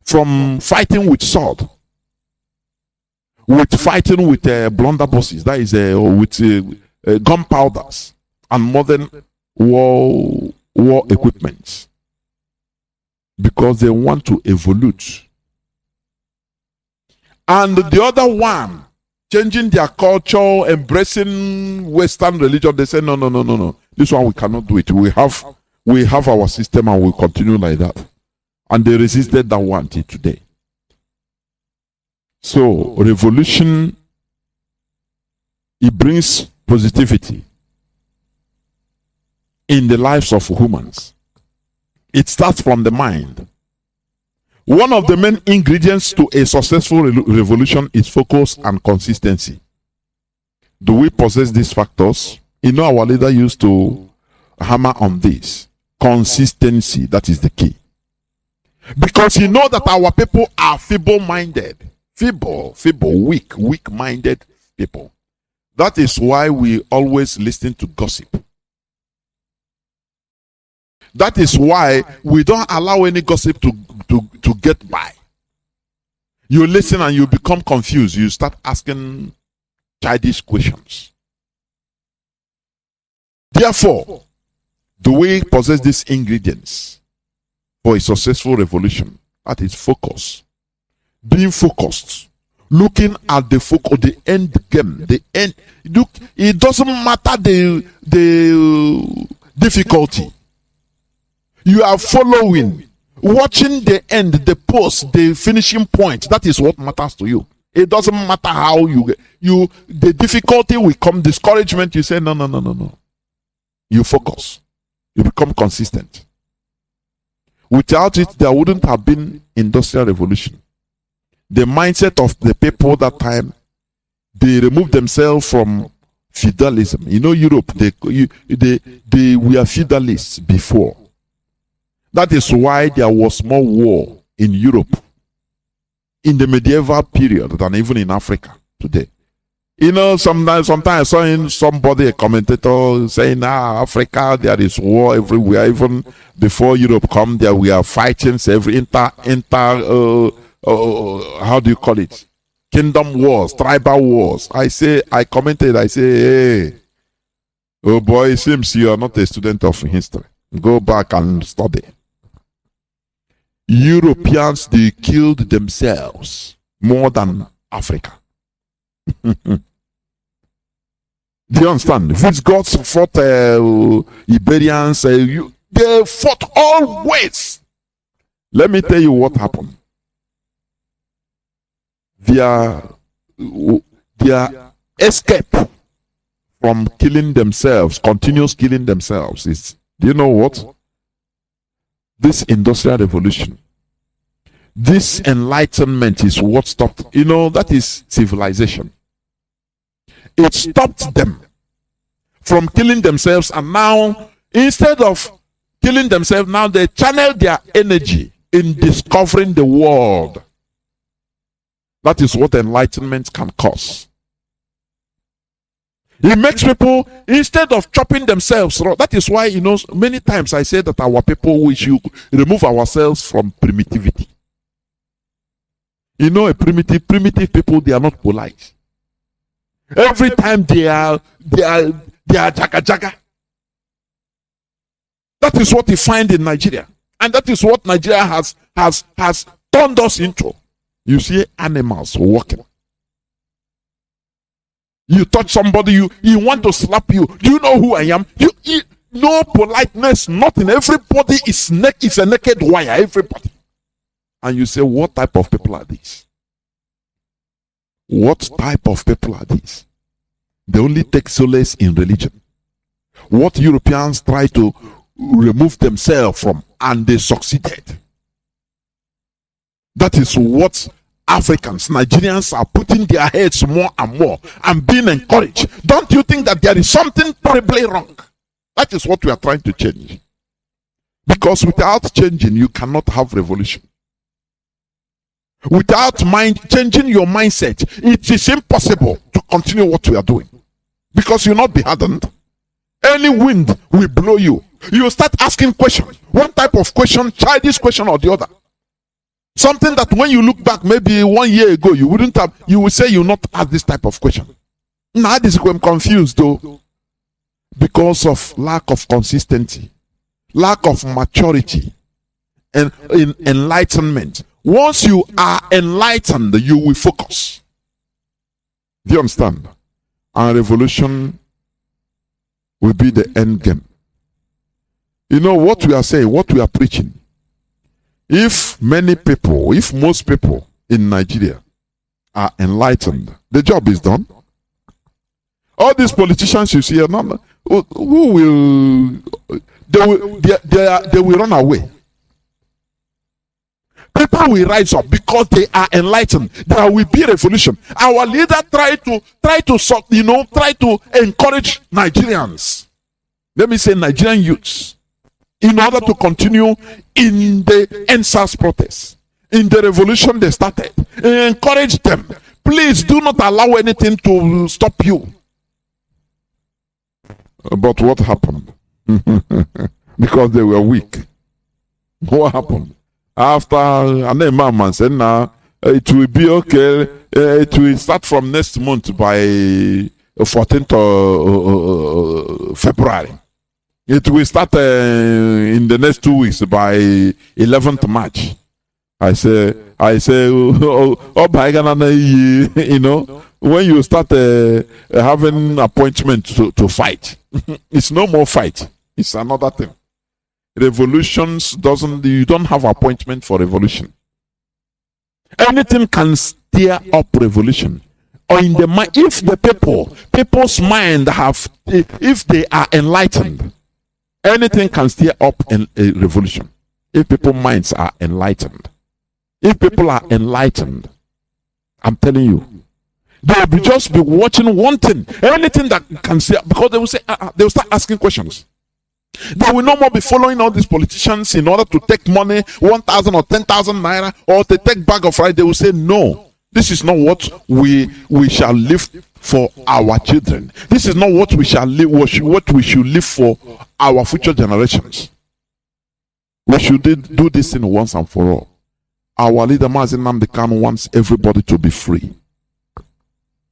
from fighting with sword, with fighting with blunderbusses, that is with gunpowders and modern war equipment, because they want to evolve. And the other one, changing their culture, embracing Western religion, they say, no. This one we cannot do it. We have our system and we continue like that. And they resisted that one till today. So, revolution, it brings positivity in the lives of humans. It starts from the mind. One of the main ingredients to a successful revolution is focus and consistency. Do we possess these factors? Our leader used to hammer on this. Consistency, that is the key. Because that our people are feeble-minded. Weak-minded people. That is why we always listen to gossip. That is why we don't allow any gossip to get by. You listen and you become confused. You start asking childish questions. Therefore, do we possess these ingredients for a successful revolution? That is focus. Being focused. Looking at the end game. The end. Look, it doesn't matter the difficulty. You are following, watching the end, the post, the finishing point. That is what matters to you. It doesn't matter how the difficulty will come, discouragement, you say, no. You focus. You become consistent. Without it, there wouldn't have been industrial revolution. The mindset of the people that time, they removed themselves from feudalism. Europe, they were feudalists before. That is why there was more war in Europe in the medieval period than even in Africa today. Sometimes I saw somebody, a commentator, saying, Africa, there is war everywhere. Even before Europe come, there we are fighting every how do you call it? Kingdom wars, tribal wars. I commented, hey, oh boy, it seems you are not a student of history. Go back and study. Europeans, they killed themselves more than Africa. Do you understand? Visigoths fought Iberians. They fought always. Let me tell you what happened. Their escape from killing themselves, continuous killing themselves, is, do you know what? This industrial revolution, this enlightenment is what stopped. That is civilization. It stopped them from killing themselves, and now, instead of killing themselves, now they channel their energy in discovering the world. That is what enlightenment can cause. It makes people, instead of chopping themselves raw, that is why, many times I say that our people, we should remove ourselves from primitivity. A primitive people, they are not polite. Every time they are jaga. That is what you find in Nigeria. And that is what Nigeria has turned us into. You see animals walking. You touch somebody, you want to slap you. Do you know who I am? No politeness, nothing. Everybody is a naked wire. Everybody. And you say, what type of people are these? What type of people are these? They only take solace in religion. What Europeans try to remove themselves from, and they succeeded. That is what Africans, Nigerians are putting their heads more and more and being encouraged. Don't you think that there is something terribly wrong? That is what we are trying to change. Because without changing, you cannot have revolution. Without changing your mindset, it is impossible to continue what we are doing. Because you'll not be hardened. Any wind will blow you. You start asking questions. One type of question, childish question or the other. Something that when you look back, maybe 1 year ago, you wouldn't have, you would say you not ask this type of question. Now I'm confused though. Because of lack of consistency, lack of maturity, and enlightenment. Once you are enlightened, you will focus. Do you understand? And revolution will be the end game. You know what we are saying, what we are preaching. If many people, if most people in Nigeria are enlightened, the job is done. All these politicians you see, who will, they will run away. People will rise up because they are enlightened. There will be revolution. Our leader try to encourage Nigerians. Let me say Nigerian youths, in order to continue in the NSAS protest, in the revolution they started. Encourage them. Please do not allow anything to stop you. But what happened? Because they were weak. What happened? After an imam said, now it will be okay. It will start from next month by 14th of February. It will start in the next 2 weeks by 11th March. I say, you know, when you start having appointment to fight, it's no more fight. It's another thing. Revolutions you don't have appointment for revolution. Anything can stir up revolution. Or in the mind, if the people's mind if they are enlightened, anything can stir up a revolution. If people's minds are enlightened. If people are enlightened, I'm telling you, they will just be watching one thing, anything that can say, because they will say, they will start asking questions. They will no more be following all these politicians in order to take money, 1,000 or 10,000 naira, or to take bag of rice. They will say, no, this is not what we shall live for our children. This is not what we shall live, what we should live for our future generations. We should do this thing once and for all. Our leader Mazi Nnamdi Kanu wants everybody to be free.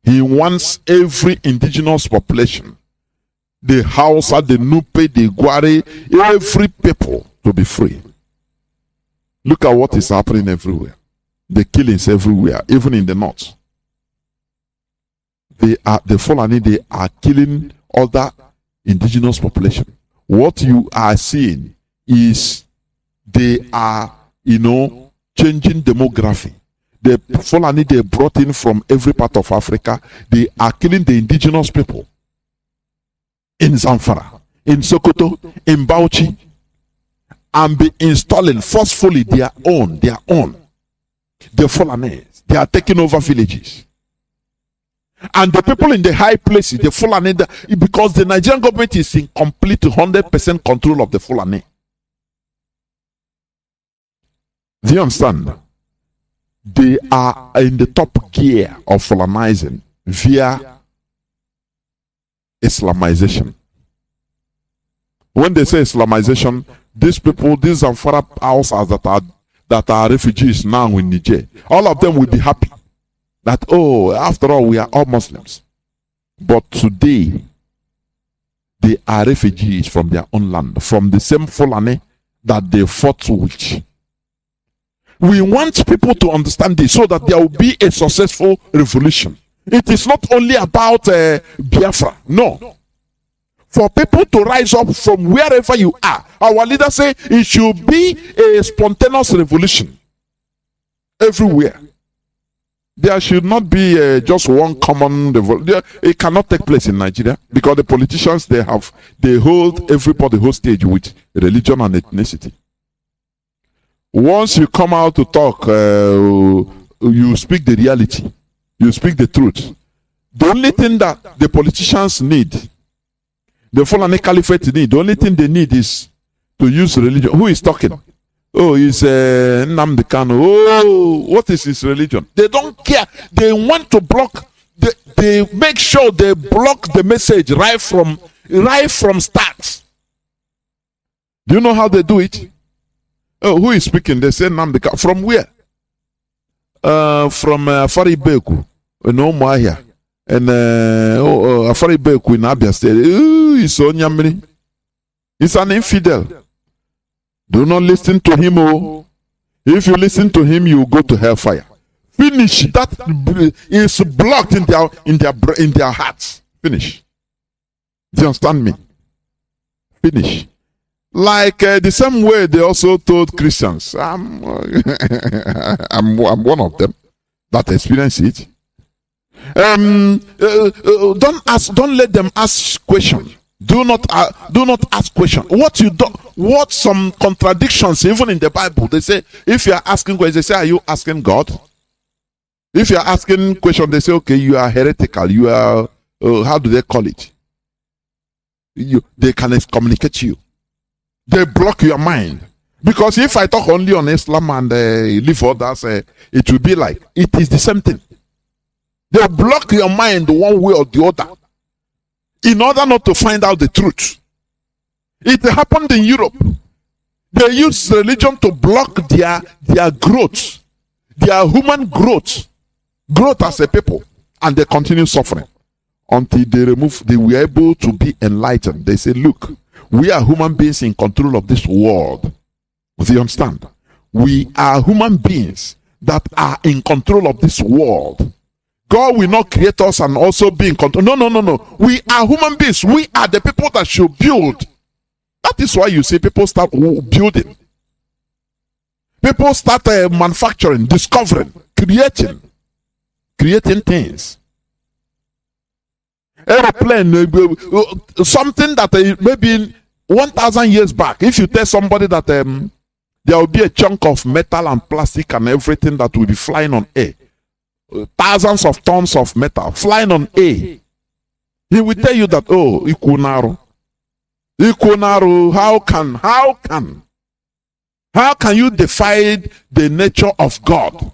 He wants every indigenous population, the Hausa, the Nupe, the Gwari, every people to be free. Look at what is happening everywhere. The killings everywhere, even in the north. The Fulani, they are killing other indigenous population. What you are seeing is they are, changing demography. The Fulani they brought in from every part of Africa, they are killing the indigenous people. In Zamfara, in Sokoto, in Bauchi, and be installing forcefully their own. The Fulani, they are taking over villages. And the people in the high places, the Fulani, because the Nigerian government is in complete 100% control of the Fulani. Do you understand? They are in the top gear of Fulanizing via Islamization. When they say Islamization, these people, these Zamfara houses that are refugees now in Niger, all of them will be happy that, after all, we are all Muslims. But today, they are refugees from their own land, from the same Fulani that they fought with. We want people to understand this so that there will be a successful revolution. It is not only about Biafra. No. For people to rise up from wherever you are, our leaders say it should be a spontaneous revolution everywhere. There should not be just one common revolution. It cannot take place in Nigeria because the politicians, they hold everybody hostage with religion and ethnicity. Once you come out to talk you speak the reality, you speak the truth. The only thing that the politicians need, the Fulani Caliphate need, the only thing they need is to use religion. Who is talking? Oh, it's Nnamdi Kanu. Oh, what is his religion? They don't care. They want to block. They make sure they block the message right from start. Do you know how they do it? Oh, who is speaking? They say Nnamdi Kanu. From where? From Afaribeku in Omahia. And Afaribeku in Abia State. He's so nyamri. He's an infidel. Do not listen to him. Oh, if you listen to him, you go to hellfire. Finish. That is blocked in their hearts. Finish. Do you understand me? Finish. Like the same way they also told Christians. I'm one of them that experience it. Don't let them ask questions. Do not ask questions. What some contradictions even in the Bible? They say if you are asking questions, they say, are you asking God? If you are asking questions, they say, okay, you are heretical. You are how do they call it? They can excommunicate you. They block your mind. Because if I talk only on Islam and leave others, it will be like it is the same thing. They block your mind one way or the other in order not to find out the truth. It happened in Europe. They use religion to block their growth, their human growth as a people, and they continue suffering until they were able to be enlightened. They say, look, we are human beings in control of this world. Do you understand? We are human beings that are in control of this world. God will not create us and also be in control. No. We are human beings. We are the people that should build. That is why you see people start building. People start manufacturing, discovering, creating things. Airplane, something that maybe 1,000 years back, if you tell somebody that there will be a chunk of metal and plastic and everything that will be flying on air, thousands of tons of metal flying on air, he will tell you that, oh, Ikunaru, how can you defy the nature of God?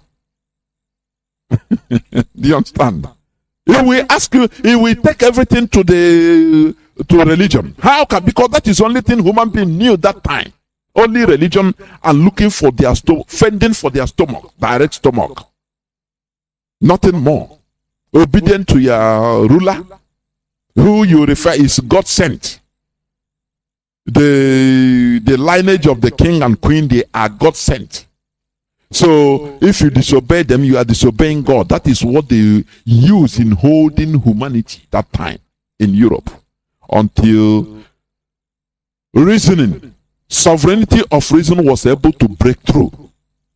Do you understand? He will ask you, he will take everything to religion. How can? Because that is the only thing human beings knew that time. Only religion and looking for their fending for their stomach, direct stomach. Nothing more. Obedient to your ruler, who you refer is God sent. The lineage of the king and queen, they are God sent. So if you disobey them, you are disobeying God. That is what they use in holding humanity that time in Europe, until reasoning, sovereignty of reason was able to break through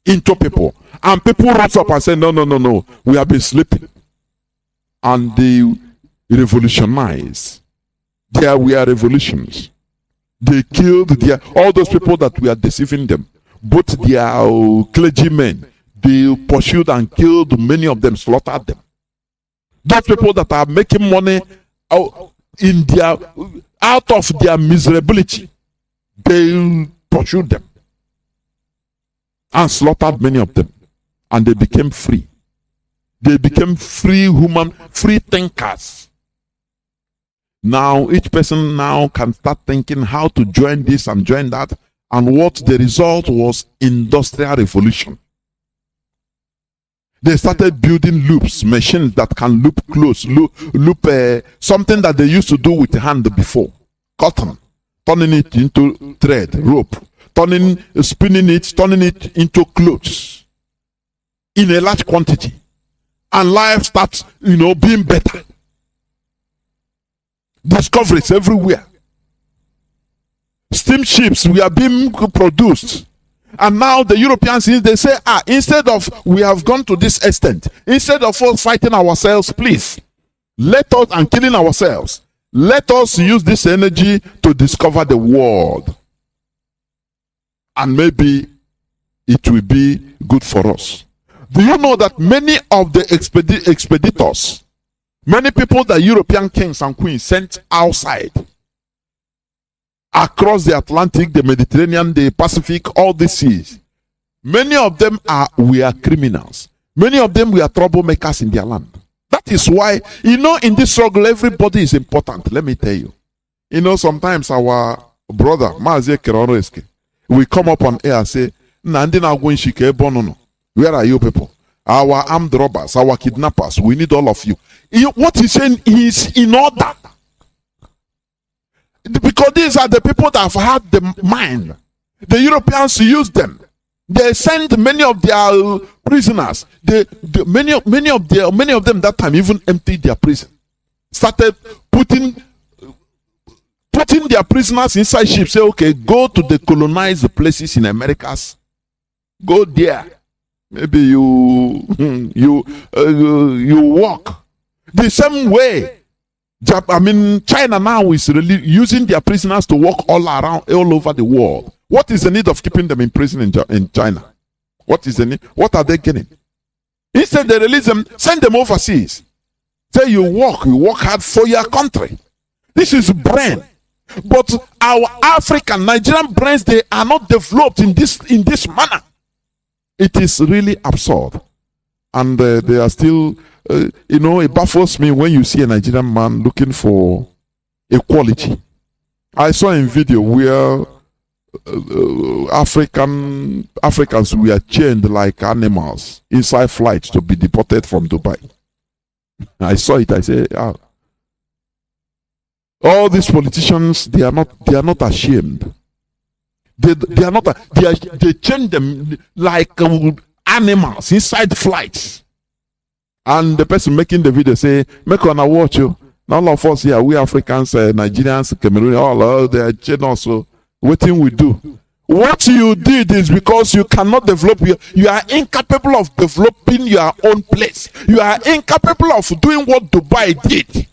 into people, and people rose up and said, no, we have been sleeping, and they revolutionized. There were revolutions. They killed all those people that were deceiving them. Both their clergymen, they pursued and killed many of them, slaughtered them. Those people that are making money out of their miserability, they pursued them and slaughtered many of them, and they became free. They became free thinkers. Now each person now can start thinking how to join this and join that. And what the result was, industrial revolution. They started building loops, machines that can loop clothes, loop something that they used to do with the hand before. Cotton, turning it into thread, rope, spinning it, turning it into clothes in a large quantity. And life starts, being better. Discoveries everywhere. Steamships we are being produced, and now the Europeans, they say, instead of we have gone to this extent, instead of us fighting ourselves, please let us, and killing ourselves, let us use this energy to discover the world, and maybe it will be good for us. Do you know that many of the expeditors, many people that European kings and queens sent outside, across the Atlantic, the Mediterranean, the Pacific, all these seas, many of them were criminals. Many of them were troublemakers in their land. That is why, in this struggle, everybody is important. Let me tell you. Sometimes our brother, Mazi Nnamdi, we come up on air and say, where are you people? Our armed robbers, our kidnappers, we need all of you. What he's saying is in order. Because these are the people that have had the mind. The Europeans use them. They send many of their prisoners. Many of them that time even emptied their prison. Started putting their prisoners inside ships. Say, okay, go to the colonized places in Americas. Go there. Maybe you walk the same way. China now is really using their prisoners to walk all over the world. What is the need of keeping them in prison in China? What is the need? What are they getting? Instead, they release them, send them overseas. Say you walk hard for your country. This is brain. But our African, Nigerian brains, they are not developed in this manner. It is really absurd. And they are still, it baffles me when you see a Nigerian man looking for equality. I saw a video where Africans were chained like animals inside flights to be deported from Dubai. I saw it. I say, all these politicians, they are not ashamed. They are not. They chain them like animals inside flights. And the person making the video say, "Make one watch you." All of us here, we Africans, Nigerians, Cameroonians, all they are chained also. What thing we do? What you did is because you cannot develop. You are incapable of developing your own place. You are incapable of doing what Dubai did.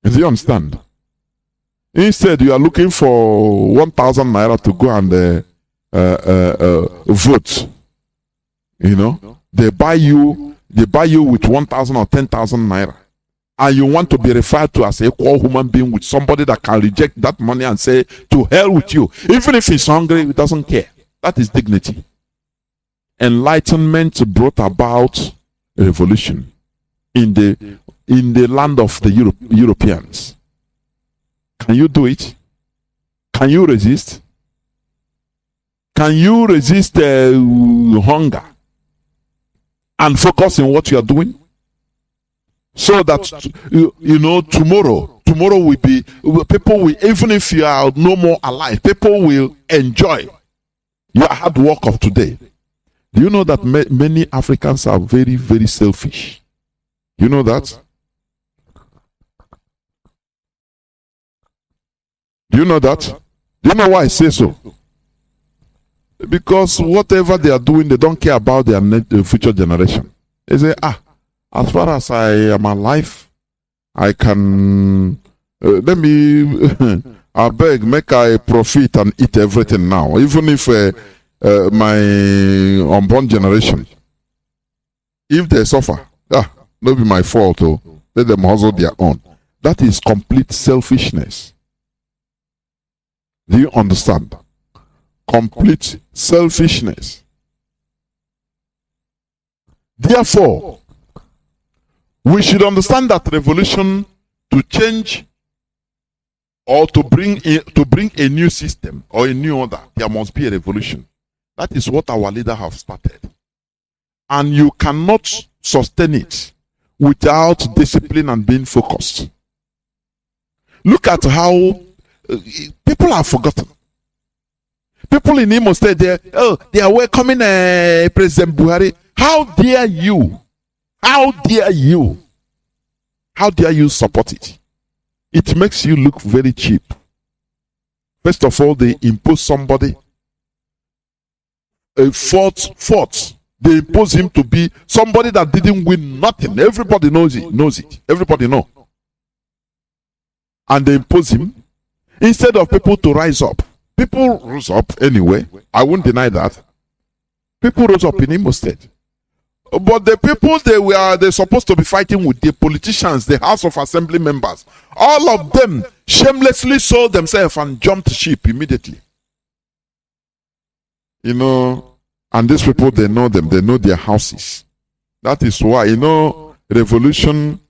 Do you understand? Instead, you are looking for 1,000 naira to go and vote. They buy you with 1,000 or 10,000 naira. And you want to be referred to as an equal human being with somebody that can reject that money and say, to hell with you. Even if he's hungry, he doesn't care. That is dignity. Enlightenment brought about a revolution in the land of the Europeans. Can you do it? Can you resist? Can you resist hunger and focus on what you are doing? So that tomorrow will be, people will, even if you are no more alive, people will enjoy your hard work of today. Do you know that many Africans are very, very selfish? You know that? Do you know that? Do you know why I say so? Because whatever they are doing, they don't care about their future generation. They say, as far as I am alive, I can, I beg, make I profit and eat everything now. Even if my unborn generation, if they suffer, not be my fault, let them hustle their own. That is complete selfishness. Do you understand? Complete selfishness. Therefore, we should understand that revolution to change or to bring a new system or a new order, there must be a revolution. That is what our leaders have started. And you cannot sustain it without discipline and being focused. Look at how people are forgotten. People in Imo State, they are welcoming President Buhari. How dare you? How dare you? How dare you support it? It makes you look very cheap. First of all, they impose somebody a fourth. They impose him to be somebody that didn't win nothing. Everybody knows it. Everybody knows. And they impose him instead of people to rise up. People rose up anyway. I won't deny that. People rose up in Imo State. But the people they're supposed to be fighting with, the politicians, the House of Assembly members, all of them shamelessly sold themselves and jumped ship immediately. You know, and these people, they know them, they know their houses. That is why, you know, revolution,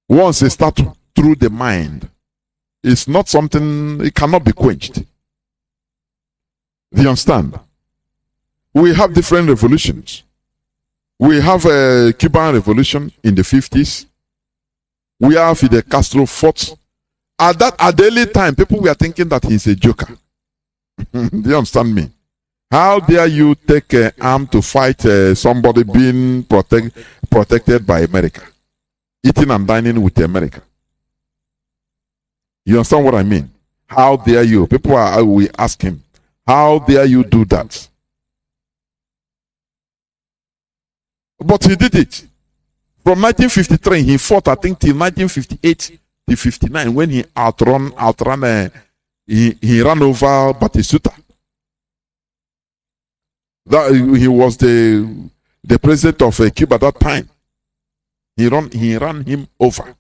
once it starts through the mind, it's not something, it cannot be quenched. Do you understand? We have different revolutions. We have a Cuban revolution in the 50s. We have Fidel Castro fought. At the early time, people were thinking that he's a joker. Do you understand me? How dare you take an arm to fight somebody being protected by America? Eating and dining with America. You understand what I mean? How dare you? We ask him, how dare you do that? But he did it. From 1953, he fought, I think, till 1958 to 59, when he ran over Batistuta. He was the president of Cuba at that time. He ran him over.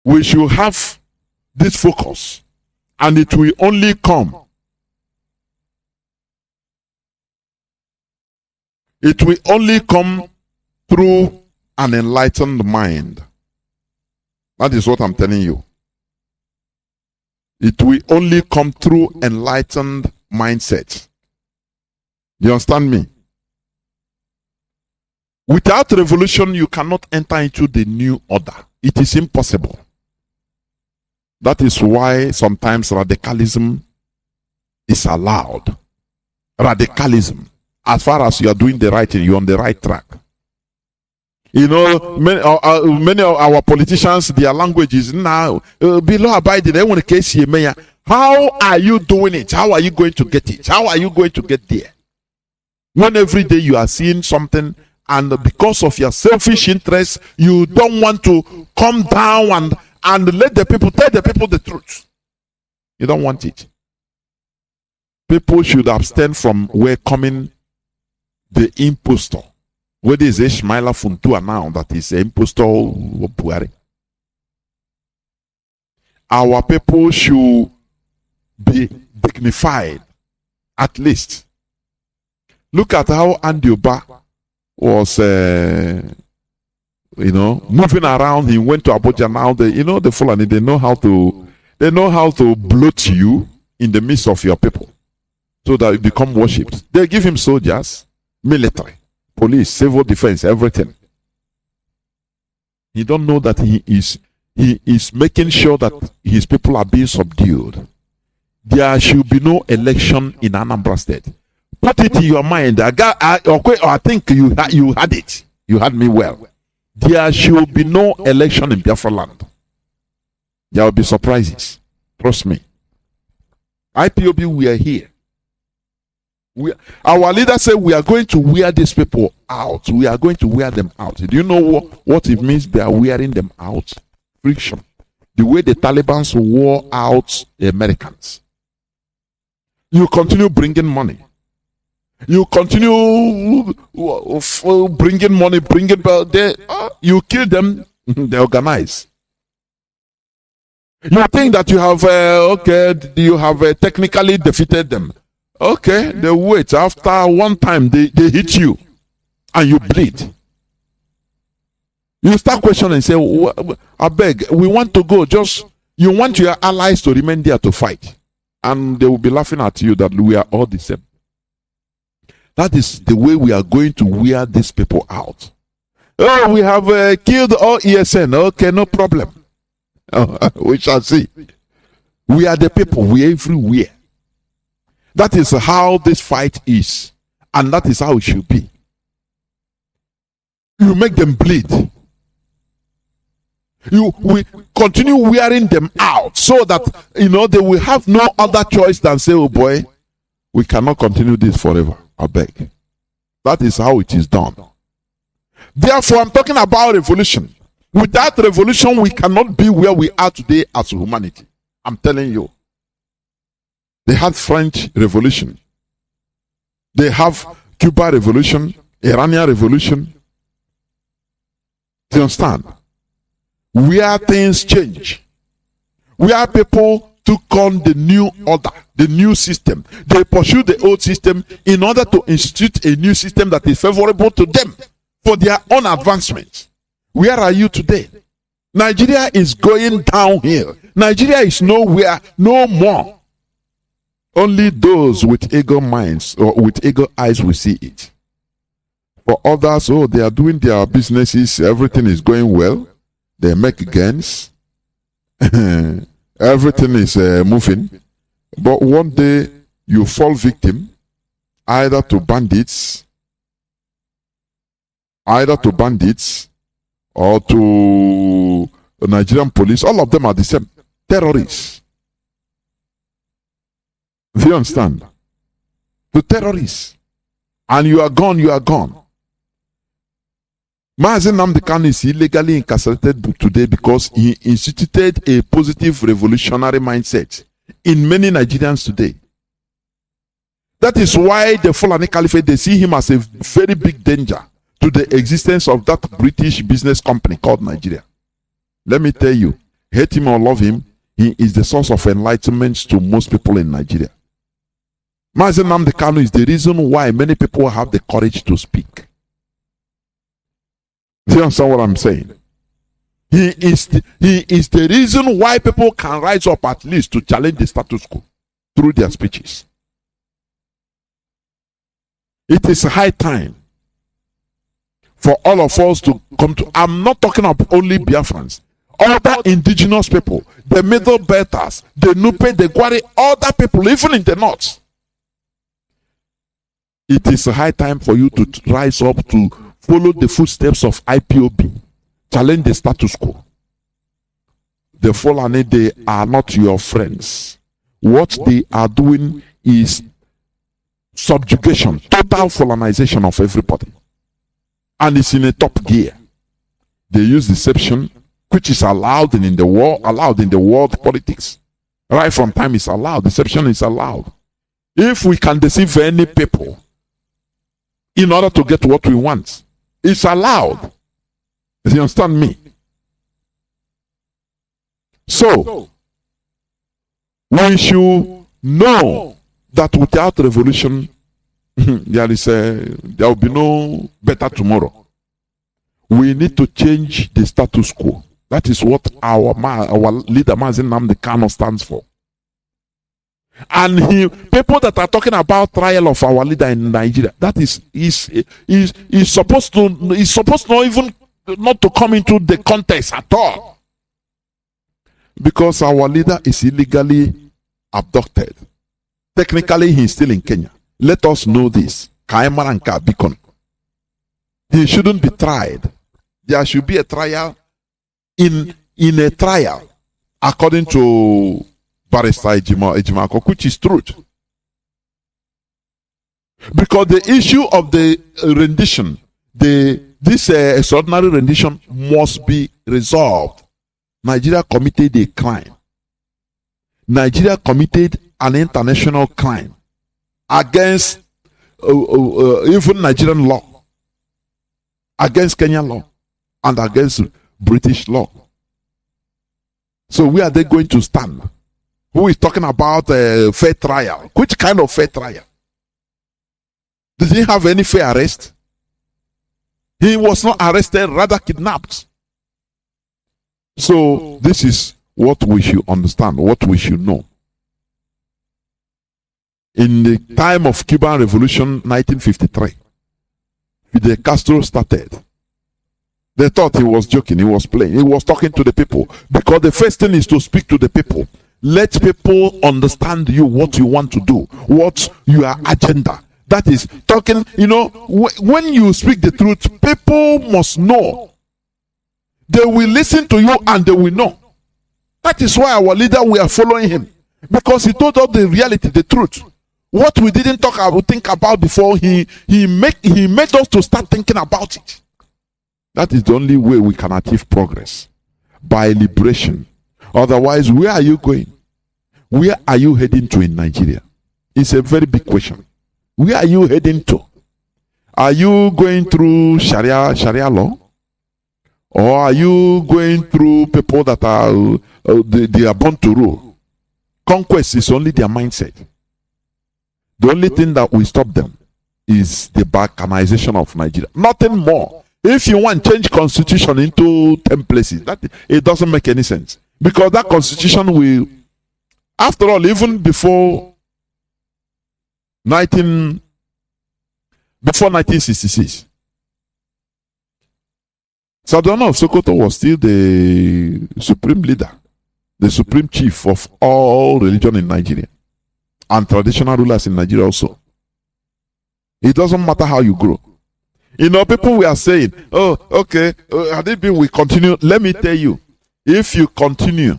We should have this focus, and it will only come. It will only come through an enlightened mind. That is what I'm telling you. It will only come through enlightened mindset. Do you understand me? Without revolution, you cannot enter into the new order. It is impossible. That is why sometimes radicalism is allowed. Radicalism. As far as you are doing the right thing, you're on the right track. You know, many of our politicians, their language is now below abiding. They want to case here, mayor. How are you doing it? How are you going to get it? How are you going to get there? When every day you are seeing something, and because of your selfish interest, you don't want to come down and let the people tell the people the truth. You don't want it. People should abstain from welcoming the impostor. Whether it's Ishmael Funtua now that is an impostor or Buhari. Our people should be dignified, at least. Look at how Andy Oba was, moving around. He went to Abuja now. The Fulani, they know how to bloat you in the midst of your people, so that you become worshipped. They give him soldiers, military, police, civil defense, everything. He don't know that he is making sure that his people are being subdued. There should be no election in Anambra State. Put it in your mind. I think you had it. You had me well. There should be no election in Biafra land. There will be surprises. Trust me. IPOB, we are here. Our leader said we are going to wear these people out. We are going to wear them out. Do you know what it means? They are wearing them out. Friction. The way the Taliban wore out the Americans. You continue bringing money. You continue bringing money, you kill them, they organize. You think that you have, you have technically defeated them. Okay, they wait. After one time, they hit you and you bleed. You start questioning and say, I beg, we want to go. You want your allies to remain there to fight. And they will be laughing at you that we are all the same. That is the way we are going to wear these people out. Oh, we have killed all ESN. Okay, no problem. We shall see. We are the people. We are everywhere. That is how this fight is. And that is how it should be. You make them bleed. We continue wearing them out so that, they will have no other choice than say, oh boy, we cannot continue this forever. I beg. That is how it is done. Therefore, I'm talking about revolution. Without revolution, we cannot be where we are today as humanity. I'm telling you. They had French Revolution. They have Cuba Revolution, Iranian Revolution. Do you understand? Where things change. Where people took on the new order, the new system. They pursue the old system in order to institute a new system that is favorable to them for their own advancement. Where are you today? Nigeria is going downhill. Nigeria is nowhere, no more. Only those with eagle minds or with eagle eyes will see it. For others, oh, they are doing their businesses, everything is going well. They make gains. Everything is moving. But one day you fall victim either to bandits or to the Nigerian police. All of them are the same. Terrorists. Do you understand? The terrorists. And you are gone, you are gone. Mazi Nnamdi Kanu is illegally incarcerated today because he instituted a positive revolutionary mindset in many Nigerians today. That is why the Fulani Caliphate, they see him as a very big danger to the existence of that British business company called Nigeria. Let me tell you, hate him or love him, he is the source of enlightenment to most people in Nigeria. Mazi Nnamdi Kanu is the reason why many people have the courage to speak. Do you understand what I'm saying? He is the reason why people can rise up at least to challenge the status quo through their speeches. It is high time for all of us to come to. I'm not talking about only Biafrans. Other indigenous people, the Middle Belters, the Nupe, the Gwari, other people, even in the north. It is high time for you to rise up to follow the footsteps of IPOB. Challenge the status quo. The Fulani, they are not your friends. What they are doing is subjugation, total Fulanization of everybody. And it's in a top gear. They use deception, which is allowed in the world politics. Right from time is allowed. Deception is allowed. If we can deceive any people in order to get what we want, it's allowed. Do you understand me? So, we should know that without revolution, there will be no better tomorrow. We need to change the status quo. That is what our leader Mazi Nnamdi Kanu stands for. And people that are talking about trial of our leader in Nigeria, that is supposed to not even not to come into the context at all, because our leader is illegally abducted. Technically, he is still in Kenya. Let us know this. He shouldn't be tried. There should be a trial in a trial, according to Barrister Ejimako, which is truth. Because the issue of the rendition, this extraordinary rendition must be resolved. Nigeria committed a crime. Nigeria committed an international crime against even Nigerian law, against Kenyan law, and against British law. So where are they going to stand? Who is talking about a fair trial? Which kind of fair trial? Did he have any fair arrest? He was not arrested, rather kidnapped. So this is what we should understand, what we should know. In the time of Cuban Revolution, 1953, Fidel Castro started. They thought he was joking, he was playing. He was talking to the people. Because the first thing is to speak to the people. Let people understand you, what you want to do, what your agenda. That is talking, when you speak the truth, people must know. They will listen to you and they will know. That is why our leader, we are following him. Because he told us the reality, the truth. What we didn't think about before, he made us to start thinking about it. That is the only way we can achieve progress. By liberation. Otherwise, where are you going? Where are you heading to in Nigeria? It's a very big question. Where are you heading to? Are you going through Sharia law? Or are you going through people that are they are born to rule? Conquest is only their mindset. The only thing that will stop them is the balkanization of Nigeria. Nothing more. If you want to change constitution into 10 places, it doesn't make any sense. Because that constitution will, after all, even before 1966, Sardauna of Sokoto was still the supreme leader, the supreme chief of all religion in Nigeria, and traditional rulers in Nigeria also. It doesn't matter how you grow. You know, people were saying, oh, okay, had it been we continue, let me tell you, if you continue,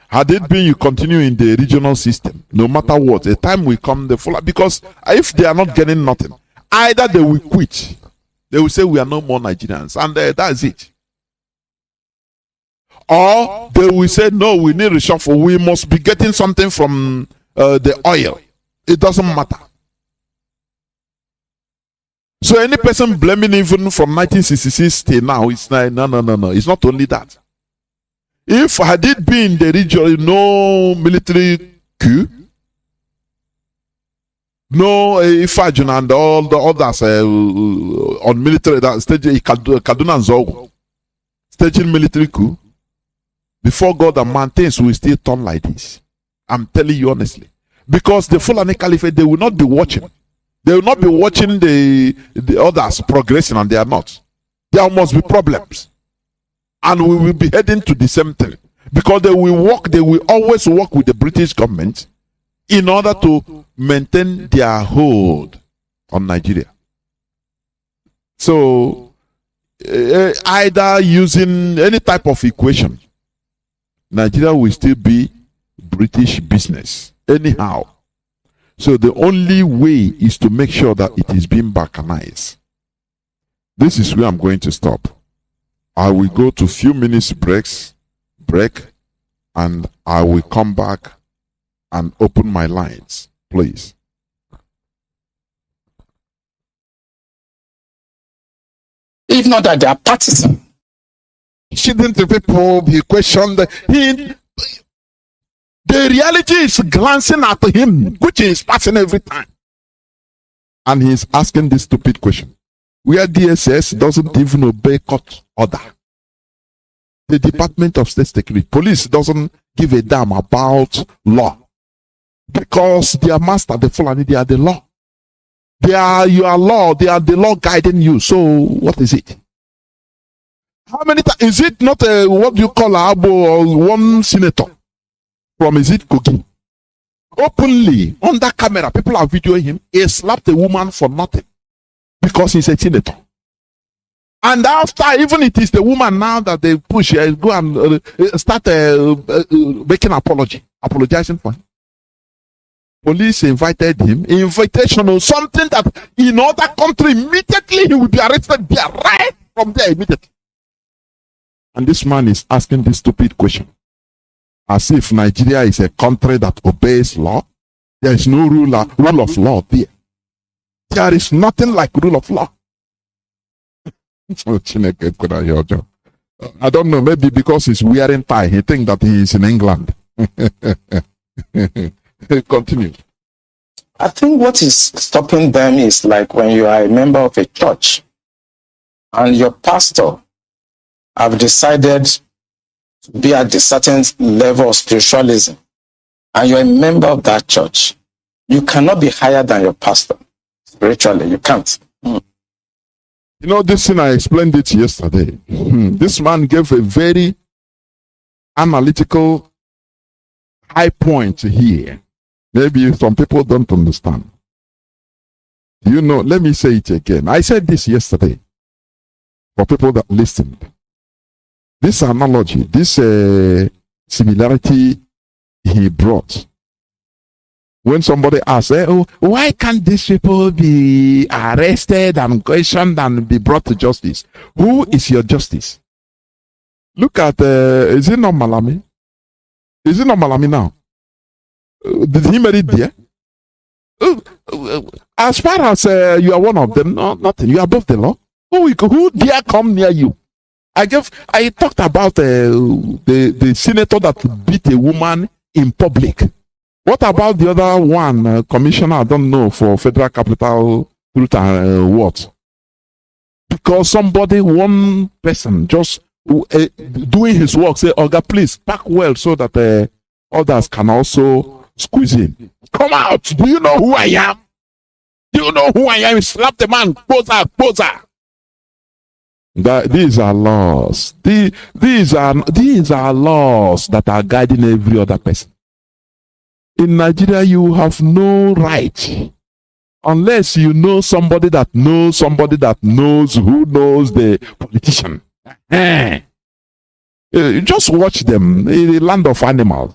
had it been you continue in the regional system, no matter what, a time will come, the full, because if they are not getting nothing, either they will quit, they will say we are no more Nigerians, and that's it. Or they will say, no, we need reshuffle, we must be getting something from the oil. It doesn't matter. So any person blaming even from 1966 till now, it's like, no. It's not only that. If had it been the region, no military coup, no Ifajun and all the others on military that stage, Kaduna and Zogo, staging military coup, before God and man, things will still turn like this. I'm telling you honestly. Because the Fulani Caliphate, they will not be watching. They will not be watching the others progressing, and they are not. There must be problems. And we will be heading to the same thing. Because they will always work with the British government in order to maintain their hold on Nigeria. So, either using any type of equation, Nigeria will still be British business. Anyhow. So the only way is to make sure that it is being balkanized. This is where I'm going to stop. I will go to few minutes break, and I will come back and open my lines, please. If not that they are partisan. Shouldn't the people be questioned? The reality is glancing at him, which is passing every time. And he's asking this stupid question. Where DSS doesn't even obey court order. The Department of State Security, police doesn't give a damn about law. Because their master, the Fulani, they are the law. They are your law, they are the law guiding you. So what is it? How many times? Is it not what you call a abo or one senator? From is it Kogi? Openly, under camera, people are videoing him. He slapped a woman for nothing. Because he's a senator. And after, even it is the woman now that they push, go and start making apologizing for him. Police invited him, invitation or something that in other country, immediately he will be arrested there, right from there immediately. And this man is asking this stupid question. As if Nigeria is a country that obeys law. There is no rule of law there. There is nothing like rule of law. I don't know, maybe because he's wearing tie, he thinks that he is in England. Continue. I think what is stopping them is like when you are a member of a church and your pastor have decided to be at a certain level of spiritualism, and you're a member of that church, you cannot be higher than your pastor. Spiritually, you can't. You know, this thing, I explained it yesterday. This man gave a very analytical high point here. Maybe some people don't understand. You know, let me say it again. I said this yesterday for people that listened. This analogy, this similarity he brought. When somebody asks, why can't these people be arrested and questioned and be brought to justice? Who is your justice? Look at, is it not Malami? Is it not Malami now? Did he marry there? As far as you are one of them, no, nothing. You are above the law. Who dare come near you? I talked about the senator that beat a woman in public. What about the other one, commissioner? I don't know, for Federal Capital Truth and what? Because somebody, one person, just doing his work, say, "Oga, please pack well so that others can also squeeze in." Come out! Do you know who I am? Do you know who I am? Slap the man, poser. These are laws. These are laws that are guiding every other person. In Nigeria, you have no right unless you know somebody that knows who knows the politician. Just watch them in the land of animals.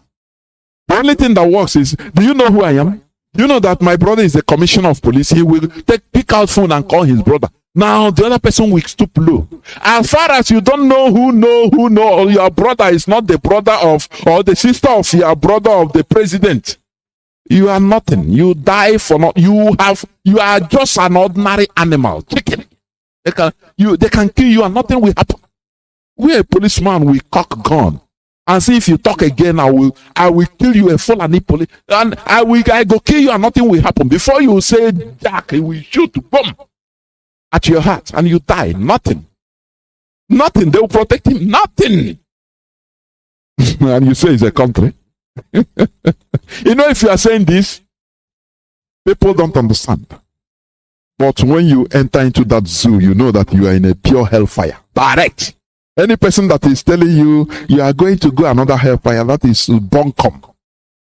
The only thing that works is, do you know who I am? Do you know that my brother is the commissioner of police? He will pick out phone and call his brother. Now the other person will stoop low. As far as you don't know who know, your brother is not the brother of or the sister of your brother of the president, you are nothing. You die for not. You are just an ordinary animal. Chicken. They can kill you and nothing will happen. We a policeman, we cock gun. And see if you talk again, I will kill you, a Fulani police, and I go kill you and nothing will happen. Before you say Jack, he will shoot, boom, at your heart and you die. Nothing. They will protect him. Nothing. And you say it's a country. You know, if you are saying this, people don't understand. But when you enter into that zoo, you know that you are in a pure hellfire. Direct. Any person that is telling you you are going to go another hellfire, that is bunkum.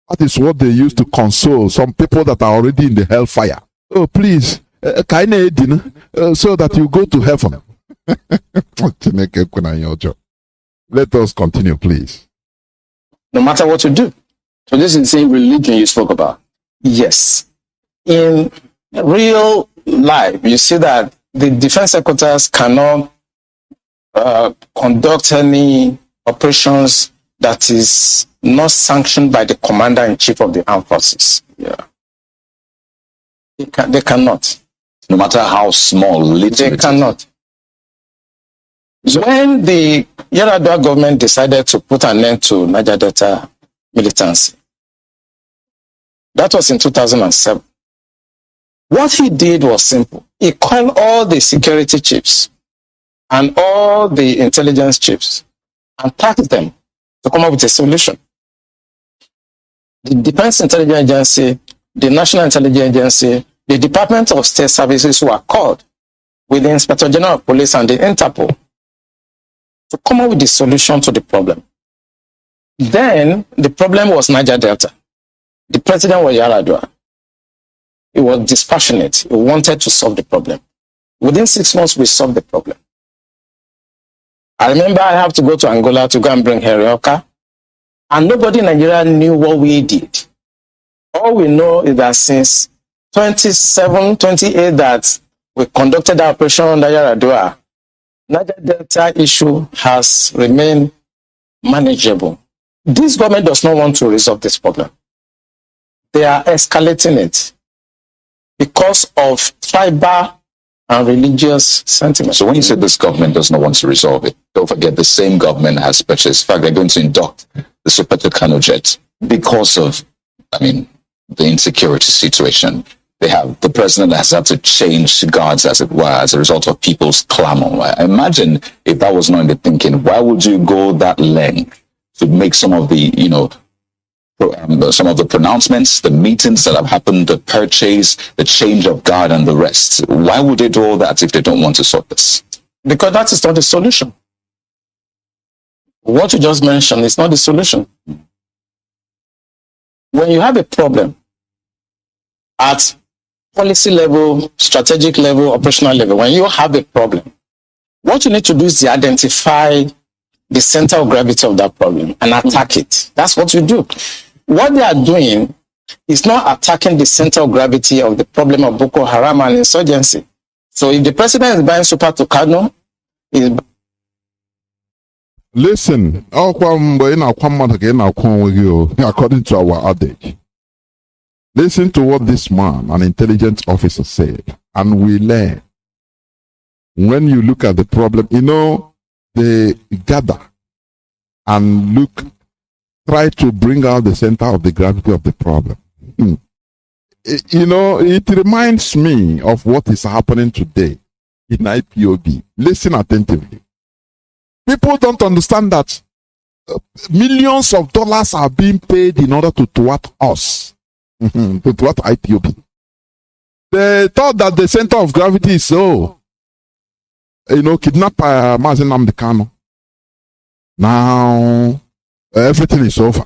That is what they use to console some people that are already in the hellfire. Oh, please, so that you go to heaven. Let us continue, please. No matter what you do. So this is the same religion you spoke about. Yes. In real life, you see that the defense headquarters cannot conduct any operations that is not sanctioned by the commander-in-chief of the armed forces. Yeah. They cannot. No matter how small, little. They cannot. When the Yar'Adua government decided to put an end to Niger Delta militancy, that was in 2007. What he did was simple. He called all the security chiefs and all the intelligence chiefs and tasked them to come up with a solution. The Defense Intelligence Agency, the National Intelligence Agency, the Department of State Services were called with the Inspector General of Police and the Interpol to come up with the solution to the problem. Then the problem was Niger Delta. The president was Yar'Adua. He was dispassionate. He wanted to solve the problem. Within 6 months, we solved the problem. I remember I have to go to Angola to go and bring Herioka, and nobody in Nigeria knew what we did. All we know is that since 27, 28 that we conducted our operation under Yar'Adua, Niger Delta issue has remained manageable. This government does not want to resolve this problem. They are escalating it because of tribal and religious sentiments. So when you say this government does not want to resolve it, don't forget the same government has purchased. In fact, they're going to induct the Super Tucano jet because of, the insecurity situation. They have, the president has had to change guards, as it were, as a result of people's clamor. Right? Imagine if that was not in the thinking. Why would you go that length to make some of the, some of the pronouncements, the meetings that have happened, the purchase, the change of guard and the rest? Why would they do all that if they don't want to sort this? Because that is not the solution. What you just mentioned is not the solution. When you have a problem at policy level, strategic level, operational level, when you have a problem, what you need to do is to identify the center of gravity of that problem and attack it. That's what you do. What they are doing is not attacking the center of gravity of the problem of Boko Haram and insurgency. So if the president is buying Super Tucano, Listen, according to our adage. Listen to what this man, an intelligence officer, said, and we learn. When you look at the problem, they gather and try to bring out the center of the gravity of the problem. It reminds me of what is happening today in IPOB. Listen attentively. People don't understand that millions of dollars are being paid in order to thwart us, to thwart IPOB. They thought that the center of gravity is kidnap Mazi Nnamdi Kanu. Now, everything is over.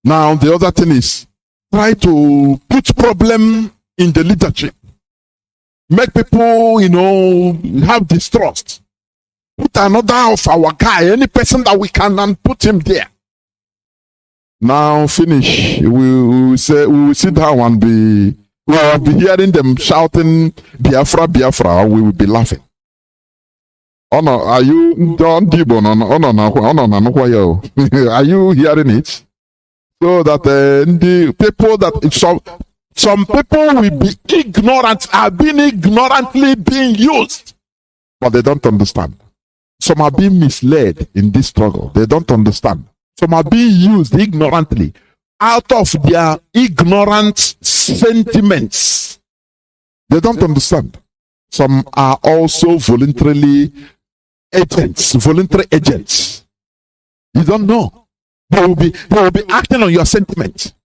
Now, the other thing is try to put problem in the leadership. Make people, have distrust. Put another of our guy, any person that we can, and put him there. Now, finish. We will sit down and we will be hearing them shouting, Biafra, Biafra. We will be laughing. Oh no, are you Don Dibon? Are you hearing it? So that the people that some people will be ignorant, are being ignorantly being used, but they don't understand. Some are being misled in this struggle. They don't understand. Some are being used ignorantly out of their ignorant sentiments. They don't understand. Some are also voluntary agents. You don't know. They will be acting on your sentiment.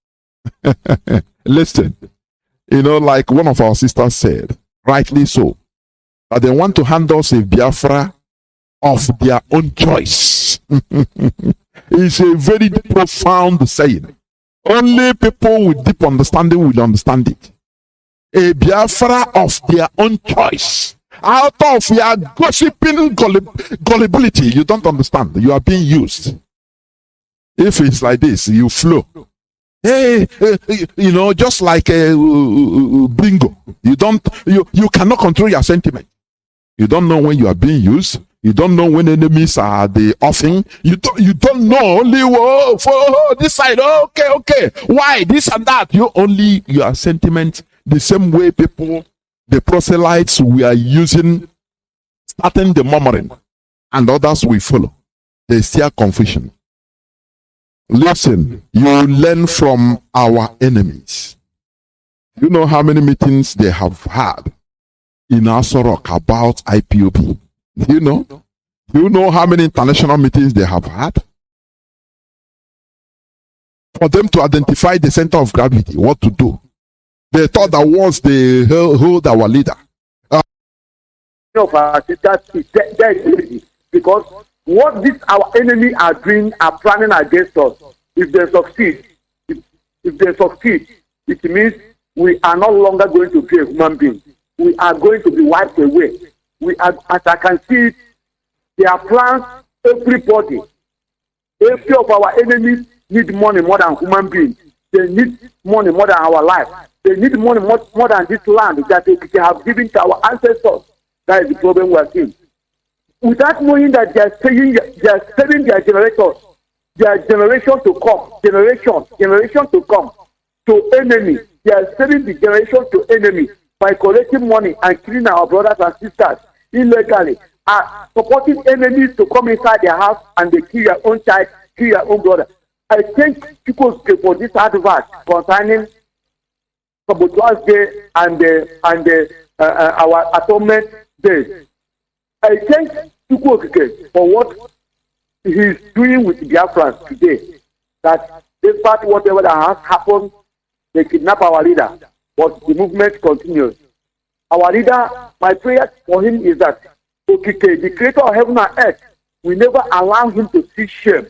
Listen, like one of our sisters said, rightly so, that they want to hand us a Biafra of their own choice. It's a very profound saying. Only people with deep understanding will understand it. A Biafra of their own choice. Out of your gossiping gullibility, you don't understand. You are being used. If it's like this, you flow. Hey, just like a bingo. You cannot control your sentiment. You don't know when you are being used. You don't know when enemies are the offing. You don't know only for this side. Okay. Why this and that? You only your sentiment. The same way the proselytes we are using, starting the murmuring, and others will follow. They steer confusion. Listen, you learn from our enemies. You know how many meetings they have had in Asorok about IPOB? Do you know how many international meetings they have had? For them to identify the center of gravity, what to do. They thought that once they hold our leader. That is because what these our enemy are doing, are planning against us. If they succeed, it means we are no longer going to be a human being. We are going to be wiped away. As I can see it, their plans, everybody, every of our enemies need money more than human beings. They need money more than our life. They need money more than this land that they have given to our ancestors. That is the problem we are seeing. Without knowing that they are selling their generators, their generation to come to enemy. They are selling the generation to enemy by collecting money and killing our brothers and sisters illegally, supporting enemies to come inside their house and they kill your own child, kill your own brother. I thank people for this advert concerning Sabotage Day and our Atonement Day. I thank people for what he's doing with Biafrans today. That despite whatever that has happened, they kidnap our leader, but the movement continues. Our leader, my prayer for him is that the creator of heaven and earth will never allow him to see shame.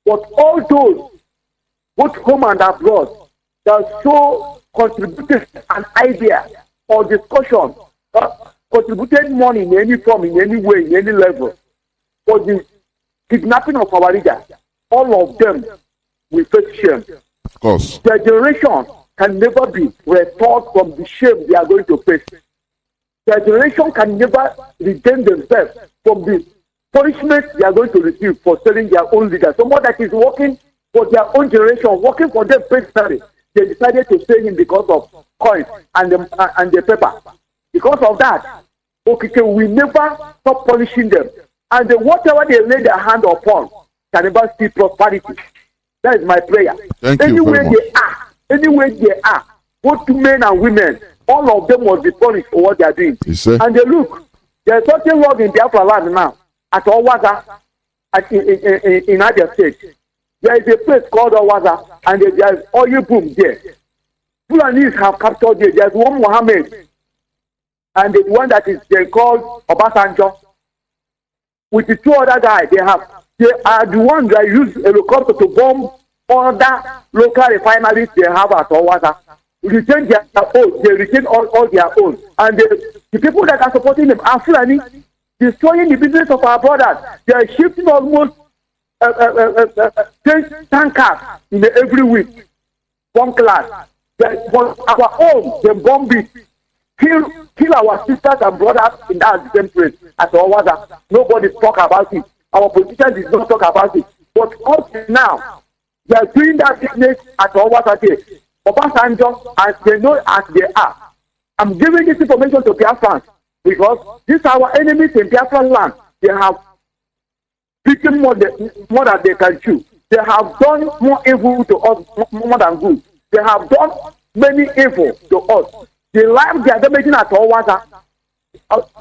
But all those, both home and abroad, that so contributed an idea or discussion, contributed money in any form, in any way, in any level, for the kidnapping of our leader, all of them will face shame. Of course. Their generation can never be restored from the shame they are going to face. Their generation can never regain themselves from the punishment they are going to receive for selling their own leader. Someone that is working for their own generation, working for them personally, they decided to sell him because of coins and the paper. Because of that, okay, we never stop punishing them. And whatever they lay their hand upon can never see prosperity. That is my prayer. Anywhere they are, both men and women, all of them must be punished for what they are doing. And they look, there's something wrong in Biafra land now, at Owaza, in Abia State. There is a place called Owaza, and there's oil boom there. Fulanis have captured it. There's one Mohammed, and the one that is they called Obasanjo. With the two other guys, they are the ones that use helicopter to bomb other local refineries they have at Owaza. Retain their own, they retain all their own. And the people that are supporting them are Fulani, destroying the business of our brothers. They are shifting almost 10 tankers every week. One class. For our own, they bomb it. Kill our sisters and brothers in that same place at Owaza. Nobody talk about it. Our politicians did not talk about it. But up now, they are doing that business at Owaza there. Obasanjo, and they know as they are. I'm giving this information to Biafrans because these are our enemies in Biafra land. They have beaten more than they can chew. They have done more evil to us more than good. They have done many evil to us. The life they are damaging at Owaza.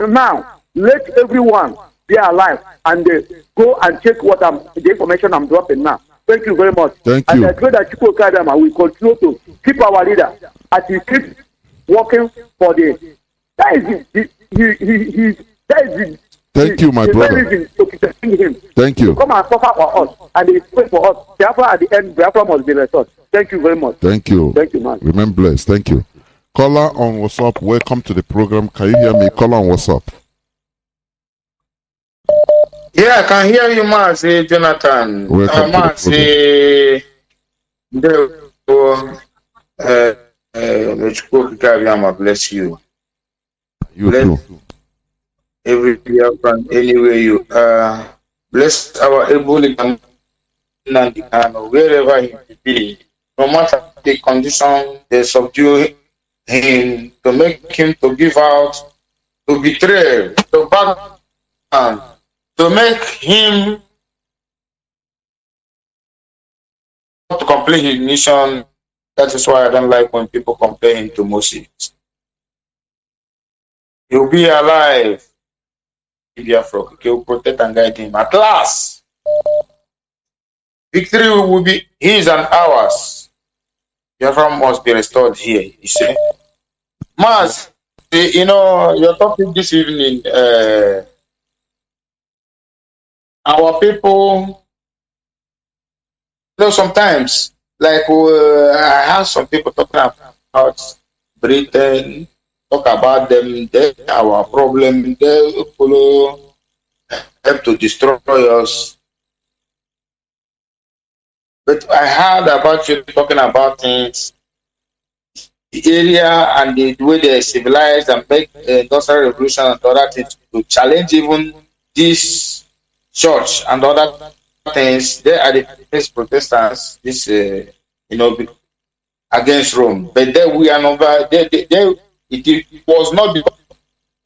Now, let everyone be alive and go and check the information I'm dropping now. Thank you very much. Thank you. And I pray that Chukwu Kadama will continue to keep our leader as he keeps working for the. That is the Thank you, my brother. Thank you. Come and suffer for us, and they pray for us. Biafra at the end, Biafra must be restored. Thank you very much. Thank you. Thank you, man. Remain blessed. Thank you. Caller on WhatsApp, welcome to the program. Can you hear me? Caller on WhatsApp. Yeah, I can hear you, Mazi Johnathan. Welcome Mazi, bless you. You bless too. Every Biafran, anywhere you are. Bless our able Nnamdi Kanu, wherever he may be. No matter the condition, they subdue him to make him to give out, to betray, to back down, to make him to complete his mission. That is why I don't like when people compare him to Moses. He'll be alive. He will protect and guide him. At last, victory will be his and ours. Biafra must be restored here. You see, Maz, you know your topic this evening. Our people, you know, sometimes, like I have some people talking about Britain, talk about them, they our problem, they follow, help to destroy us. But I heard about you talking about things, the area and the way they civilize and make industrial revolution and other things to challenge even this church and other things. They are the first Protestants, this you know, against Rome. But then we are not. It was not because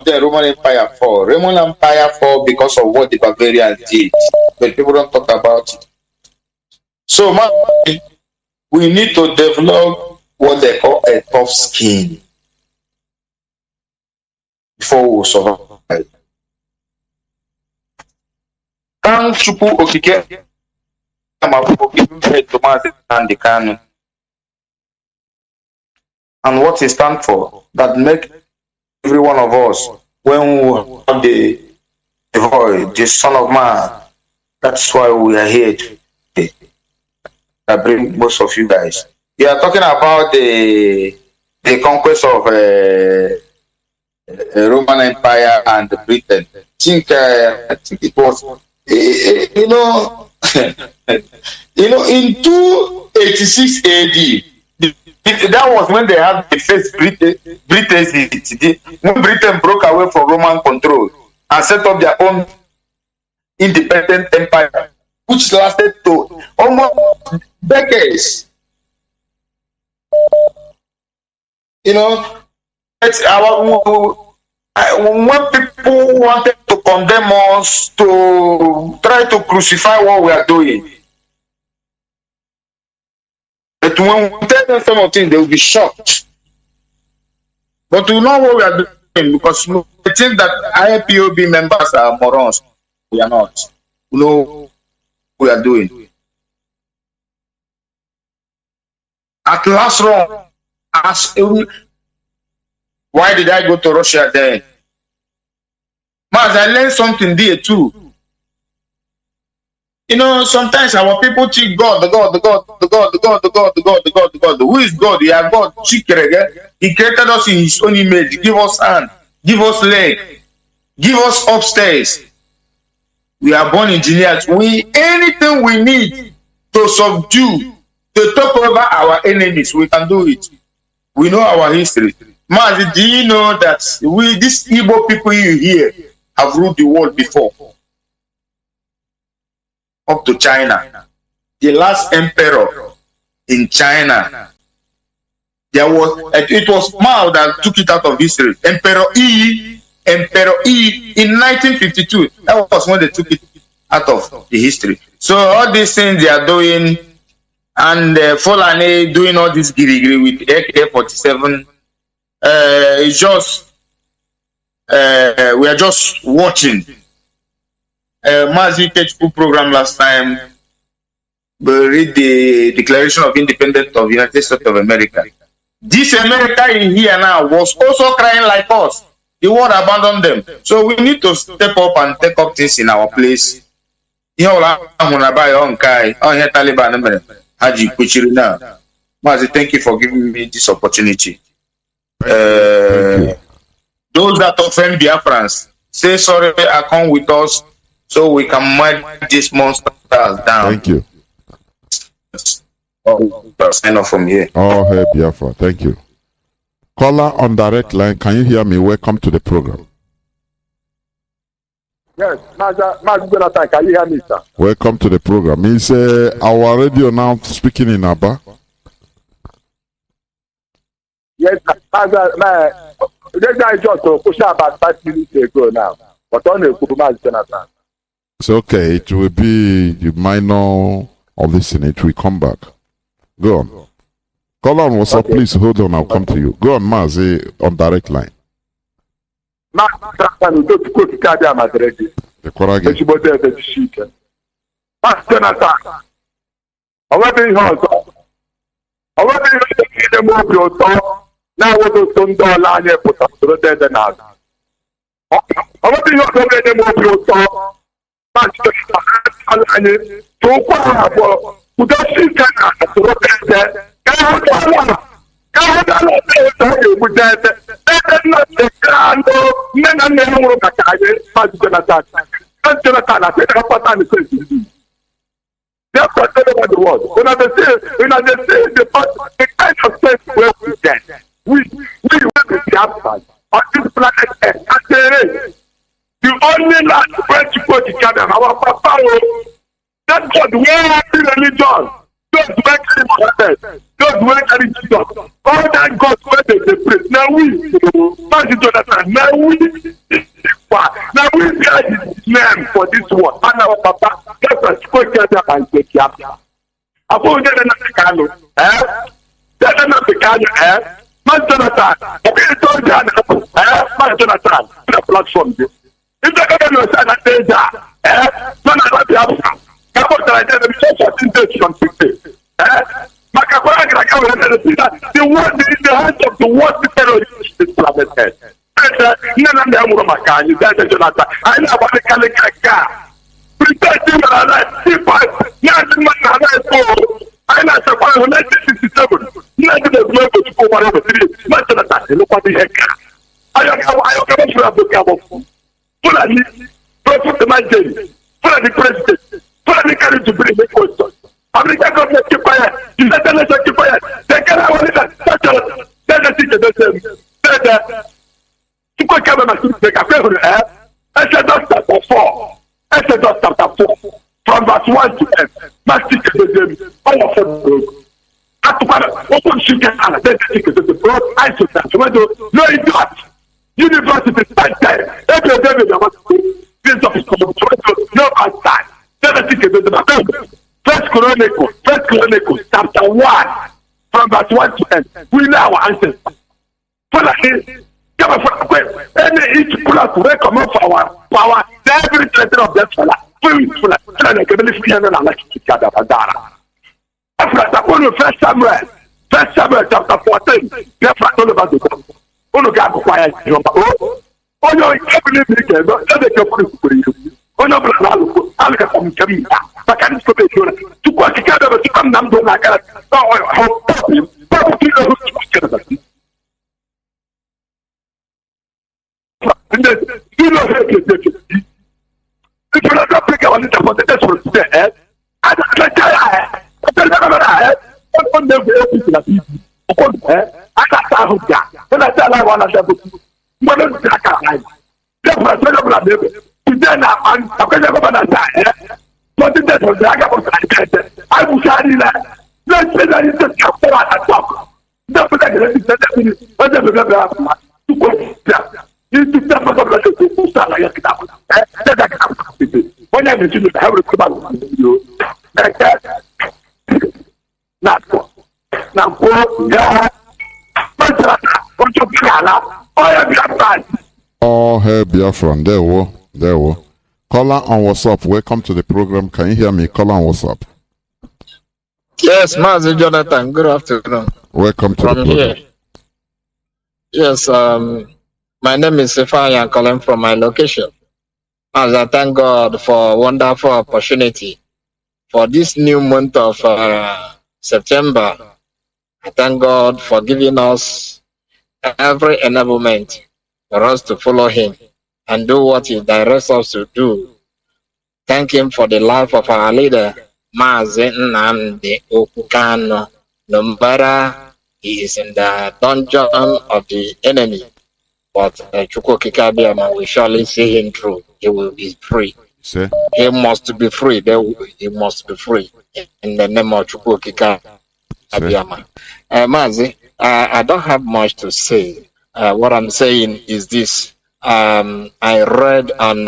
the Roman Empire fall. Roman Empire fall because of what the barbarians did. But people don't talk about it. So we need to develop what they call a tough skin before we survive. Thank Chukwu Okike to Mazi Nnamdi Kanu. And what he stands for, that make every one of us, when we have the void, the Son of Man, that's why we are here today. I bring most of you guys. You are talking about the conquest of Roman Empire and Britain. I think it was, you know, in 286 AD. That was when they had the first Britain, when Britain broke away from Roman control and set up their own independent empire, which lasted to almost decades. You know, when people wanted to condemn us, to try to crucify what we are doing, but when we tell them some of things, they will be shocked. But we know what we are doing, because we think that IPOB members are morons. We are not. We know what we are doing. At last run, why did I go to Russia then? Mas, I learned something there too. You know, sometimes our people think God. Who is God? We are God. He created us in his own image. Give us hand, give us leg, give us upstairs. We are born engineers. Anything we need to subdue, to take over our enemies, we can do it. We know our history. Mazi, do you know that these Igbo people you hear have ruled the world before? Up to China. The last emperor in China, it was Mao that took it out of history. Emperor E in 1952. That was when they took it out of the history. So all these things they are doing, and Fulani doing all this giri with AK-47, it's just we are just watching. Mazi Teachful program last time, we read the Declaration of Independence of the United States of America. This America in here now was also crying like us. The world abandoned them. So we need to step up and take up things in our place. Mazi, thank you for giving me this opportunity. Those that offend Biafrans, say sorry, I come with us so we can melt these monsters down. Thank you. Sign off from here. Oh, hey, Biafra. Thank you. Caller on direct line, can you hear me? Welcome to the program. Yes, Mazi Johnathan, can you hear me, sir? Welcome to the program. Is our radio now speaking in Aba? Yes, this guy just push about 5 minutes ago now. But on the Mazi Johnathan. It's okay. It will be the minor of this, and it will come back. Go on. Call on WhatsApp, okay. Please hold on. I'll come to you. Go on, Mazi, on direct line. The Korage. The only land where people together, our papa, that God, where religion, those where carry Muhammad, those where carry Jesus, all that God where they pray. Now we, Mazi Johnathan, now we guide his name for this one. And our papa, that's a spoke together and take up. I put that in the Kanu, That's not the Kanu, Mazi Johnathan, okay, told you, Mazi Johnathan, the platform. If the government was at danger, none of the Biafra, the world is in the hands of the worst terrorists in this planet. I know about the Kalika. Protecting my life, I know 1967. Nothing is going to go over 3 months. Look at the heck. I am going to have the cabo. Fulani, Prophet Imagine, Fulani President, Fulani carried to bring the question. American government keep quiet, United Nations keep quiet, they can't have any that, that's the thing that to go come and make a favor, I said that's for 4. Exodus chapter 4, from verse 1 to 10. Mazi Nnamdi Kanu. Open chicken and identity to the broad isolation. No, it does. University stand there. Every day, this of no outside. First Chronicles, chapter 1, from verse 1 to 10. We know our ancestors. For like any each plus will come up for our power. Every center of that fella. Like a military and like each other. First Samuel chapter 14. Therefore, all about the book. Oh, God, quiet. Oh, no, I believe it. Let it go for you. Oh, no, I'll get from Jamaica. I can't stop it. To go together to come down to like that. Oh, I hope you know, if you're not picking on it about the desperate dead, I don't tell you. I Oh, hey, Biafran, there we. Caller on WhatsApp, welcome to the program. Can you hear me? Caller on WhatsApp. Yes, Mazi Johnathan, good afternoon. Welcome to from the program. Here. Yes, my name is Sifai. I'm calling from my location. As I thank God for a wonderful opportunity for this new month of September. I thank God for giving us every enablement for us to follow Him and do what He directs us to do. Thank Him for the life of our leader, Mazi Nnamdi Kanu. No matter he is in the dungeon of the enemy, but Chukwukikabiama will surely see him through. He will be free. Sir? He must be free. He must be free in the name of Chukwukikabiama. Mazi, I don't have much to say. What I'm saying is this. I read on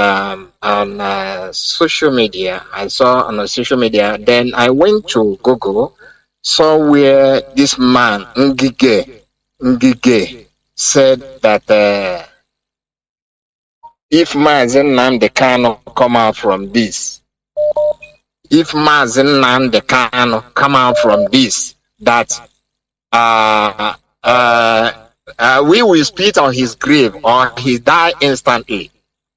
social media. I saw on social media. Then I went to Google, saw where this man Ngige said that if Mazi Nnamdi Kanu come out from this, that we will spit on his grave or he die instantly.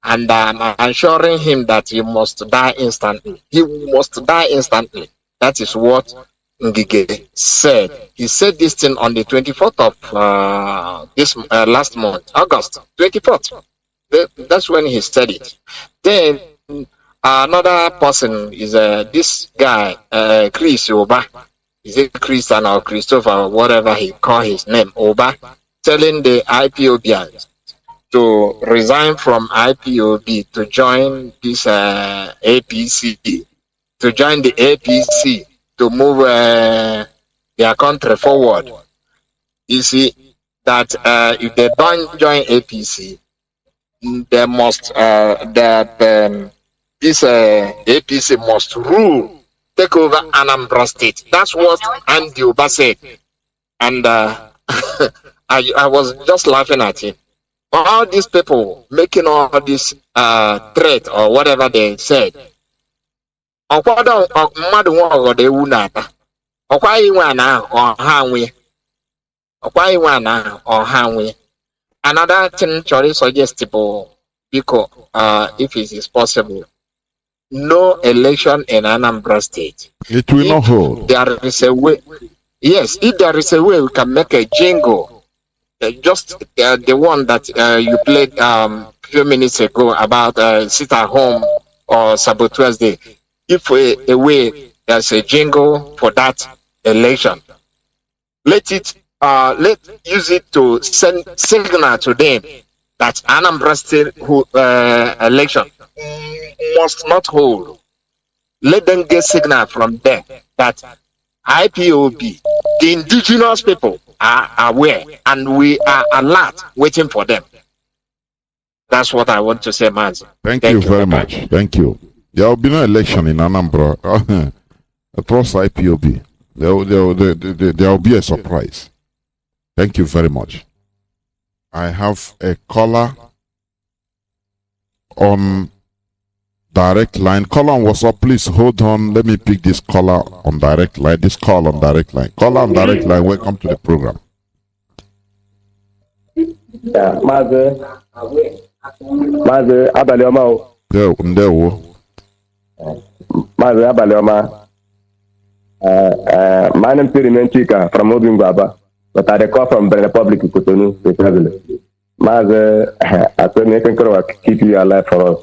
And I'm assuring him that he must die instantly. He must die instantly. That is what Ngige said. He said this thing on the 24th of this last month, August 24th. That's when he said it. Then another person is this guy, Chris Oba. Is it Christian or Christopher or whatever he call his name, Oba, telling the IPOBians to resign from IPOB to join this APC, to join the APC to move their country forward. You see that if they don't join APC, they must this APC must rule, take over Anambra State. That's what Andy Oba said, and I was just laughing at him. All these people making all this threat or whatever they said. Another thing Chori suggestible because if it is possible, no election in Anambra State. It will not hold. There is a way. Yes, if there is a way, we can make a jingle. Just the one that you played a few minutes ago about sit at home or Sabbath Day. If a way there's a jingle for that election, let use it to send signal to them that Anambra State election must not hold. Let them get signal from them that IPOB, the indigenous people, are aware and we are alert, waiting for them. That's what I want to say, Mazi. Thank you very much. Thank you. There will be no election in Anambra across IPOB. There will be a surprise. Thank you very much. I have a caller on direct line. Caller on WhatsApp, please hold on. Let me pick this caller on direct line. This call on direct line. Caller on direct line, welcome to the program. Yeah, Mazi Abalioma. Ndewo. Mazi Abalioma. My name is Remain Chika from Obingwaba, but I call from the Republic of Cotonou, the president. Mazi, I said, making sure keep you alive for us.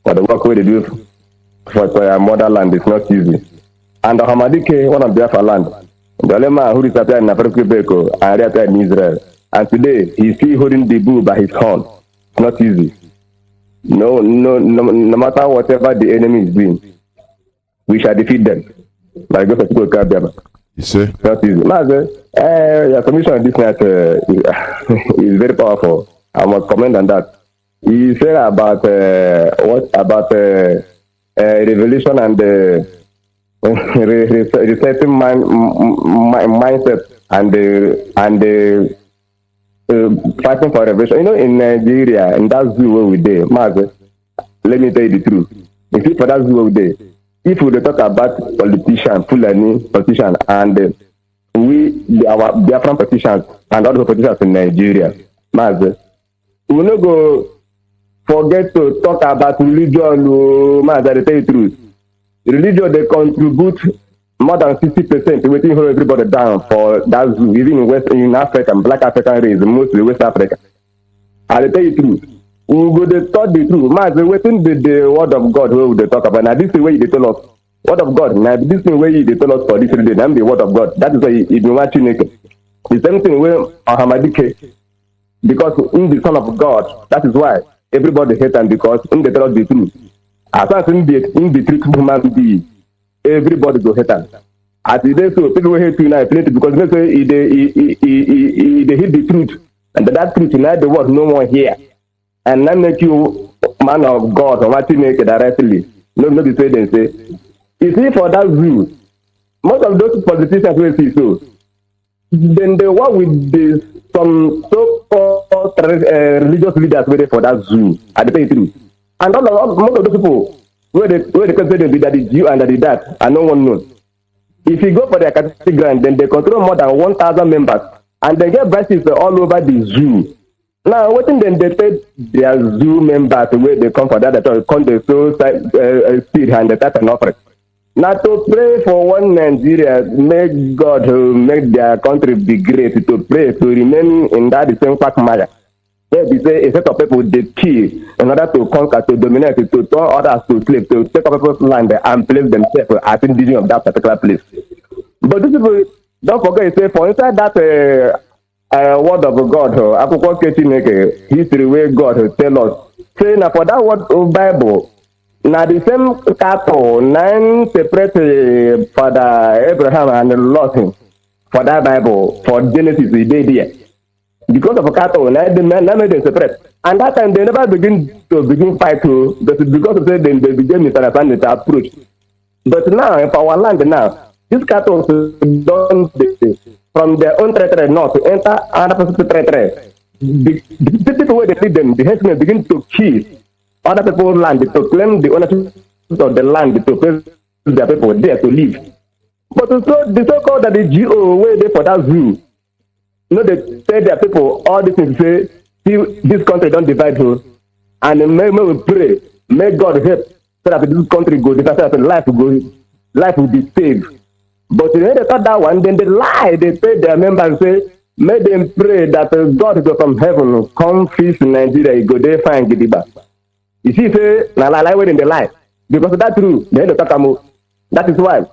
For the work we do for your motherland is not easy. And Hamadike, one of Biafra land, the Lema who disappeared in Africa Beko and reappeared in Israel. And today he's still holding the bull by his horn. It's not easy. No matter whatever the enemy is doing, we shall defeat them. By the grace of God, you say? Not easy. Mazi, your commission on this night is very powerful. I must comment on that. He said about revelation and resetting mindset and fighting for revelation. You know, in Nigeria, in that zoo where we did, Mazi, let me tell you the truth. If you for that zoo where we did, if we talk about politicians, Fulani politicians, and our Biafran politicians and other politicians in Nigeria, Mazi, we will not go forget to talk about religion. Mazi, I tell you the truth. Religion, they contribute more than 60% to waiting hold everybody down for that zoo, even in Africa, Black African race, mostly West Africa. I tell you the truth. We go to talk the truth. Mazi, waiting the word of God where they talk about. Now this is the way they tell us. Word of God. Now this is the way they tell us for this religion. I'm the word of God. That is why it been watching naked. The same thing where Ahamadike, because in the Son of God, that is why everybody hates him, because in the tell us the truth. As far as in the truth human being, everybody go hate him. As it is so, people will hate you now because they say they hate the truth. And that truth now the word no more here. And now make you man of God or what you make directly. No, they say they say. You see, for that view, most of those politicians will see so. Then they work with some so-called religious leaders waiting for that zoo. I tell you the truth. And most of those people where they consider that is you and that is that, and no one knows. If you go for their category, then they control more than 1,000 members, and they get branches all over the zoo. Now, what then they take their zoo members where they come for that, come the soul seed and the type and offering. Now, to pray for one Nigeria, make God make their country be great, to pray to remain in that the same quagmire. They say a set of people they kill in order to conquer, to dominate, to turn others to slaves, to take up people's land and place themselves as indigenous of that particular place. But these people, don't forget, say for inside that word of God, history where God tell us, say now for that word of Bible, now the same cattle, 9 separate Father Abraham and lost him for that Bible, for Genesis, the day there. Because of a cattle, now they made them separate. And that time they never begin fight because of that they begin misunderstanding the approach. But now, in our land now, these cattle don't from their own territory north to enter another person's territory. The people where they lead them, the herdsmen begin to kill other people's land to claim the ownership of the land to place their people there to live. But so the so-called that the GO where they for that zoo. You know, they tell their people all these things, say, see, this country don't divide us. And may we pray, may God help so that this country go, life will be saved. But when they thought that one, then they lie, they tell their members, say, may them pray that God go from heaven, come feast in Nigeria, go there, find Gidiba. You see, say, now lie when they lie. Because of that true, they had to talk about. That is why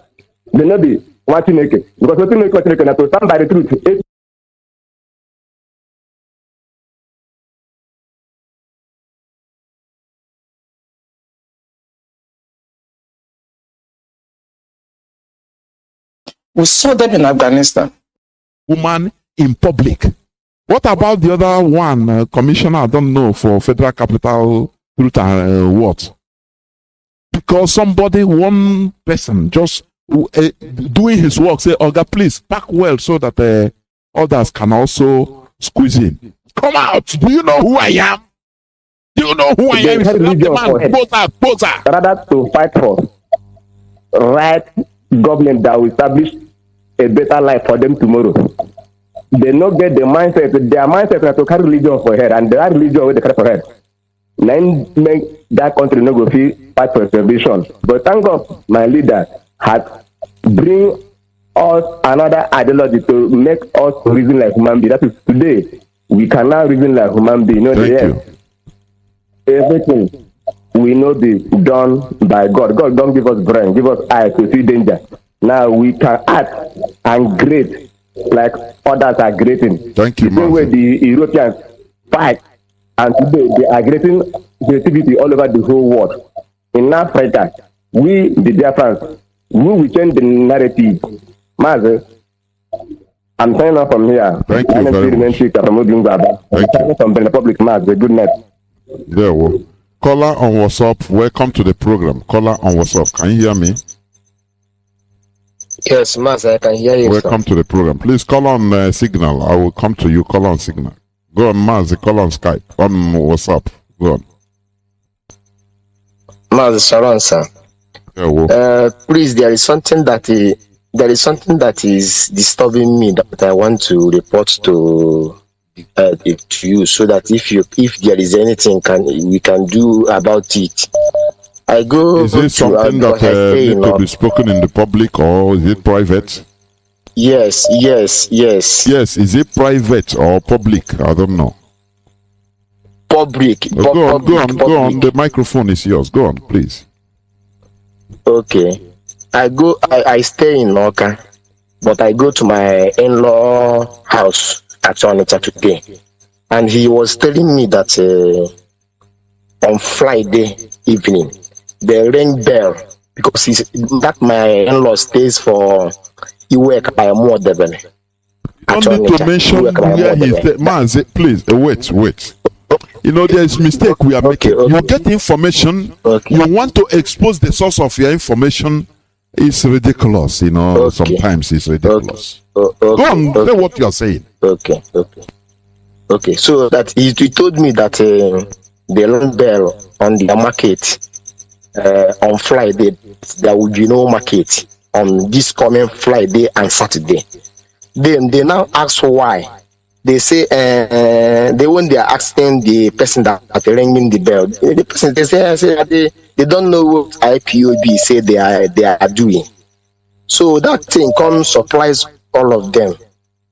they know be watching naked. Because what you make watching naked, to stand by the truth. We saw them in Afghanistan. Woman in public. What about the other one, commissioner, I don't know, for Federal Capital Truth and what? Because somebody, one person, just doing his work, say, Oga, please, pack well so that others can also squeeze in. Come out! Do you know who I am? Do you know who I am? Rather to fight for right government that will establish a better life for them tomorrow. They not get the mindset, their mindset is to carry religion for head, and that religion with the carry for head. Then make that country not go feel fight for salvation. But thank God my leader had bring us another ideology to make us reason like human beings. That is today we can now reason like human beings. You know, everything we know be done by God. God don't give us brain, give us eyes to see danger. Now we can act and great like others are greating. Thank you, the same way the Europeans fight, and today they are creating creativity all over the whole world. In Africa, we, the Biafrans, we will change the narrative. Mazi, I'm signing off from here. Thank you very much. Thank you. From the public, Mazi. Good night. Yeah, well. Caller on WhatsApp, welcome to the program. Caller on WhatsApp, can you hear me? Yes, Mazi, I can hear you. Welcome to the program. Please call on Signal. I will come to you. Call on Signal. Go on, Mazi. Call on Skype. On WhatsApp. Go on. Mazi Sharon, sir. Yeah, well. Please, there is something that is disturbing me that I want to report to you, so that if there is anything we can do about it. I go. Is it something that need to be spoken in the public, or is it private? Yes. Yes, is it private or public? I don't know. Public. Go on. The microphone is yours. Go on, please. Okay. I stay in Oka, but I go to my in-law house at Onitsha today. And he was telling me that on Friday evening, the ring bell, because that my in-law stays for Iwek by more than. You don't need to mention where he stays. Mazi, please, wait. You know, there is mistake we are making. You get information, you want to expose the source of your information. It's ridiculous, you know. Sometimes it's ridiculous. Go on, say what you are saying. Okay. So that he told me that the long bell on the market on Friday, there will be no market on this coming Friday and Saturday. Then they now ask why. They say when they are asking the person that ringing the bell, the person they say they don't know what IPOB say they are doing. So that thing comes surprise all of them.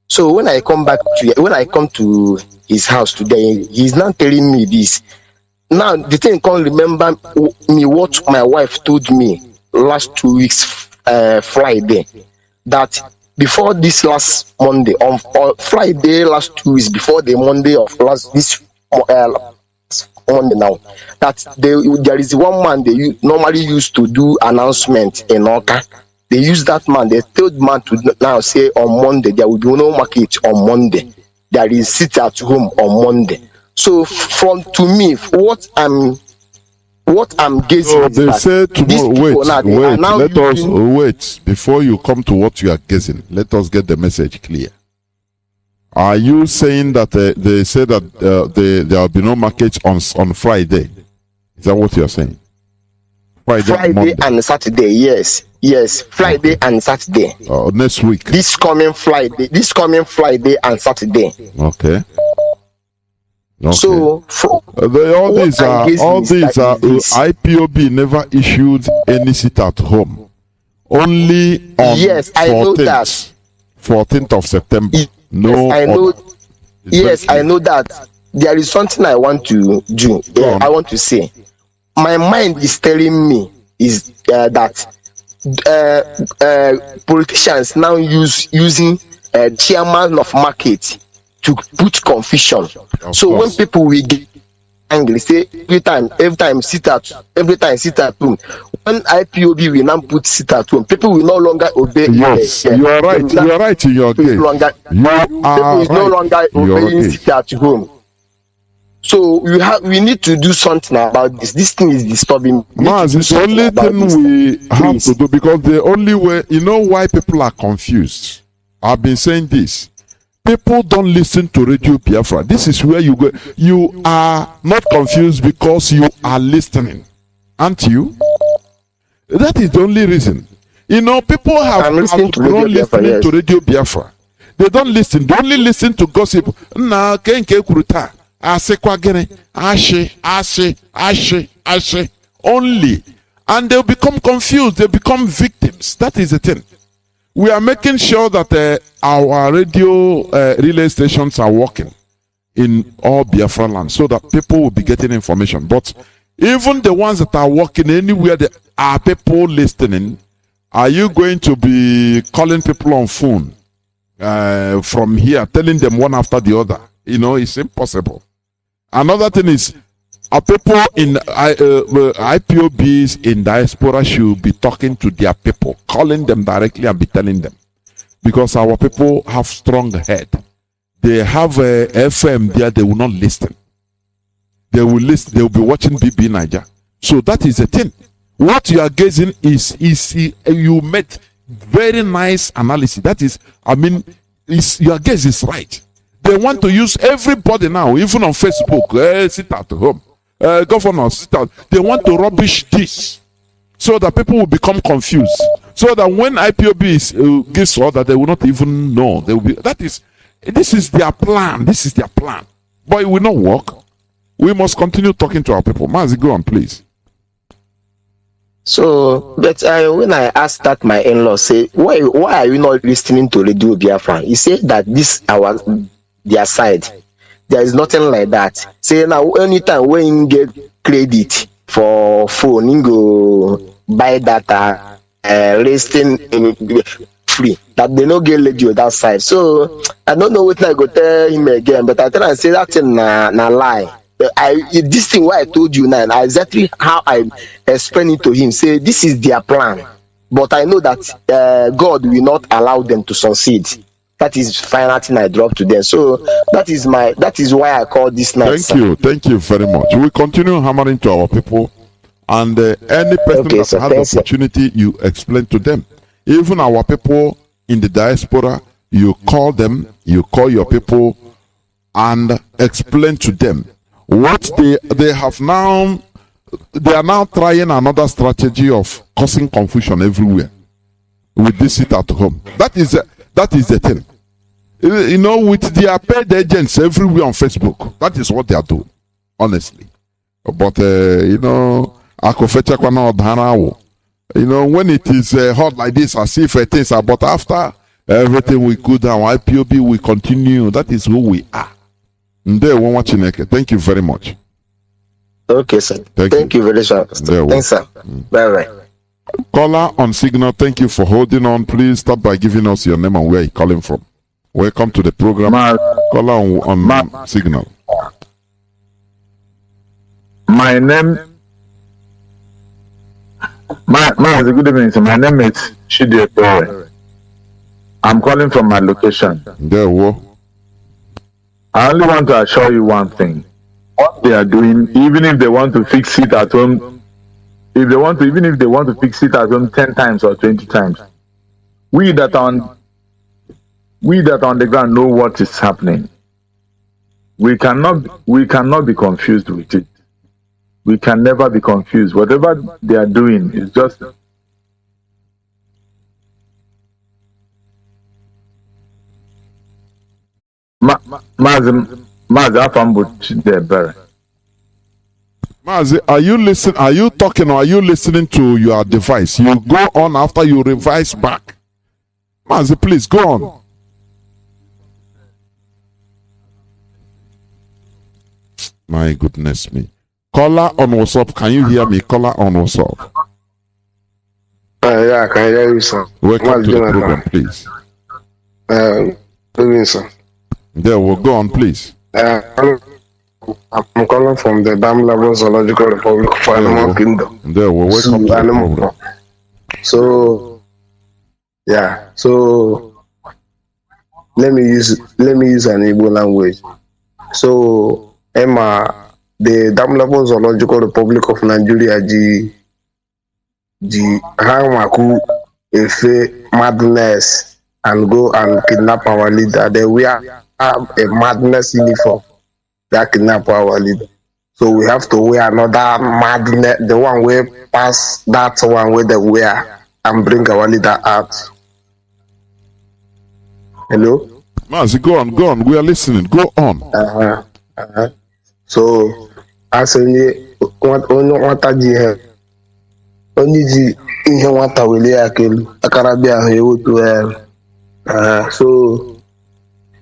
So when I come to his house today, he's not telling me this. Now the thing can't remember me what my wife told me last 2 weeks Friday, that before this last Monday, on Friday last 2 weeks, before the Monday of this Monday now, that there is one man they normally used to do announcement in Oka. They use that man. They told man to now say on Monday there will be no market on Monday. There is sit at home on Monday. So to me, what I'm guessing. So they say tomorrow. Wait before you come to what you are guessing. Let us get the message clear. Are you saying that they say that there will be no market on Friday? Is that what you are saying? Friday and Saturday, yes. Friday and Saturday. Next week. This coming Friday and Saturday. Okay. So all these are IPOB never issued any sit at home. Only on 14th of September. I know that. There is something I want to do. I want to say. My mind is telling me is that politicians now using chairman of market to put confusion. So when people will get angry, say every time sit at home, when IPOB will now put sit at home, people will no longer obey. Yes, you are right. You are right in your case. People is no longer obeying sit at home. So we need to do something about this. This thing is disturbing. Mazi, it's the only thing we have to do, because the only way, you know why people are confused. I've been saying this. People don't listen to Radio Biafra. This is where you go. You are not confused because you are listening, aren't you? That is the only reason. You know, people have listening to Radio Biafra. They don't listen. They only listen to gossip. Na kenke kuruta. Ashe. Only. And they'll become confused. They become victims. That is the thing. We are making sure that our radio relay stations are working in all Biafra land so that people will be getting information. But even the ones that are working anywhere, there are people listening. Are you going to be calling people on phone from here, telling them one after the other? You know, it's impossible. Another thing is, people in IPOBs in diaspora should be talking to their people, calling them directly and be telling them. Because our people have strong head. They have a FM there, they will not listen. They will listen, they will be watching BB Niger. So that is the thing. What you are gazing is you made very nice analysis. That is, I mean, your gaze is right. They want to use everybody now, even on Facebook. Sit at home. Governor, sit out. They want to rubbish this so that people will become confused. So that when IPOB gives order, they will not even know. They will be. This is their plan. This is their plan. But it will not work. We must continue talking to our people. Mazi, go on, please. So, but when I asked that, my in-law say, why are you not listening to Radio Biafra? He said that this their side. There is nothing like that. Say now, anytime when you get credit for phone, you go buy data, listing free. That they don't get radio that side. So I don't know what I go tell him again, but I tell him say that thing na lie. This thing what I told you now, exactly how I explain it to him. Say this is their plan, but I know that God will not allow them to succeed. That is final thing I drop to them. So that is why I call this night. Thank you very much. We continue hammering to our people, and any person that has the opportunity, you explain to them. Even our people in the diaspora, you call them, you call your people, and explain to them what they have now. They are now trying another strategy of causing confusion everywhere with this sit at home. That is the thing. You know, with their paid agents everywhere on Facebook, that is what they are doing, honestly. But you know, you know, when it is hot like this, as if things are, but after everything we could down, IPOB we continue. That is who we are. Thank you very much. Okay, sir. Thank you very much. Thanks, sir. Bye. Caller on signal, thank you for holding on. Please start by giving us your name and where you're calling from. Welcome to the program. Caller on signal. My name. Good evening. So my name is Shidi Epore. I'm calling from my location. I only want to assure you one thing. What they are doing, even if they want to fix it at home, even if they want to fix it at home 10 times or 20 times, we that are on the ground know what is happening. We cannot be confused with it. We can never be confused. Whatever they are doing is just Mazi, are you listening? Are you talking or are you listening to your device? You go on after you revise back. Mazi, please go on. My goodness me. Caller on WhatsApp, can you hear me? Caller on WhatsApp. Yeah, I can hear you, sir. Welcome to the program, please. Good evening, sir. There, we'll go on, please. I'm I'm calling from the Damlabo Zoological Republic of Animal Kingdom. There, we're welcome to the program. So, yeah. So, let me use an Igbo language. So, Emma, the Damlabo Zoological Republic of Nigeria, the Hamaku, Efe, madness, and go and kidnap our leader. Then we have a madness uniform that kidnap our leader. So we have to wear another madness, the one way past that one way they wear, and bring our leader out. Hello? Mazi, go on. We are listening. Go on. So, as only ihe nwata wele akelu akarabia ahụ ewotu so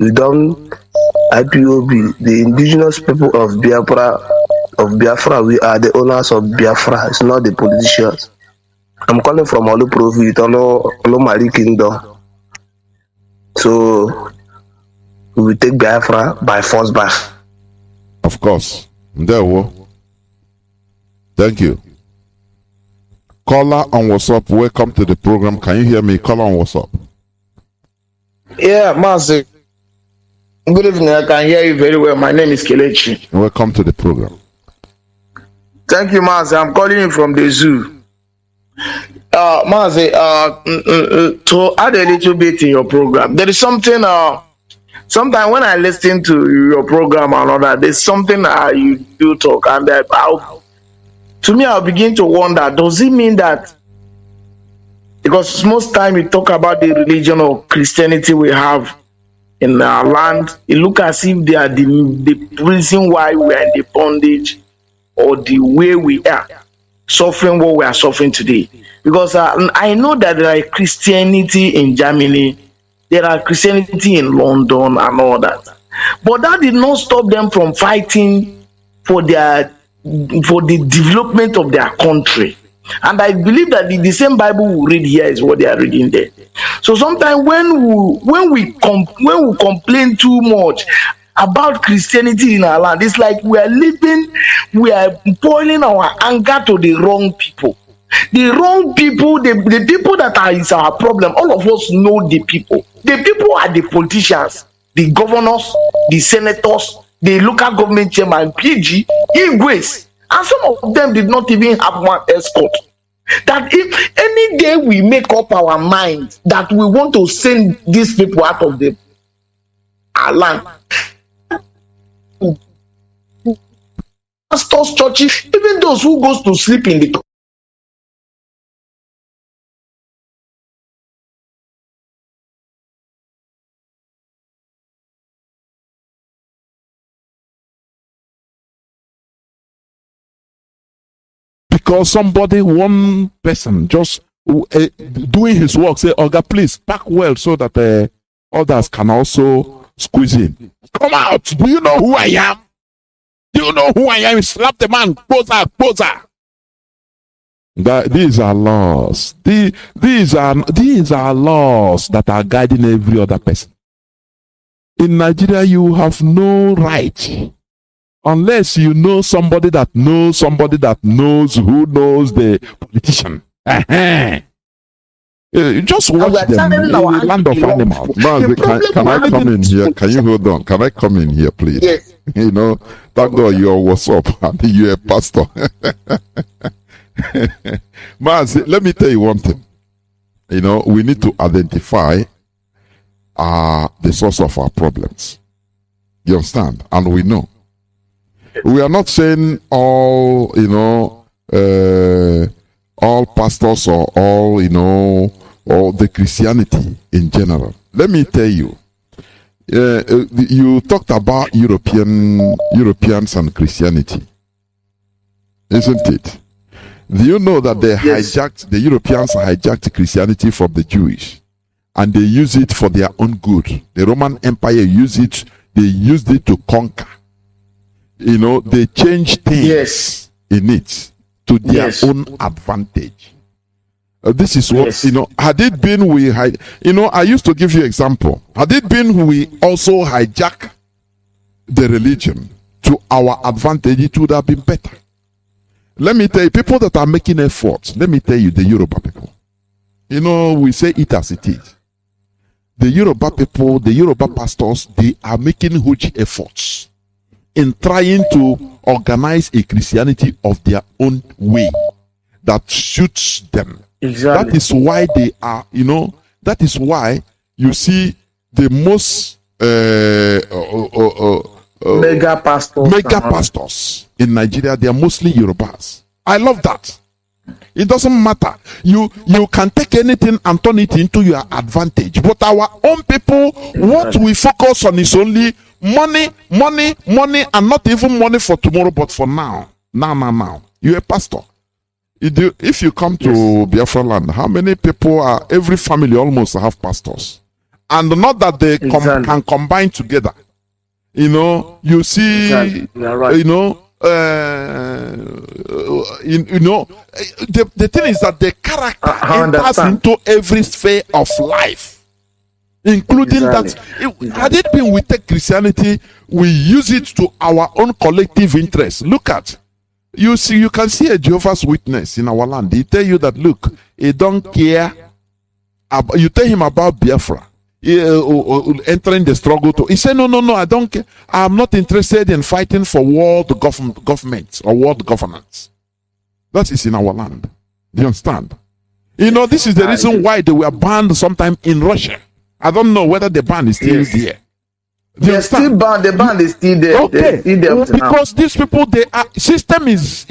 we don't IPOB, the indigenous people of Biafra, we are the owners of Biafra. It's not the politicians. I'm calling from Olu Province, Olomari Kingdom. So we will take Biafra by force back. Of course. Thank you. Caller on WhatsApp, welcome to the program. Can you hear me? Caller on WhatsApp. Yeah, Mazi. Good evening. I can hear you very well. My name is Kelechi. Welcome to the program. Thank you, Mazi. I'm calling you from the zoo. Mazi, to add a little bit in your program, there is something. Sometimes when I listen to your program and all that, there's something you do talk, and to me, I'll begin to wonder, does it mean that, because most time we talk about the religion of Christianity we have in our land, it looks as if they are the reason why we are in the bondage or the way we are suffering what we are suffering today. Because I know that there are Christianity in Germany, there are Christianity in London and all that. But that did not stop them from fighting for the development of their country. And I believe that the same Bible we read here is what they are reading there. So sometimes when we complain too much about Christianity in our land, it's like we are pouring our anger to the wrong people. The wrong people, the people that is our problem. All of us know the people. The people are the politicians, the governors, the senators, the local government chairman, PG, Igwes, and some of them did not even have one escort. That if any day we make up our mind that we want to send these people out of our land, pastors, churches, even those who goes to sleep in the because one person just doing his work, say, Oga, please pack well so that others can also squeeze in. Come out. Do you know who I am? Do you know who I am? Slap the man. Closer. These are laws. These are laws that are guiding every other person. In Nigeria, you have no right. Unless you know somebody that knows who knows the politician. Just watch them in the land of animals. Mazi, can I come in here? Can you hold on? Can I come in here, please? Yes. You know, thank God you're what's up. And you're a pastor. Mazi, let me tell you one thing. You know, we need to identify the source of our problems. You understand? And we know. We are not saying all pastors or all, or the Christianity in general. Let me tell you, you talked about Europeans and Christianity, isn't it? Do you know that the Europeans hijacked Christianity from the Jewish, and they use it for their own good? The Roman Empire used it to conquer. They change things in it to their own advantage. This is what, had it been I used to give you example. Had it been we also hijack the religion, to our advantage, it would have been better. Let me tell you, people that are making efforts, let me tell you, the Yoruba people. You know, we say it as it is. The Yoruba people, the Yoruba pastors, they are making huge efforts in trying to organize a Christianity of their own way that suits them. Exactly. That is why they are, you know, that is why you see the most mega pastors in Nigeria, they are mostly Yorubas. I love that. It doesn't matter. You can take anything and turn it into your advantage. But our own people, what we focus on is only money, money, money, and not even money for tomorrow, but for now. Now. You're a pastor. If you come to Biafra land, how many people are, every family almost have pastors. And not that they can combine together. You know, you see, right. You know, the thing is that the character enters into every sphere of life, including that. Had it been we take Christianity, we use it to our own collective interest. Look at, you can see a Jehovah's Witness in our land. He tell you that, look, he don't care. You tell him about Biafra. Entering the struggle he said, no, I don't care. I'm not interested in fighting for world government or world governance. That is in our land. Do you understand? You know, this is the reason why they were banned sometime in Russia. I don't know whether the ban is still there. They're still banned. The ban is still there. Okay, because these people, system is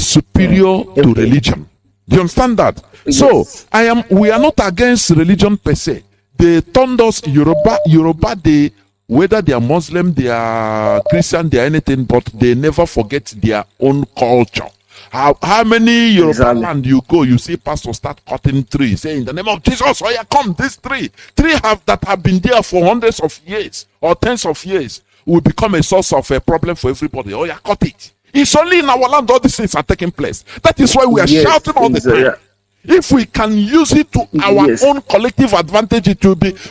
superior to religion. Do you understand that? Yes. So we are not against religion per se. They turned us Yoruba, whether they are Muslim, they are Christian, they are anything, but they never forget their own culture. How many Yoruba land you go, you see pastors start cutting trees, saying in the name of Jesus, oh yeah, come, this tree that have been there for hundreds of years or tens of years will become a source of a problem for everybody. Oh yeah, cut it. It's only in our land all these things are taking place. That is why we are shouting all the time. If we can use it to our own collective advantage,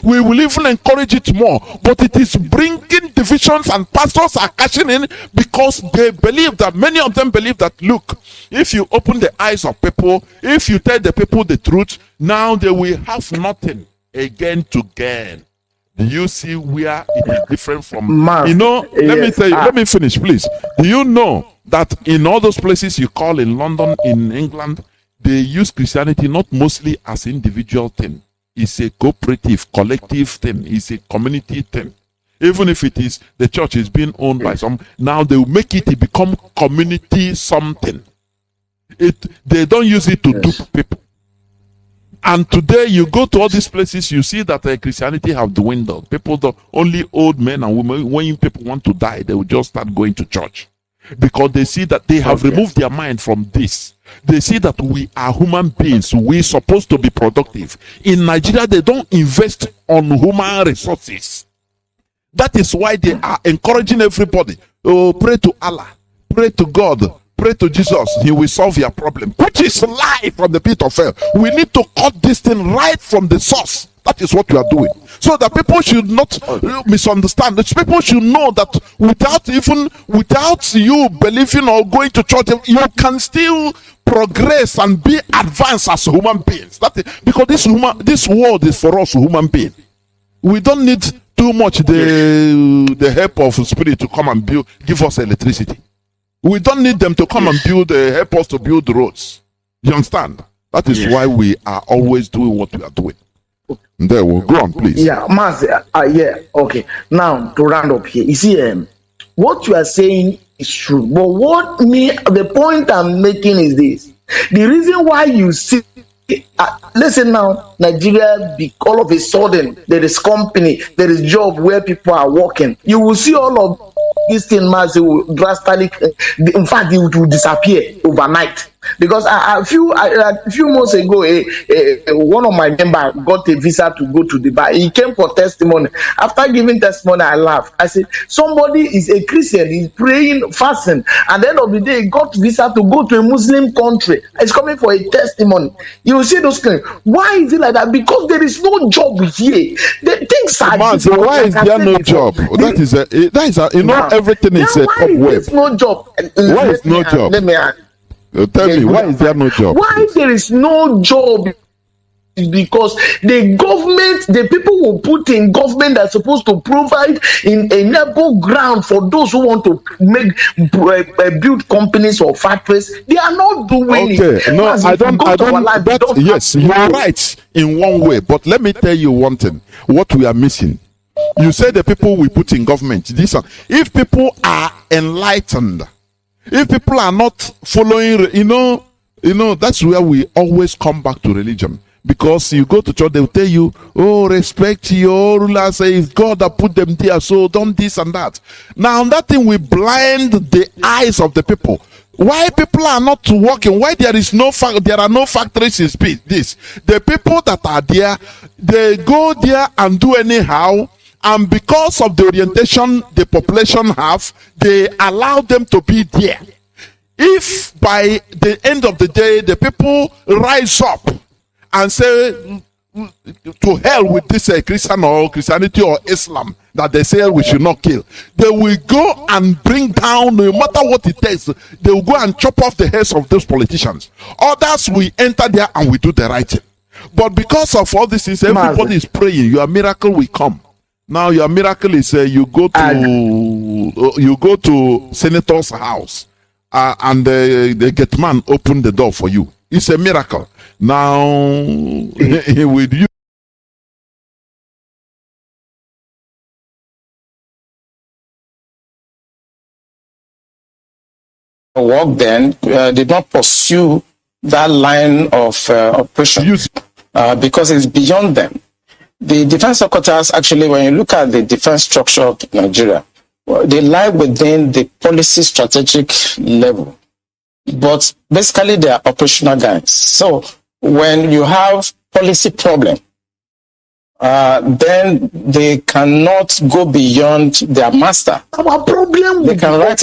we will even encourage it more. But it is bringing divisions, and pastors are cashing in because they believe that, many of them believe that, look, if you open the eyes of people, if you tell the people the truth, now they will have nothing again to gain. Do you see where it is different from, let me tell you, let me finish, please. Do you know that in all those places you call in London, in England, they use Christianity not mostly as individual thing. It's a cooperative, collective thing. It's a community thing. Even if it is, the church is being owned by some, now they will make it become community something. They don't use it to dupe people. And today you go to all these places, you see that Christianity have dwindled. Only old men and women, when people want to die, they will just start going to church. Because they see that they have removed their mind from this. They see that we are human beings. We're supposed to be productive. In Nigeria, they don't invest on human resources. That is why they are encouraging everybody. Oh, pray to Allah. Pray to God. Pray to Jesus. He will solve your problem. Which is lie from the pit of hell. We need to cut this thing right from the source. That is what we are doing. So that people should not misunderstand. People should know that without you believing or going to church, you can still progress and be advanced as human beings. Because this world is for us human beings. We don't need too much the help of spirit to come and give us electricity. We don't need them to come and help us to build roads. You understand? That is why we are always doing what we are doing. There, we'll go on, please. Yeah, Mazi, okay. Now, to round up here, you see, what you are saying is true. But the point I'm making is this. The reason why you see, listen now, Nigeria, all of a sudden, there is company, there is job where people are working. You will see all of this thing, Mazi, will drastically, in fact, it will disappear overnight. Because a few months ago, one of my members got a visa to go to Dubai. He came for testimony. After giving testimony, I laughed. I said, somebody is a Christian, he's praying, fasting. At the end of the day, he got visa to go to a Muslim country. He's coming for a testimony. You will see those things. Why is it like like that because there is no job here. The things are. Man, so why is there no job? That is a you know, everything is a cobweb. No job. Why is no job? Let me ask. Tell me, why is there no job? Why there is no job? Because the government, the people who put in government are supposed to provide in enable ground for those who want to build companies or factories. They are not doing it. Okay, no, I don't. Yes, you are right in one way, but let me tell you one thing. What we are missing. You say the people we put in government. If people are enlightened, if people are not following, you know, that's where we always come back to religion. Because you go to church, they will tell you, oh, respect your ruler. Say it's God that put them there, so don't this and that. Now that thing will blind the eyes of the people. Why people are not working? Why there are no factories in this? The people that are there, they go there and do anyhow. And because of the orientation the population have, they allow them to be there. If by the end of the day, the people rise up and say, to hell with this Christian or Christianity or Islam that they say we should not kill, they will go and bring down, no matter what it takes, they will go and chop off the heads of those politicians. Others will enter there and we do the right thing. But because of all this, everybody is praying, your miracle will come. Now your miracle is you go to senator's house and the gate man open the door for you. It's a miracle. Now with you. Work then did not pursue that line of operation because it's beyond them. The defense headquarters, actually, when you look at the defense structure of Nigeria, they lie within the policy strategic level. But basically, they are operational guys. So when you have policy problem, then they cannot go beyond their master. Our problem they can write.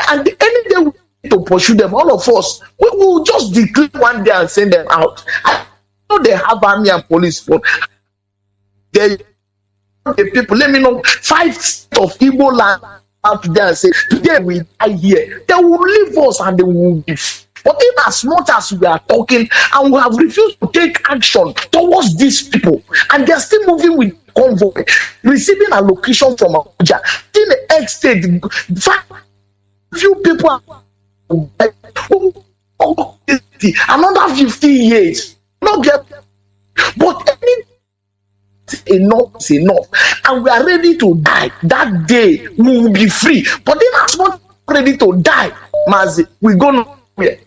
And any day we need to pursue them, all of us, we will just declare one day and send them out. I know they have army and police for the people. Let me know 5 of Igbo land out there and say, today we die here. They will leave us and they will be. But in as much as we are talking and we have refused to take action towards these people, and they are still moving with convoy, receiving allocation from Abuja, in the X state, few people another 50 years, not get, but enough is enough, and we are ready to die. That day we will be free. But then as much ready to die, Mazi, we go nowhere.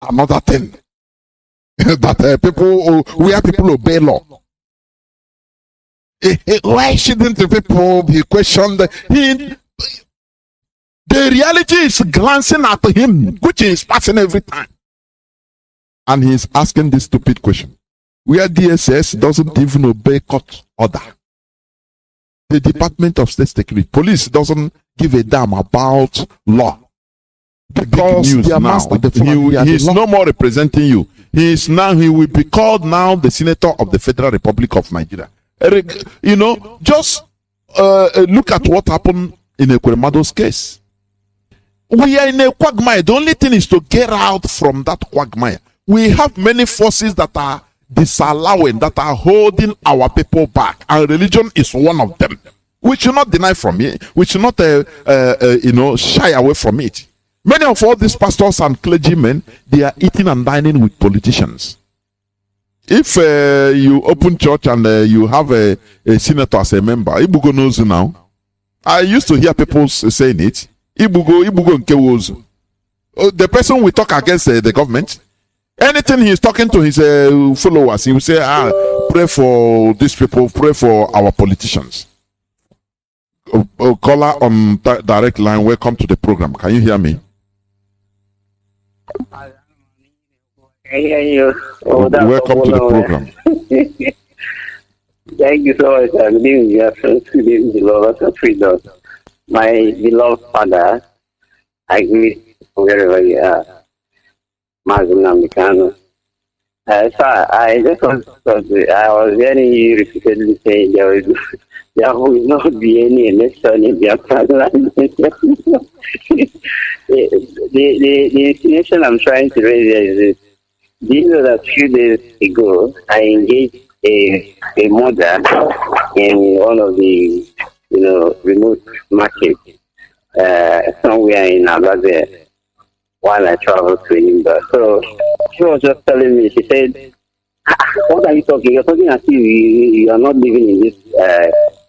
Another thing that people obey law. Why shouldn't the people be questioned? The reality is glancing at him, which is passing every time. And he's asking this stupid question. Where DSS doesn't even obey court order. The Department of State Security, police doesn't give a damn about law. Because their master, he's no more representing you. He will be called now the Senator of the Federal Republic of Nigeria. You know, just look at what happened in Ekwemado's case. We are in a quagmire. The only thing is to get out from that quagmire. We have many forces that are disallowing, that are holding our people back, and religion is one of them. We should not deny from it. We should not, shy away from it. Many of all these pastors and clergymen, they are eating and dining with politicians. If you open church and you have a senator as a member, Ibugo knows now. I used to hear people saying it. Ibugo Nkewozu. The person will talk against the government. Anything he's talking to his followers, he will say, pray for these people, pray for our politicians. Caller on direct line, welcome to the program. Can you hear me? I hear you. Welcome to the program. Thank you so much. Good evening, dear friends. Good evening, beloved of freedom. My beloved father, I greet you wherever you are. Mazi Nnamdi Kanu. Sir, I just I was hearing you repeatedly saying there will not be any election in Biafra land. The insinuation I'm trying to raise here is this. Do you know that a few days ago, I engaged a mother in one of the remote markets somewhere in Abaze while I traveled to Nimba. So she was just telling me, she said, what are you talking? You're talking as if you are not living in this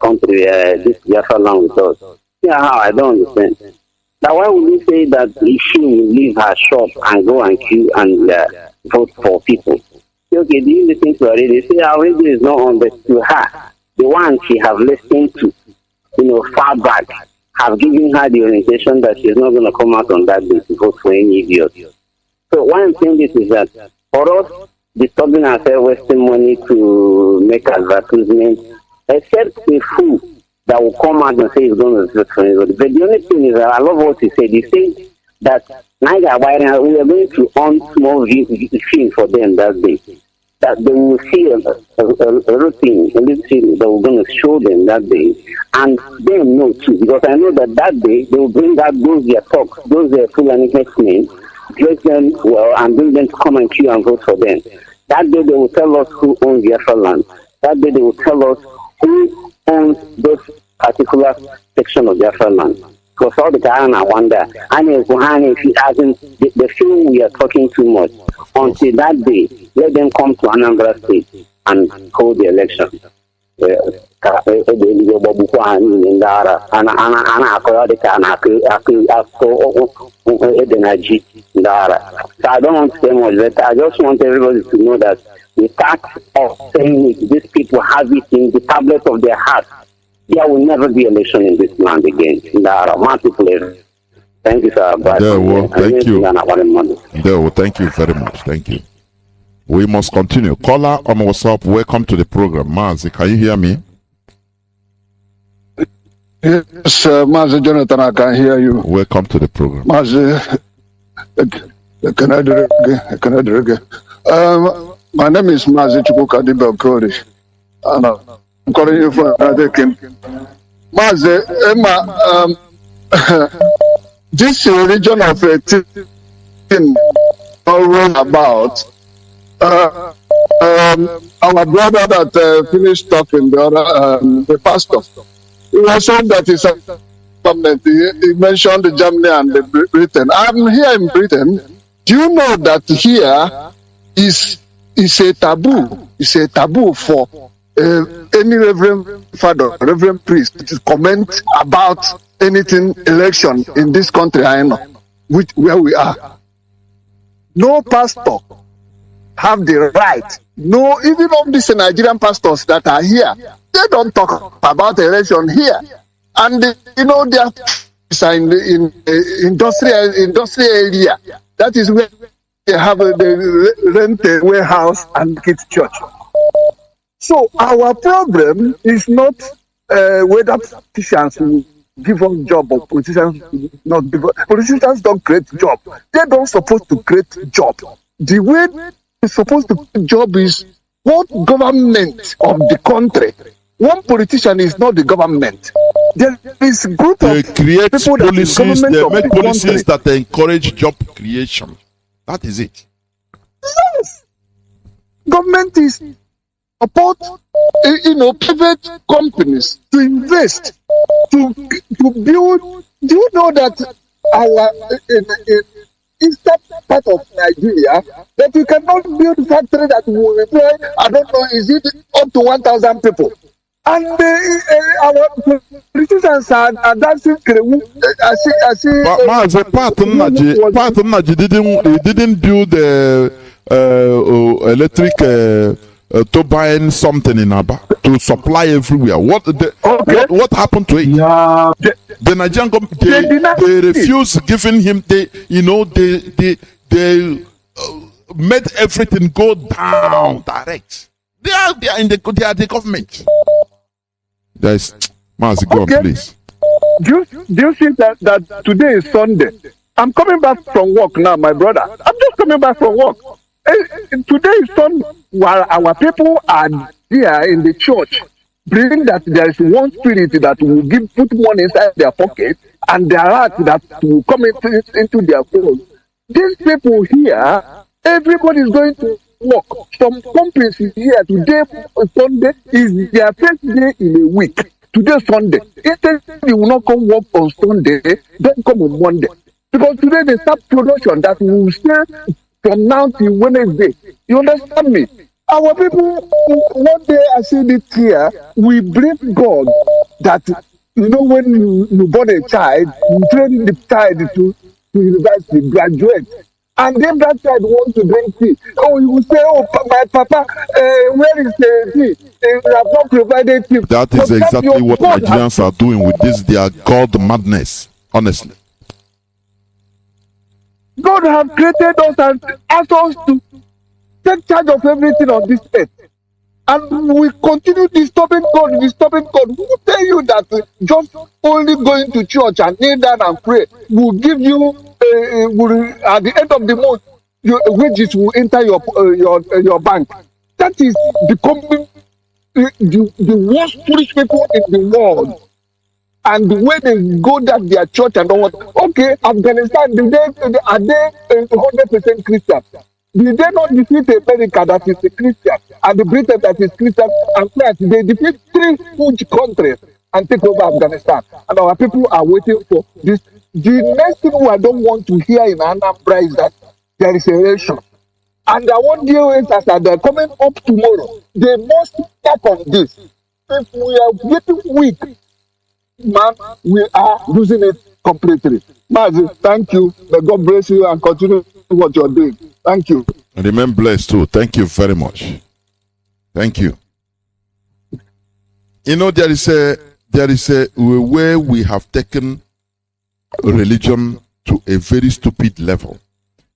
country, this Biafra land with us. Yeah, how? I don't understand. Now, why would you say that if she will leave her shop and go and queue and vote for people? Okay, do you listen to her radio? Say our radio is not on to her. The one she have listened to, far back, have given her the orientation that she's not going to come out on that day to vote for any idiot. So why I'm saying this is that for us, disturbing ourselves, wasting money to make advertisements, except a fool that will come out and say he's going to vote for anybody. But the only thing is that I love what he said. He said that we are going to on small film for them that day. That they will see a routine, a little thing that we're going to show them that day, and them know too, because I know that day they will bring out those their talks, those their full and men, dress them well, and bring them to come and queue and vote for them. That day they will tell us who owns Biafra land. That day they will tell us who owns those particular section of Biafra land. Because all the time I wonder, if he hasn't, the feel we are talking too much. Until that day, let them come to Anambra State and hold the election. So I don't want to say much, but I just want everybody to know that the fact of saying it, these people have it in the tablet of their heart. There will never be election in this land again. There are more people. Thank you, sir. Thank you. Thank you very much. Thank you. We must continue. Caller on WhatsApp, welcome to the program. Mazi, can you hear me? Yes, Mazi Johnathan, I can hear you. Welcome to the program. Mazi, can I do it again? My name is Mazi Nnamdi Kanu. I'm calling you for another king. Mazi, this religion of a thing always about our brother that finished talking, the pastor. He was saying that he mentioned Germany and Britain. I'm here in Britain. Do you know that here is a taboo? It's a taboo for any reverend father, reverend priest to comment about anything election in this country I know, where we are. No pastor have the right. No, even of these Nigerian pastors that are here, they don't talk about election here. And they are in industrial area. That is where they have the rent a warehouse and kids church. So our problem is not whether politicians will give us job or politicians not give us. Politicians don't create job. They don't supposed to create job. The way they're supposed to create job is what government of the country. One politician is not the government. There is a group of create people policies. They make policies that encourage job creation. That is it. Yes, government is support, private companies to invest, to build. Do you know that our in eastern part of Nigeria that we cannot build factory that will employ? I don't know. Is it up to 1,000 people? And our politicians are dancing. I see. But Partner didn't build electric. Turbine something in Aba to supply everywhere. What happened to it? Yeah. The Nigerian government they refused giving him. They made everything go down direct. They are the government. There's Mazi, go on, please. Do you see that today is Sunday? I'm coming back from work now, my brother. I'm just coming back from work. Today is Sunday. While our people are here in the church, believing that there is one spirit that will put money inside their pocket and their heart that will come into their phone. These people here, everybody is going to work. Some companies here today, Sunday, is their first day in a week. Today, Sunday. Instead, they will not come work on Sunday, then come on Monday. Because today they start production that will stay from now till Wednesday. You understand me? Our people, one day I said it here, we blame God that, when you born a child, you train the child to university, graduate. And if that child wants to drink tea, you will say, my papa, where is the tea? They have not provided tea. That is exactly what Nigerians are doing with this, their God madness, honestly. God has created us and asked us to take charge of everything on this earth. And we continue disturbing God. Who tell you that just only going to church and kneel down and pray will give you, at the end of the month, your wages will enter your bank? That is becoming the worst foolish people in the world. And when they go down their church and all, okay, Afghanistan, are they 100% Christian? Did they not defeat America that is a Christian and the Britain that is Christian and France? They defeat 3 huge countries and take over Afghanistan. And our people are waiting for this. The next thing I don't want to hear in Anambra is that there is a election. And I want DOS that they're coming up tomorrow. They must work on this. If we are getting weak, man, we are losing it completely. Mazi, thank you. May God bless you and continue what you're doing. Thank you. And remain blessed too. Thank you very much. Thank you. There is a way we have taken religion to a very stupid level.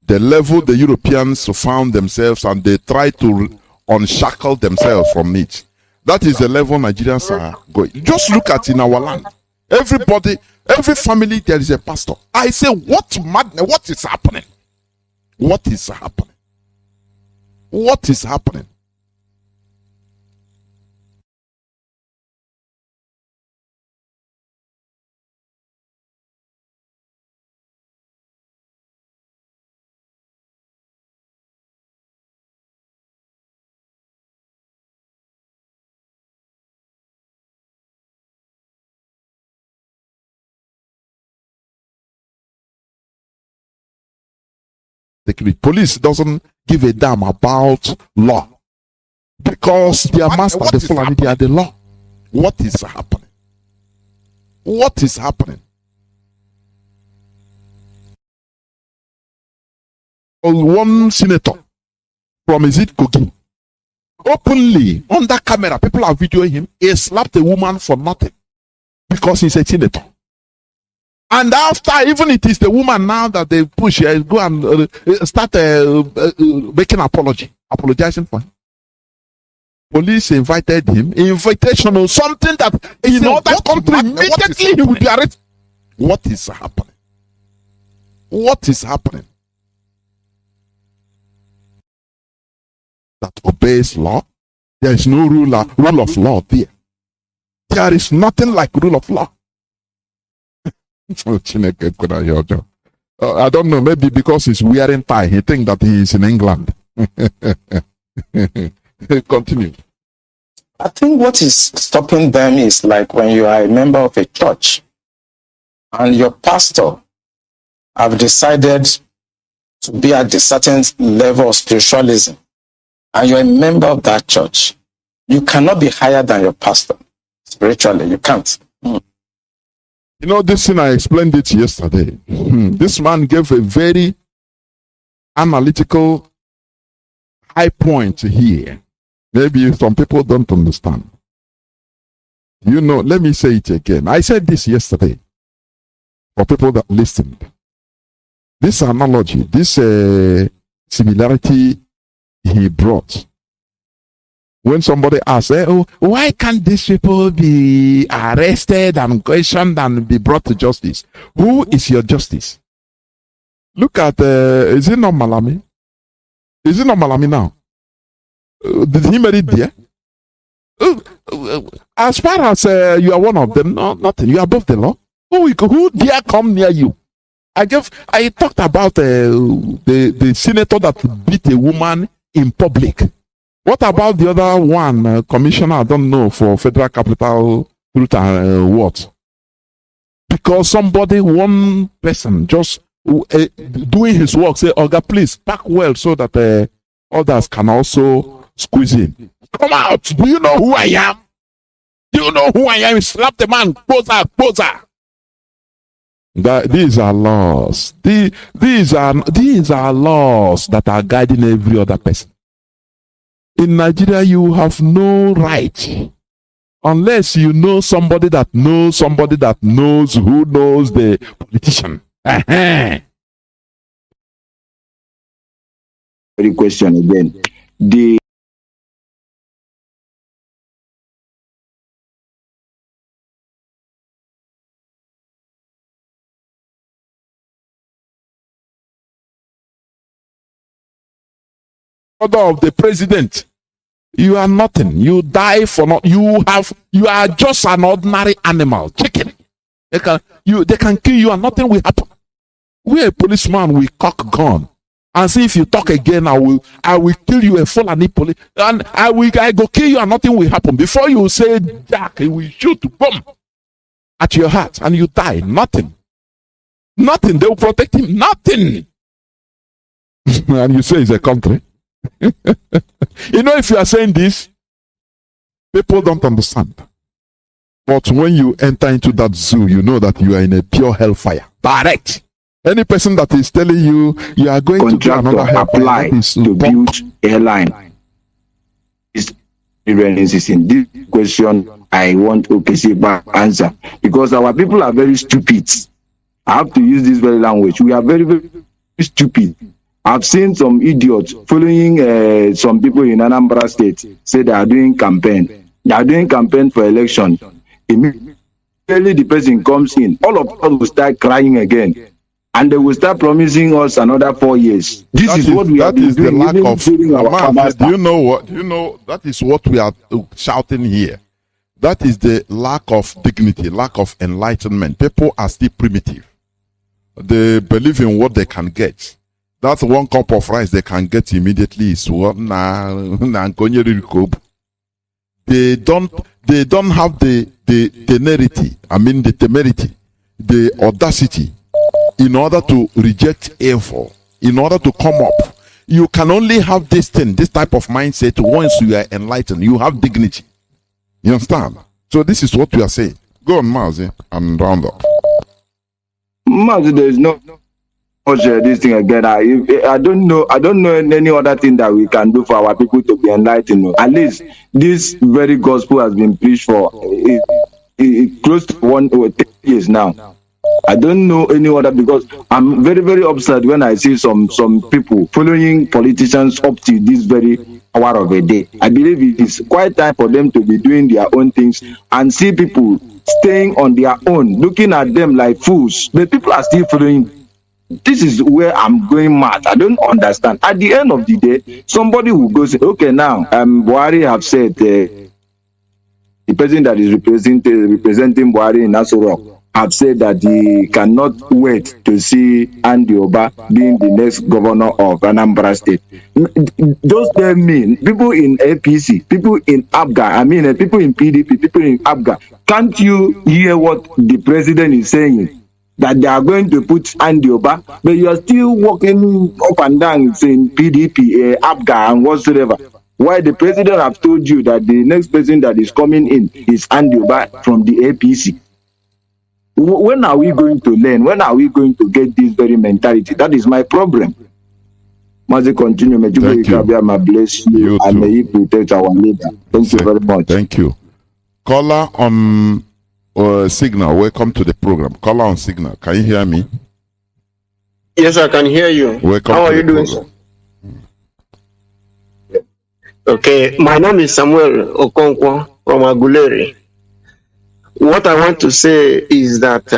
The level the Europeans found themselves and they try to unshackle themselves from it. That is the level Nigerians are going. Just look at in our land. Everybody, every family, there is a pastor. I say, what madness? What is happening? What is happening? What is happening? The police doesn't give a damn about law because their master, the Fulani, they are the law. What is happening? What is happening? One senator from Kogi openly under camera, people are videoing him. He slapped a woman for nothing because he's a senator. And after, even it is the woman now that they push, go and start making apologizing for him. Police invited him, invitational, something that in other country immediately he will be arrested. What is happening? What is happening? That obeys law. There is no rule of law there. There is nothing like rule of law. I don't know, maybe because he's wearing tie, he thinks that he is in England. Continue. I think what is stopping them is like when you are a member of a church and your pastor have decided to be at a certain level of spiritualism and you're a member of that church, you cannot be higher than your pastor spiritually. You can't. This thing, I explained it yesterday. This man gave a very analytical high point here. Maybe some people don't understand. Let me say it again. I said this yesterday for people that listened. This analogy, this similarity he brought When somebody asks, oh, why can't these people be arrested and questioned and be brought to justice? Who is your justice? Look at, is it not Malami? Is it not Malami now? Did he marry there? As far as you are one of them, no, nothing. You are above the law. Who dare come near you? I talked about the senator that beat a woman in public. What about the other one, commissioner, I don't know, for Federal Capital Truth and what? Because somebody, one person, just doing his work, say, Oga, please, pack well so that others can also squeeze in. Come out! Do you know who I am? Do you know who I am? Slap the man, closer, closer. These are laws. These are laws that are guiding every other person. In Nigeria, you have no right unless you know somebody that knows somebody that knows who knows the politician. Very question again. The order of the president, you are nothing. You die for not. You are just an ordinary animal, chicken. They can kill you and nothing will happen. We a policeman, we cock gun and see if you talk again, I will kill you, a Fulani police, and I go kill you and nothing will happen. Before you say Jack, he will shoot boom at your heart and you die. Nothing. They will protect him. Nothing. And you say it's a country. You know, if you are saying this, people don't understand. But when you enter into that zoo, you know that you are in a pure hellfire. Direct. Any person that is telling you you are going to do another apply to build airline is in this question. I want OKC answer because our people are very stupid. I have to use this very language. We are very, very stupid. I've seen some idiots following some people in Anambra State say they are doing campaign. They are doing campaign for election. Immediately the person comes in, all of us will start crying again. And they will start promising us another 4 years. This is what we are doing. The lack of, do you know what? Do you know that is what we are shouting here? That is the lack of dignity, lack of enlightenment. People are still primitive. They believe in what they can get. That 1 cup of rice they can get immediately is what they don't have the temerity, the audacity in order to reject evil, in order to come up. You can only have this type of mindset once you are enlightened. You have dignity. You understand? So this is what we are saying. Go on, Mazi, and round up. Mazi, there is no this thing again. I don't know any other thing that we can do for our people to be enlightened. At least this very gospel has been preached for close to 1 or 10 years now. I don't know any other, because I'm very, very upset when I see some people following politicians up to this very hour of a day. I believe it is quite time for them to be doing their own things and see people staying on their own, looking at them like fools. But people are still following. This is where I'm going mad. I don't understand. At the end of the day, somebody will go say, okay, now Buhari have said the person that is representing Buhari in Nasoro have said that he cannot wait to see Andy Oba being the next governor of Anambra State. Just tell me, people in APC, people in ABGA, people in PDP, people in ABGA, can't you hear what the president is saying? That they are going to put Andy Oba, but you are still walking up and down saying PDP, ABGA, and whatsoever. Why the president have told you that the next person that is coming in is Andy Oba from the APC? When are we going to learn? When are we going to get this very mentality? That is my problem. Mazi, continue. May you bless you and may you protect our leader. Thank you very much. Thank you. Caller on Signal, welcome to the program. Caller on Signal, can you hear me? Yes, I can hear you. Welcome. How are you doing, sir? Okay, my name is Samuel Okonkwo from Aguleri. What I want to say is that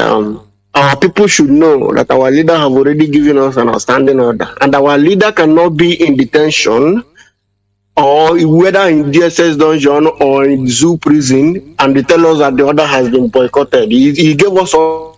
our people should know that our leader have already given us an outstanding order, and our leader cannot be in detention or whether in DSS dungeon or in zoo prison, and they tell us that the order has been boycotted. He gave us all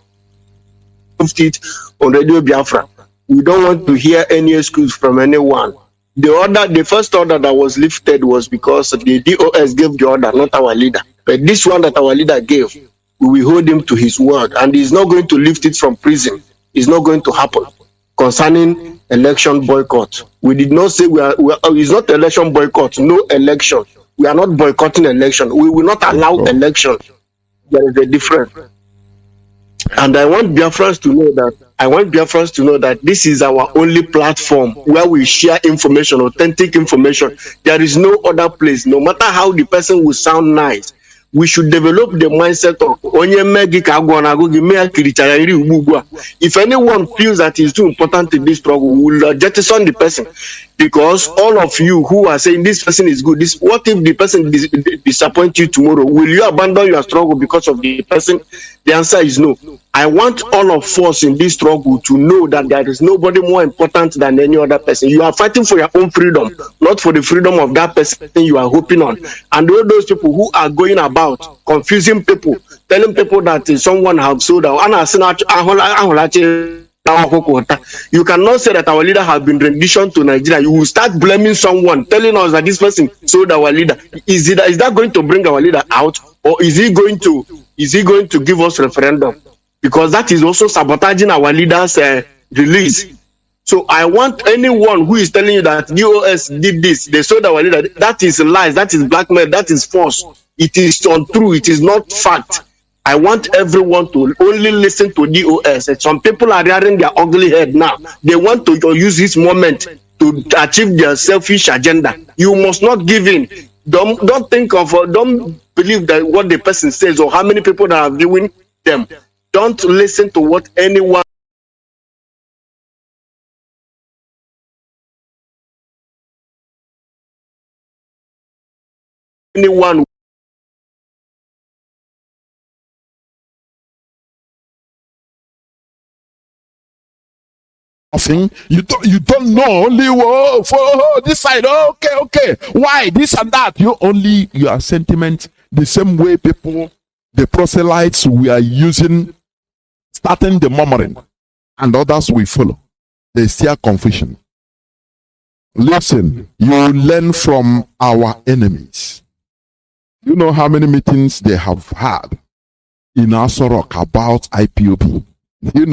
it on Radio Biafra. We don't want to hear any excuse from anyone. The first order that was lifted was because the DOS gave the order, not our leader. But this one that our leader gave, we will hold him to his word, and he's not going to lift it from prison. It's not going to happen. Concerning election boycott, we did not say it's not election boycott, no election. We are not boycotting election. We will not allow election. There is a difference. And I want Biafrans to know that this is our only platform where we share information, authentic information. There is no other place. No matter how the person will sound nice, we should develop the mindset of if anyone feels that it's too important in this struggle, we will jettison the person. Because all of you who are saying this person is good, what if the person disappoints you tomorrow? Will you abandon your struggle because of the person? The answer is no. I want all of us in this struggle to know that there is nobody more important than any other person. You are fighting for your own freedom, not for the freedom of that person you are hoping on. And all those people who are going about confusing people, telling people that someone has sold out. You cannot say that our leader has been renditioned to Nigeria. You will start blaming someone, telling us that this person sold our leader. Is that going to bring our leader out, or is he going to give us referendum? Because that is also sabotaging our leader's release. So I want anyone who is telling you that DOS did this, they sold our leader, that is lies, that is blackmail, that is false. It is untrue, it is not fact. I want everyone to only listen to DOS. And some people are rearing their ugly head now. They want to use this moment to achieve their selfish agenda. You must not give in. Don't believe that what the person says or how many people that are viewing them. Don't listen to what anyone you don't know only for this side. Okay. Why this and that? Your sentiment the same way people, the proselytes we are using, starting the murmuring, and others we follow. They steer confusion. Listen, you learn from our enemies. You know how many meetings they have had in Asorok about IPOB? You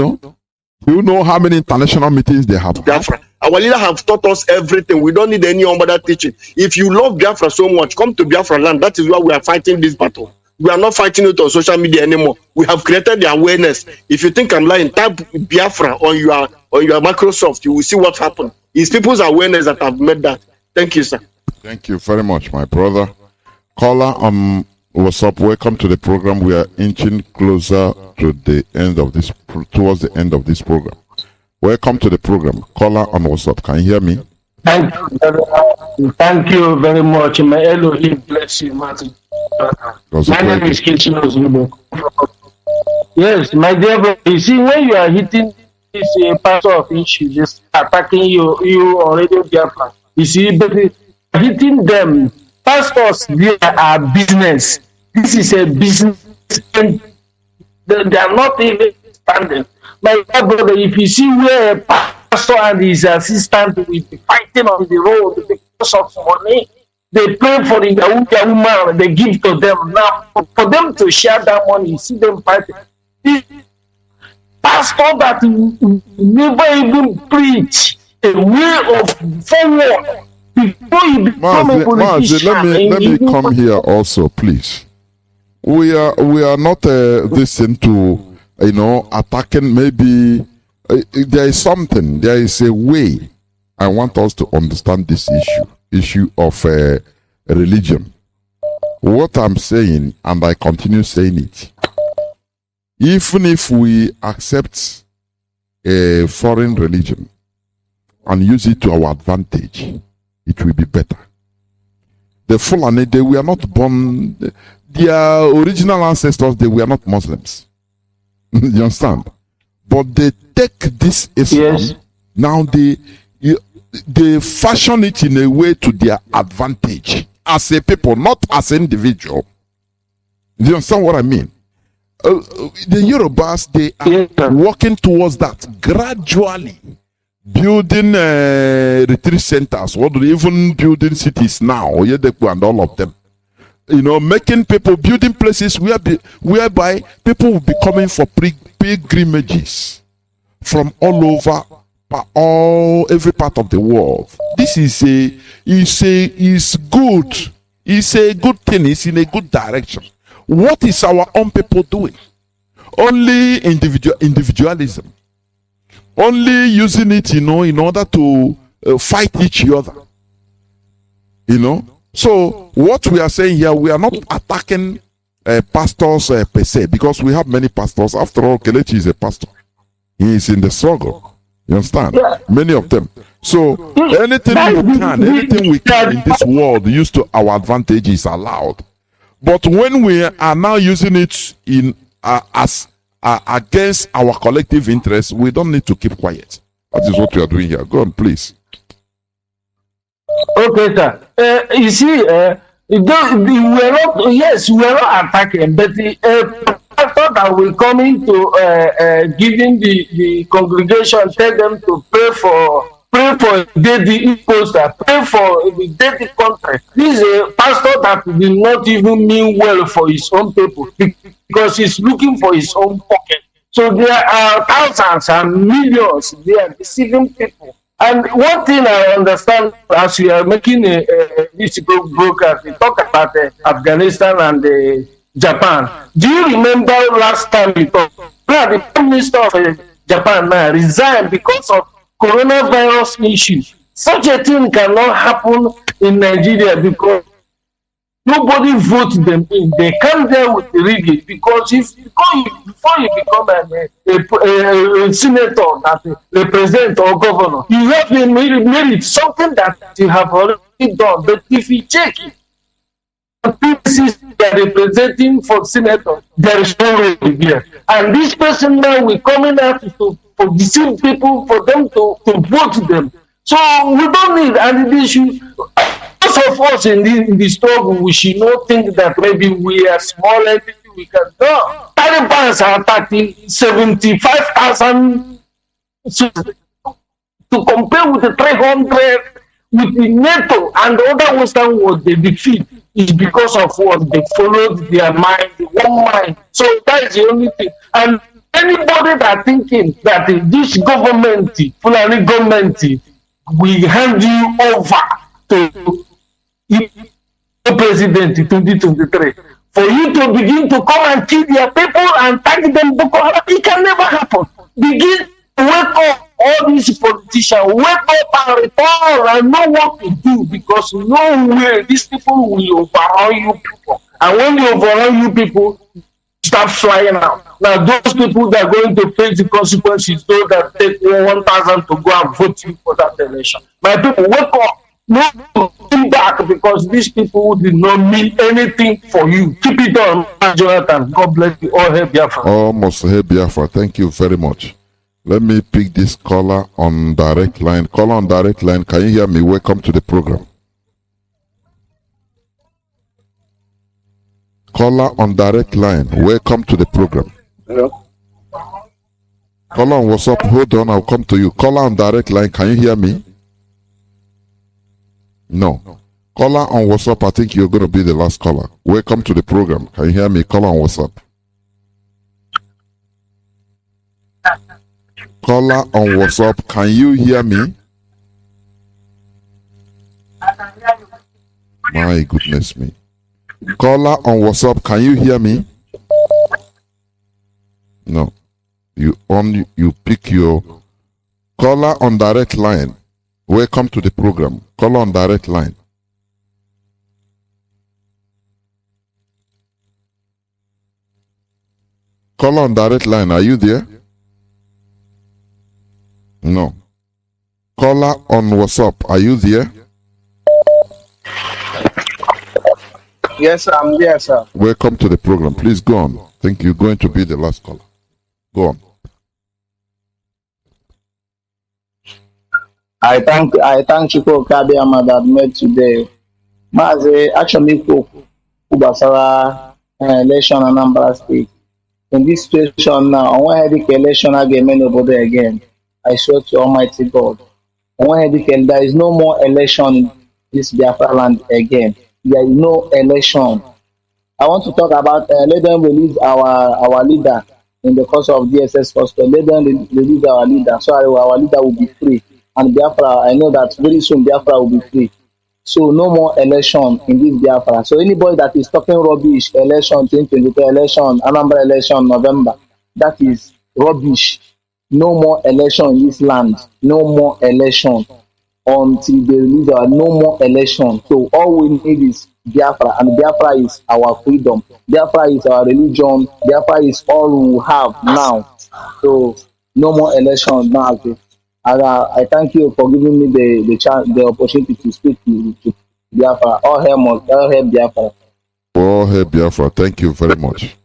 know how many international meetings they have Biafra. Our leader have taught us everything. We don't need any other teaching. If you love Biafra so much, come to Biafra land. That is why we are fighting this battle. We are not fighting it on social media anymore. We have created the awareness. If you think I'm lying, type Biafra on your Microsoft. You will see what happened. It's people's awareness that have made that. Thank you, sir. Thank you very much, my brother. Caller, what's up? Welcome to the program. We are inching closer to the end of this, towards the end of this program. Welcome to the program. Caller on WhatsApp. Can you hear me? Thank you very much. May Elohim bless you, Mazi. My name is Kitchen Zubo. Yes, my dear brother. You see, when you are hitting this pastor of issues, just attacking you on Radio Biafra, you see, but hitting them. Pastors, they are business. This is a business. And they are not even standing. My brother, if you see where a pastor and his assistant will be fighting on the road because of money, they pay for the Yahoo man, they give to them. Now, for them to share that money, you see them fighting. Pastor that never even preach a way of forward. Mazi, let me come here also, please. We are not listening to attacking. Maybe there is something. There is a way. I want us to understand this issue of religion. What I'm saying, and I continue saying it. Even if we accept a foreign religion and use it to our advantage, it will be better. The Fulani, they were not born, their original ancestors, they were not Muslims. You understand? But they take this Islam, yes. Now they fashion it in a way to their advantage as a people, not as an individual. Do you understand what I mean? The Yorubas, they are working towards that gradually, building retreat centers, even building cities now, and all of them. You know, making people, building places whereby people will be coming for pilgrimages from all over, every part of the world. This is good. It's a good thing. It's in a good direction. What is our own people doing? Only individualism. Only using it, in order to fight each other. So what we are saying here, we are not attacking pastors per se, because we have many pastors. After all, Kelechi is a pastor. He is in the struggle. You understand? Yeah. Many of them. So anything we can in this world used to our advantage is allowed. But when we are now using it in as against our collective interests, we don't need to keep quiet. That is what we are doing here. Go on, please. Okay, sir. You see, we were not attacking, but I thought that we coming to giving the congregation, tell them to pray for the imposter, pray for the dirty country. This is a pastor that did not even mean well for his own people, because he's looking for his own pocket. So there are thousands and millions, they are deceiving people. And one thing I understand, as we are making this broadcast, we talk about Afghanistan and Japan. Do you remember last time we talked? The Prime Minister of Japan now resigned because of coronavirus issues. Such a thing cannot happen in Nigeria because nobody votes them in. They come there with the rigging, because before you become a senator, that represent or governor, you have been made something that you have already done. But if you check it, the people they are representing for senator, there is no way here. And this person now will coming out to deceive people for them to vote them. So we don't need, and this should, most of us in the struggle, we should not think that maybe we are small entity, we can go. Taliban are attacking 75,000 to compare with the 300 with the NATO and the other Western world they defeat is because of what they followed their mind, one mind. So that is the only thing. And anybody that thinking that this government, Fulani government, will hand you over to the president in 2023, for you to begin to come and kill their people and tag them Boko Haram, it can never happen. Begin to wake up all these politicians, wake up and reform and know what to do, because no way these people will overrun you people. And when they overrun you people, start flying out. Now those people that are going to face the consequences, those that take 1,000 to go and vote you for that election. My people, wake up. No, come back, because these people did not mean anything for you. Keep it on, Jonathan. God bless you. All hail Biafra. Almost hail Biafra. Thank you very much. Let me pick this caller on direct line. Caller on direct line. Can you hear me? Welcome to the program. Caller on direct line. Welcome to the program. Hello. Caller on WhatsApp. Hold on. I'll come to you. Caller on direct line. Can you hear me? No. Caller on WhatsApp, I think you're going to be the last caller. Welcome to the program. Can you hear me? Caller on WhatsApp. Caller on WhatsApp, can you hear me? My goodness me. Caller on WhatsApp, can you hear me? No. You pick your caller on direct line. Welcome to the program. Call on direct line. Call on direct line. Are you there? No. Caller on WhatsApp. Are you there? Yes, sir, I'm there, sir. Welcome to the program. Please go on. I think you're going to be the last caller. Go on. I thank Chiko Kabiama that met today. Mazi actually spoke about election in Anambra State. In this situation now, I want to have the election again over again. I swear to Almighty God. I want to have there is no more election in this Biafra land again. There is no election. I want to talk about let them release our leader in the course of DSS hospital. Let them release our leader. So our leader will be free. And Biafra, I know that very soon Biafra will be free. So no more election in this Biafra. So anybody that is talking rubbish, election, 2023 election, Anambra election, November, that is rubbish. No more election in this land. No more election until they release our no more election. So all we need is Biafra, and Biafra is our freedom. Biafra is our religion. Biafra is all we have now. So no more election now. I thank you for giving me the chance, the opportunity to speak to Biafra. All hail Biafra. All hail Biafra. Thank you very much.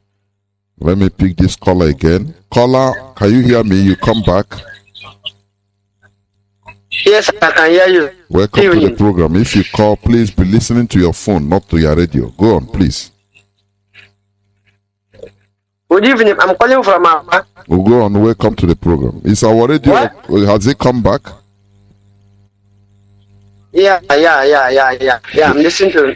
Let me pick this caller again. Caller, can you hear me? You come back. Yes, I can hear you. Welcome to the program. If you call, please be listening to your phone, not to your radio. Go on, please. Good evening. I'm calling from Aba. We'll go on. Welcome to the program. Is our radio? Has it come back? Yeah. I'm listening to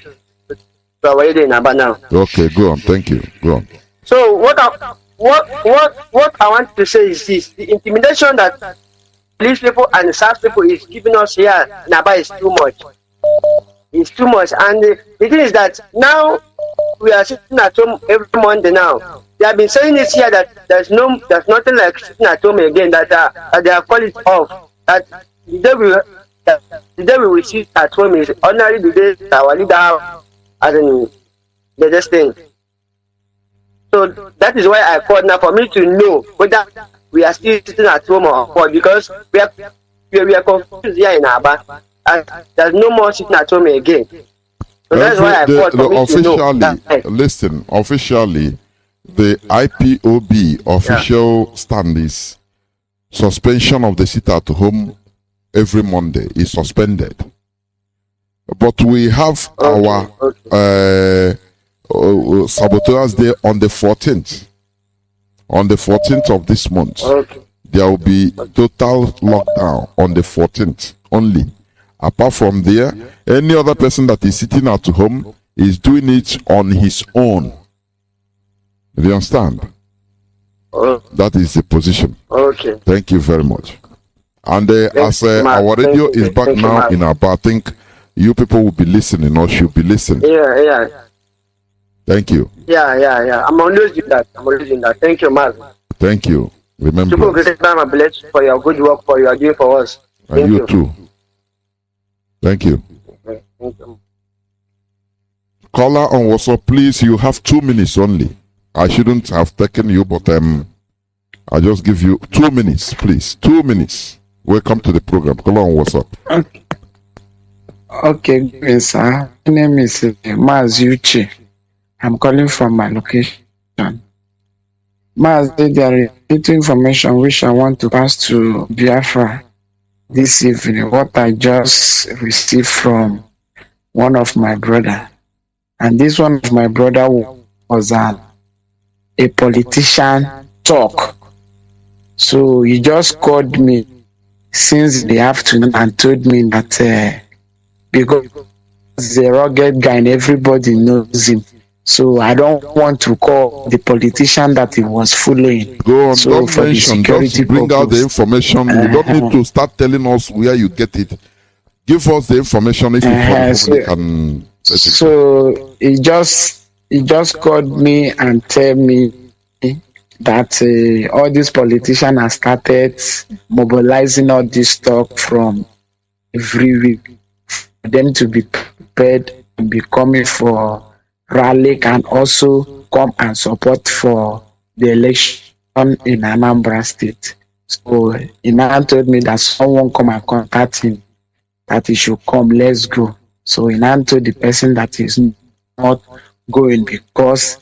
our radio in Aba now. Okay, go on. Thank you. Go on. So what I want to say is this: the intimidation that police people and SARS people is giving us here in Aba is too much. It's too much, and the thing is that now we are sitting at home every Monday now. They have been saying this here that there's nothing like sitting at home again. That they have called it off. That the day we will sit at home is ordinarily the day that our leader have as in the this thing. So that is why I called now, for me to know whether we are still sitting at home or what, because we are confused here in Aba, and there's no more sitting at home again. So that's why I called for me to know. Listen, officially, the IPOB official stand is suspension of the sit at home every Monday is suspended. But we have our Saboteurs Day on the 14th. On the 14th of this month, there will be total lockdown on the 14th only. Apart from there, any other person that is sitting at home is doing it on his own. Do you understand? That is the position. Okay. Thank you very much. And as our radio is back now in Aba, I think you people will be listening or should be listening. Yeah. Thank you. Yeah. I'm always doing that. Thank you, Mazi. Thank you. Remember. I'm blessed for your good work you are doing for us. And you too. Thank you. Thank you. Caller on WhatsApp, please. You have 2 minutes only. I shouldn't have taken you, but I just give you 2 minutes, please. 2 minutes. Welcome to the program. Caller on WhatsApp. Okay, sir. My name is Mazi. I'm calling from my location. Mazi, there is little information which I want to pass to Biafra this evening. What I just received from one of my brother, and this one of my brother was a politician talk. So he just called me since the afternoon and told me that because he's a rugged guy and everybody knows him, so I don't want to call the politician that he was fooling. Go on, so don't for mention, the just bring purpose, out the information. You don't need to start telling us where you get it. Give us the information if you can. So he just called me and tell me that all these politicians have started mobilizing all this stuff from every week for them to be prepared and be coming for rally and also come and support for the election in Anambra State. So he now told me that someone come and contact him that he should come, let's go. So he now told the person that is not going because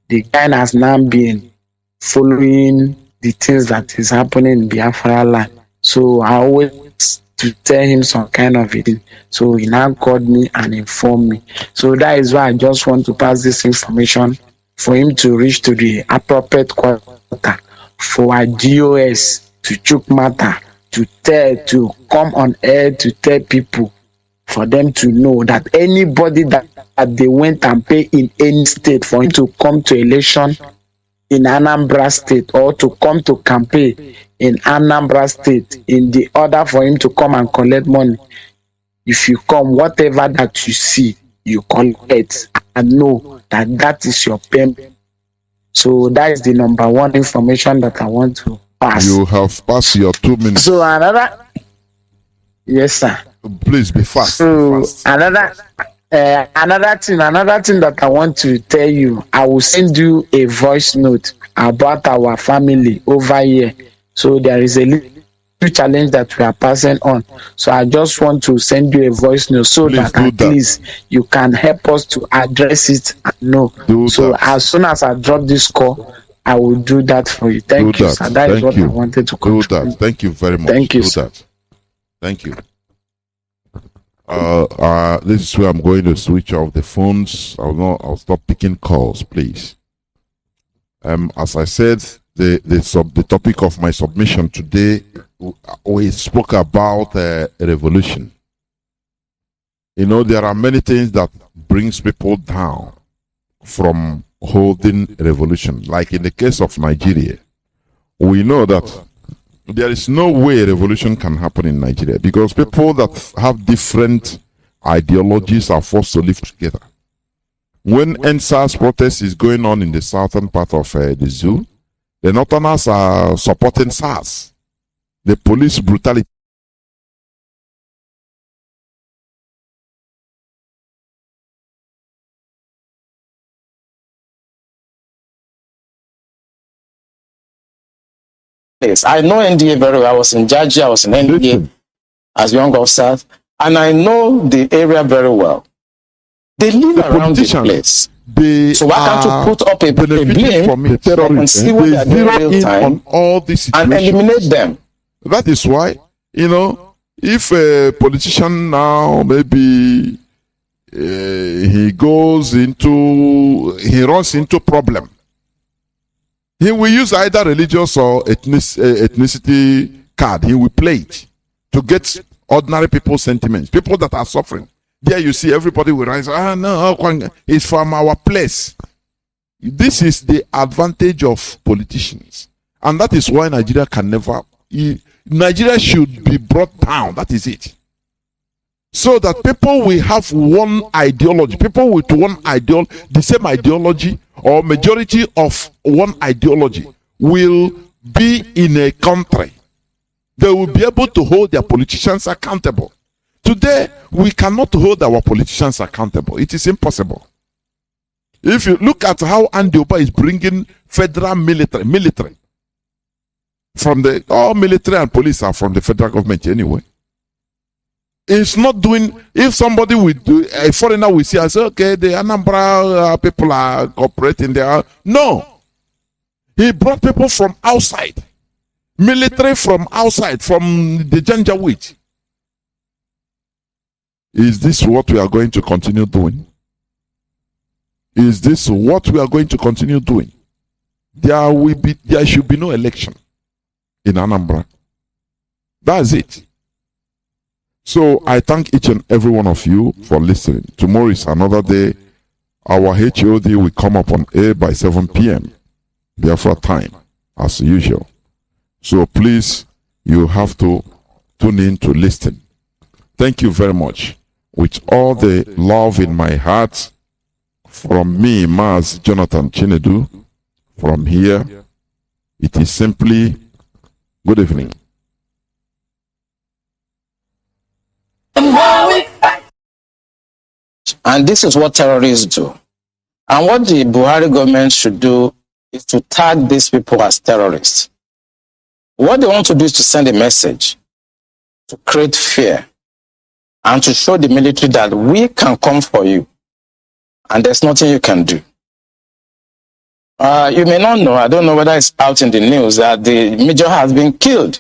the guy has now been following the things that is happening in Biafra land. So I always to tell him some kind of it. So he now called me and informed me. So that is why I just want to pass this information for him to reach to the appropriate quarter for our GOS to chook matter, to come on air to tell people, for them to know that anybody that they went and pay in any state for him to come to election in Anambra State or to come to campaign in Anambra State in the order for him to come and collect money. If you come, whatever that you see, you collect and know that that is your payment. So that is the number one information that I want to pass. You have passed your 2 minutes. So another, yes, sir. Please be fast. So another thing that I want to tell you, I will send you a voice note about our family over here. So there is a little challenge that we are passing on. So I just want to send you a voice note so that at least you can help us to address it and know. So as soon as I drop this call, I will do that for you. Thank you, sir. That is what I wanted to do that. Thank you very much. Thank you, do sir. that. Thank you. This is where I'm going to switch off the phones. I'll stop picking calls, please. As I said, the topic of my submission today, we spoke about a revolution. You know, there are many things that brings people down from holding a revolution. Like in the case of Nigeria, we know that there is no way a revolution can happen in Nigeria because people that have different ideologies are forced to live together. When NSAS protest is going on in the southern part of the zoo, the Northerners are supporting SARS. The police brutality. Yes, I know NDA very well. I was in Georgia, I was in NDA as young officer, and I know the area very well. They live around the place. So why can't you put up a blame from it, and see what they are doing real time on all these and eliminate them? That is why, you know, if a politician now maybe he runs into problem, he will use either religious or ethnicity card. He will play it to get ordinary people's sentiments, people that are suffering. There you see everybody will rise. No, it's from our place. This is the advantage of politicians. And that is why Nigeria can never... Nigeria should be brought down. That is it. So that people will have one ideology. People with the same ideology or majority of one ideology will be in a country. They will be able to hold their politicians accountable. Today, we cannot hold our politicians accountable. It is impossible. If you look at how Andy Oba is bringing federal military from all military and police are from the federal government anyway. It's not doing, if somebody will do, a foreigner will see, I say, okay, the Anambra people are cooperating there. No. He brought people from outside. Military from outside, from the Janjaweed. Is this what we are going to continue doing? Is this what we are going to continue doing? There should be no election in Anambra. That's it. So I thank each and every one of you for listening. Tomorrow is another day. Our HOD will come up on air by 7 p.m. Biafra time, as usual. So please, you have to tune in to listen. Thank you very much. With all the love in my heart, from me, Mazi Johnathan Chinedu, from here, it is simply good evening. And this is what terrorists do. And what the Buhari government should do is to tag these people as terrorists. What they want to do is to send a message to create fear and to show the military that we can come for you. and there's nothing you can do. You may not know, I don't know whether it's out in the news, that the major has been killed